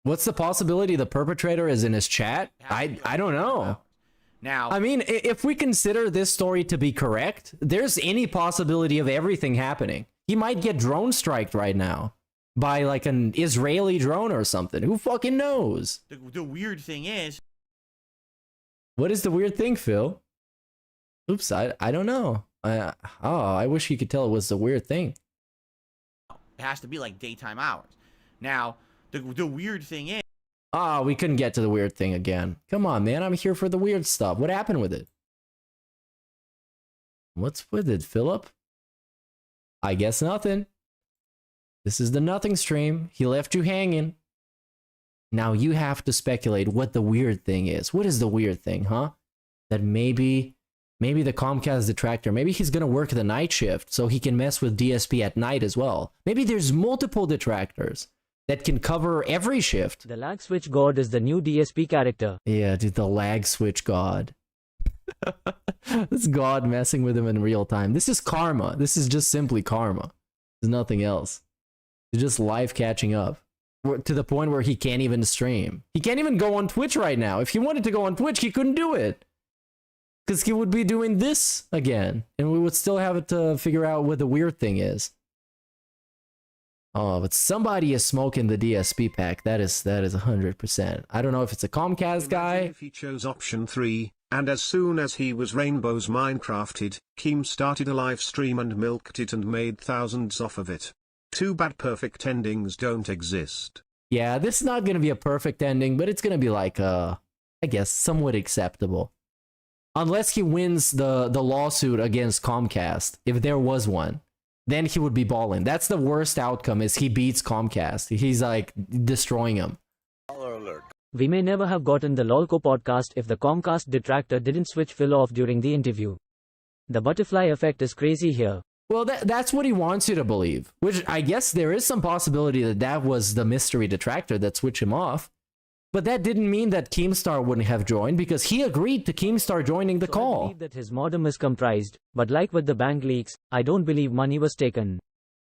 What's the possibility the perpetrator is in his chat? I don't know. now I mean, if we consider this story to be correct, there's any possibility of everything happening. He might get drone striked right now by like an Israeli drone or something. Who fucking knows? the weird thing is, What is the weird thing, Phil? Oops, I don't know. I wish you could tell it was the weird thing. it has to be like daytime hours. Now, the weird thing is, Ah, we couldn't get to the weird thing again. Come on, man. I'm here for the weird stuff. What happened with it? What's with it, Philip? I guess nothing. This is the nothing stream. He left you hanging. Now you have to speculate what the weird thing is. What is the weird thing, huh? That maybe the Comcast detractor, maybe he's gonna work the night shift so he can mess with DSP at night as well. Maybe there's multiple detractors that can cover every shift. The lag switch god is the new DSP character. Yeah, dude, the lag switch god. This god messing with him in real time. This is karma. This is just simply karma. There's nothing else. It's just life catching up. To the point where he can't even stream. He can't even go on Twitch right now. If he wanted to go on Twitch, he couldn't do it. Because he would be doing this again. And we would still have to figure out what the weird thing is. Oh, but somebody is smoking the DSP pack. That is 100%. I don't know if it's a Comcast guy. Imagine if he chose option 3, and as soon as he was Rainbow's Minecrafted, Keem started a live stream and milked it and made thousands off of it. Too bad perfect endings don't exist. Yeah, this is not going to be a perfect ending, but it's going to be like, I guess, somewhat acceptable. Unless he wins the lawsuit against Comcast, if there was one. Then he would be balling. That's the worst outcome, is he beats Comcast. He's like destroying him. We may never have gotten the LOLCO podcast if the Comcast detractor didn't switch Phil off during the interview. The butterfly effect is crazy here. Well, that's what he wants you to believe. Which I guess there is some possibility that was the mystery detractor that switched him off. But that didn't mean that Keemstar wouldn't have joined, because he agreed to Keemstar joining the So I call. believe that his modem is comprised, but like with the bank leaks, I don't believe money was taken.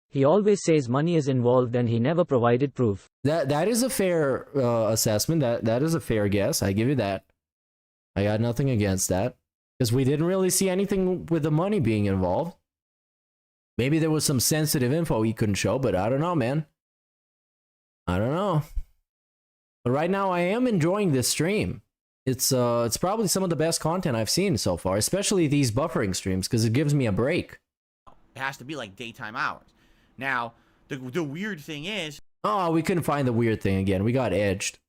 He always says money is involved and he never provided proof. That is a fair assessment. That is a fair guess. I give you that. I got nothing against that. Because we didn't really see anything with the money being involved. Maybe there was some sensitive info he couldn't show, but I don't know, man. I don't know. But right now I am enjoying this stream. It's probably some of the best content I've seen so far, especially these buffering streams, because it gives me a break. it has to be like daytime hours. Now, the weird thing is, Oh, we couldn't find the weird thing again. We got edged.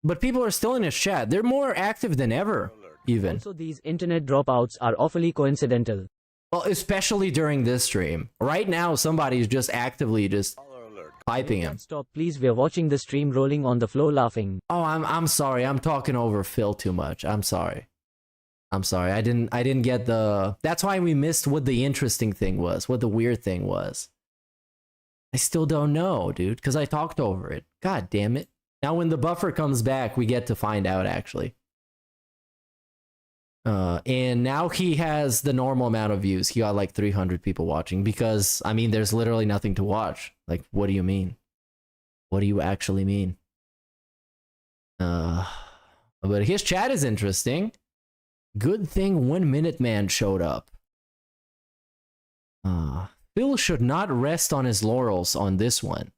But people are still in his chat. They're more active than ever. even. Also, these internet dropouts are awfully coincidental. Well, especially during this stream. Right now, somebody's just actively just piping him. Stop, please. We're watching the stream rolling on the floor laughing. Oh, I'm sorry. I'm talking over Phil too much. I'm sorry. I'm sorry. I didn't get the... That's why we missed what the interesting thing was, what the weird thing was. I still don't know, dude, because I talked over it. God damn it. Now when the buffer comes back, we get to find out, actually. And now he has the normal amount of views. He got like 300 people watching because, I mean, there's literally nothing to watch. Like, what do you mean? What do you actually mean? But his chat is interesting. Good thing 1 Minute Man showed up. Phil should not rest on his laurels on this one.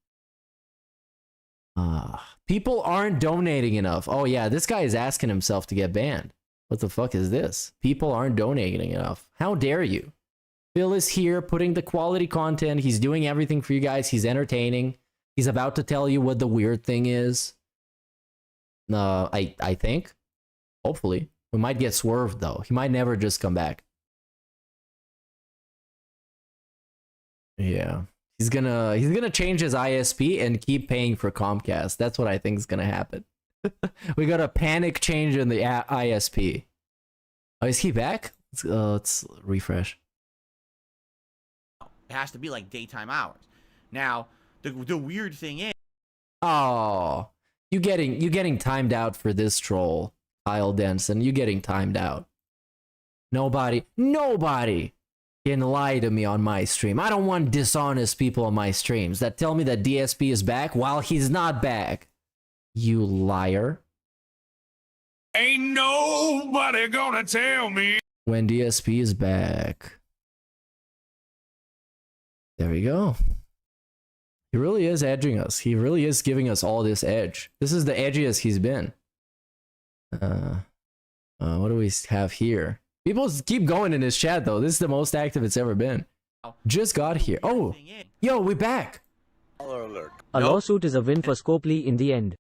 People aren't donating enough. Oh yeah, this guy is asking himself to get banned. What the fuck is this? People aren't donating enough. How dare you? Phil is here putting the quality content. He's doing everything for you guys. He's entertaining. He's about to tell you what the weird thing is. I think. Hopefully. We might get swerved though. He might never just come back. Yeah. He's gonna change his ISP and keep paying for Comcast. That's what I think is gonna happen. We got a panic change in the ISP. Oh, is he back? Let's refresh. It has to be like daytime hours. Now, the weird thing is... Oh, you getting timed out for this troll, Kyle Denson. You getting timed out. Nobody can lie to me on my stream. I don't want dishonest people on my streams that tell me that DSP is back while he's not back. You liar. Ain't nobody gonna tell me When DSP is back. There we go. He really is edging us. He really is giving us all this edge. This is the edgiest he's been. What do we have here? People keep going in his chat though. This is the most active it's ever been. Just got here. Oh, yo, we're back. A lawsuit is a win for Scopely in the end.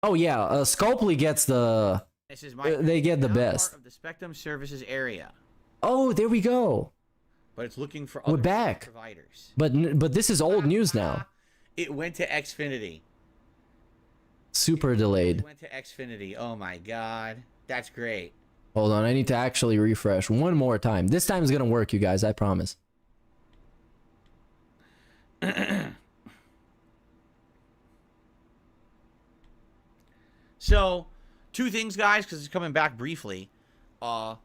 Oh yeah, Scopely gets the... This is my they get the best. part of the Spectrum Services area, Oh, there we go. but it's looking for We're other back. providers. But this is old news now. It went to Xfinity. Super delayed. It went to Xfinity. Oh my god. That's great. Hold on, I need to actually refresh one more time. This time is gonna work, you guys, I promise. So, two things, guys, because it's coming back briefly. I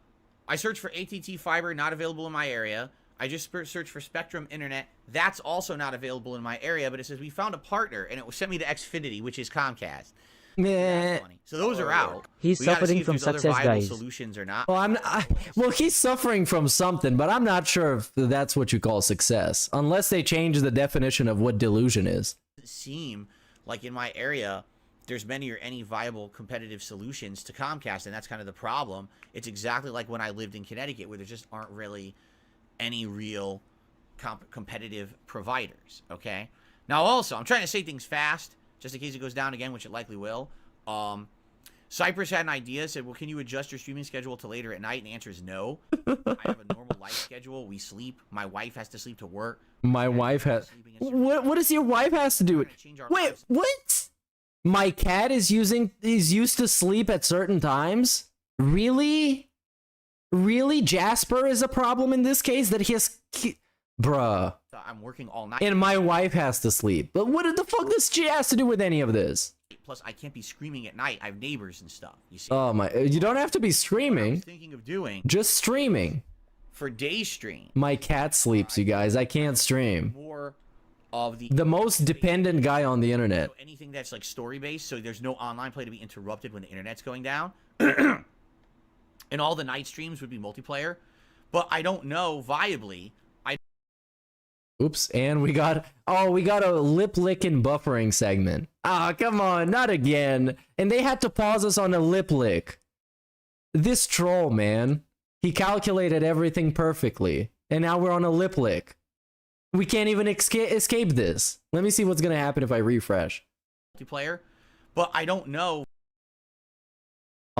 searched for AT&T Fiber, not available in my area. I just searched for Spectrum Internet. That's also not available in my area, but it says we found a partner, and it sent me to Xfinity, which is Comcast. Meh. So those are out. He's We gotta see suffering if from there's other success, viable guys. solutions or not. Well, well, he's suffering from something, but I'm not sure if that's what you call success. Unless they change the definition of what delusion is. It doesn't seem like in my area there's many or any viable competitive solutions to Comcast, and that's kind of the problem. It's exactly like when I lived in Connecticut, where there just aren't really any real competitive providers. Okay. Now, also, I'm trying to say things fast, just in case it goes down again, which it likely will. Cypress had an idea, said, well, can you adjust your streaming schedule to later at night? And the answer is no. I have a normal life schedule. We sleep. My wife has to sleep to work. My wife has... What does your wife has to do with... Wait, what? My cat is used to sleep at certain times? Really? Really? Jasper is a problem in this case? That he has... Bruh. I'm working all night. And my wife has to sleep. But what the fuck does she has to do with any of this? Plus, I can't be screaming at night. I have neighbors and stuff. You see? Oh my... You don't have to be What I streaming. was thinking of doing Just streaming. for day stream. My cat sleeps, you guys. I can't stream. More of The most dependent guy on the internet. So anything that's like story based, so there's no online play to be interrupted when the internet's going down. And all the night streams would be multiplayer. But I don't know viably. Oops, and we got a lip licking buffering segment. Ah, come on, not again. And they had to pause us on a lip lick. This troll, man. He calculated everything perfectly. And now we're on a lip lick. We can't even escape this. Let me see what's gonna happen if I refresh. Multiplayer. But I don't know.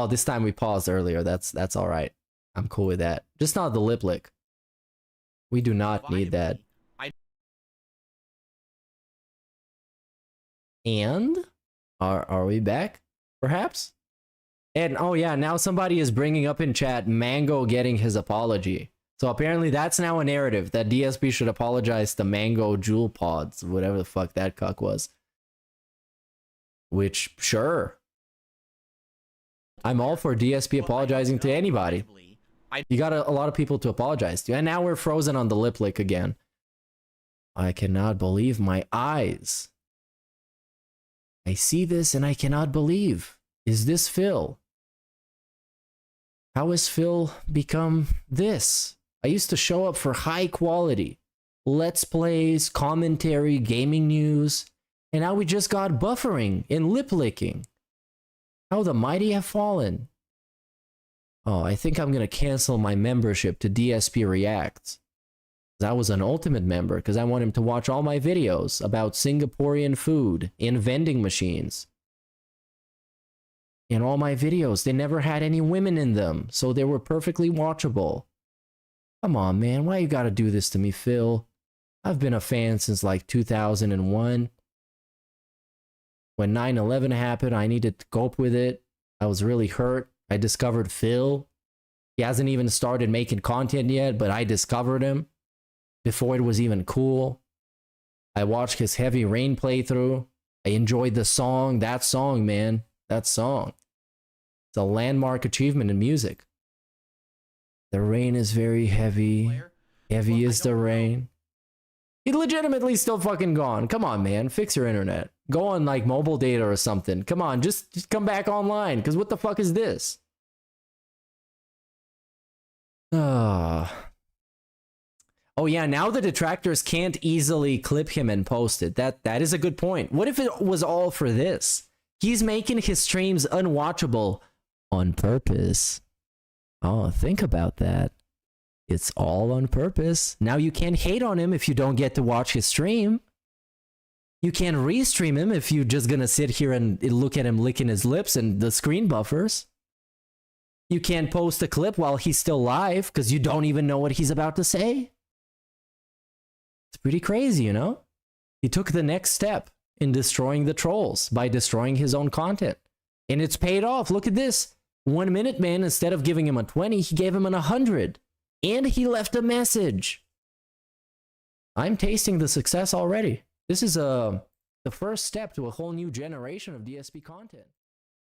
Oh, this time we paused earlier. That's all right. I'm cool with that. Just not the lip lick. We do not need that. And are we back? Perhaps? And oh yeah, now somebody is bringing up in chat Mango getting his apology. So apparently that's now a narrative that DSP should apologize to Mango Jewel Pods, whatever the fuck that cuck was. Which, sure. I'm all for DSP apologizing to anybody. You got a lot of people to apologize to. And now we're frozen on the lip lick again. I cannot believe my eyes. I see this and I cannot believe. Is this Phil? How has Phil become this? I used to show up for high quality Let's Plays, commentary, gaming news, and now we just got buffering and lip licking. How the mighty have fallen. Oh, I think I'm gonna cancel my membership to DSP Reacts. I was an ultimate member because I want him to watch all my videos about Singaporean food and vending machines. And all my videos, they never had any women in them, so they were perfectly watchable. Come on, man, why you gotta do this to me, Phil? I've been a fan since like 2001. When 9/11 happened, I needed to cope with it. I was really hurt. I discovered Phil. He hasn't even started making content yet, but I discovered him before it was even cool. I watched his Heavy Rain playthrough. I enjoyed the song. That song, man. That song. It's a landmark achievement in music. The rain is very heavy. Heavy is the rain. He's legitimately still fucking gone. Come on, man. Fix your internet. Go on like mobile data or something. Come on, just come back online. Because what the fuck is this? Oh yeah, now the detractors can't easily clip him and post it. That is a good point. What if it was all for this? He's making his streams unwatchable on purpose. Oh, think about that. It's all on purpose. Now you can't hate on him if you don't get to watch his stream. You can't restream him if you're just gonna sit here and look at him licking his lips and the screen buffers. You can't post a clip while he's still live because you don't even know what he's about to say. It's pretty crazy, you know? He took the next step in destroying the trolls by destroying his own content. And it's paid off. Look at this. 1 Minute Man, instead of giving him a 20, he gave him an 100. And he left a message. I'm tasting the success already. This is the first step to a whole new generation of DSP content.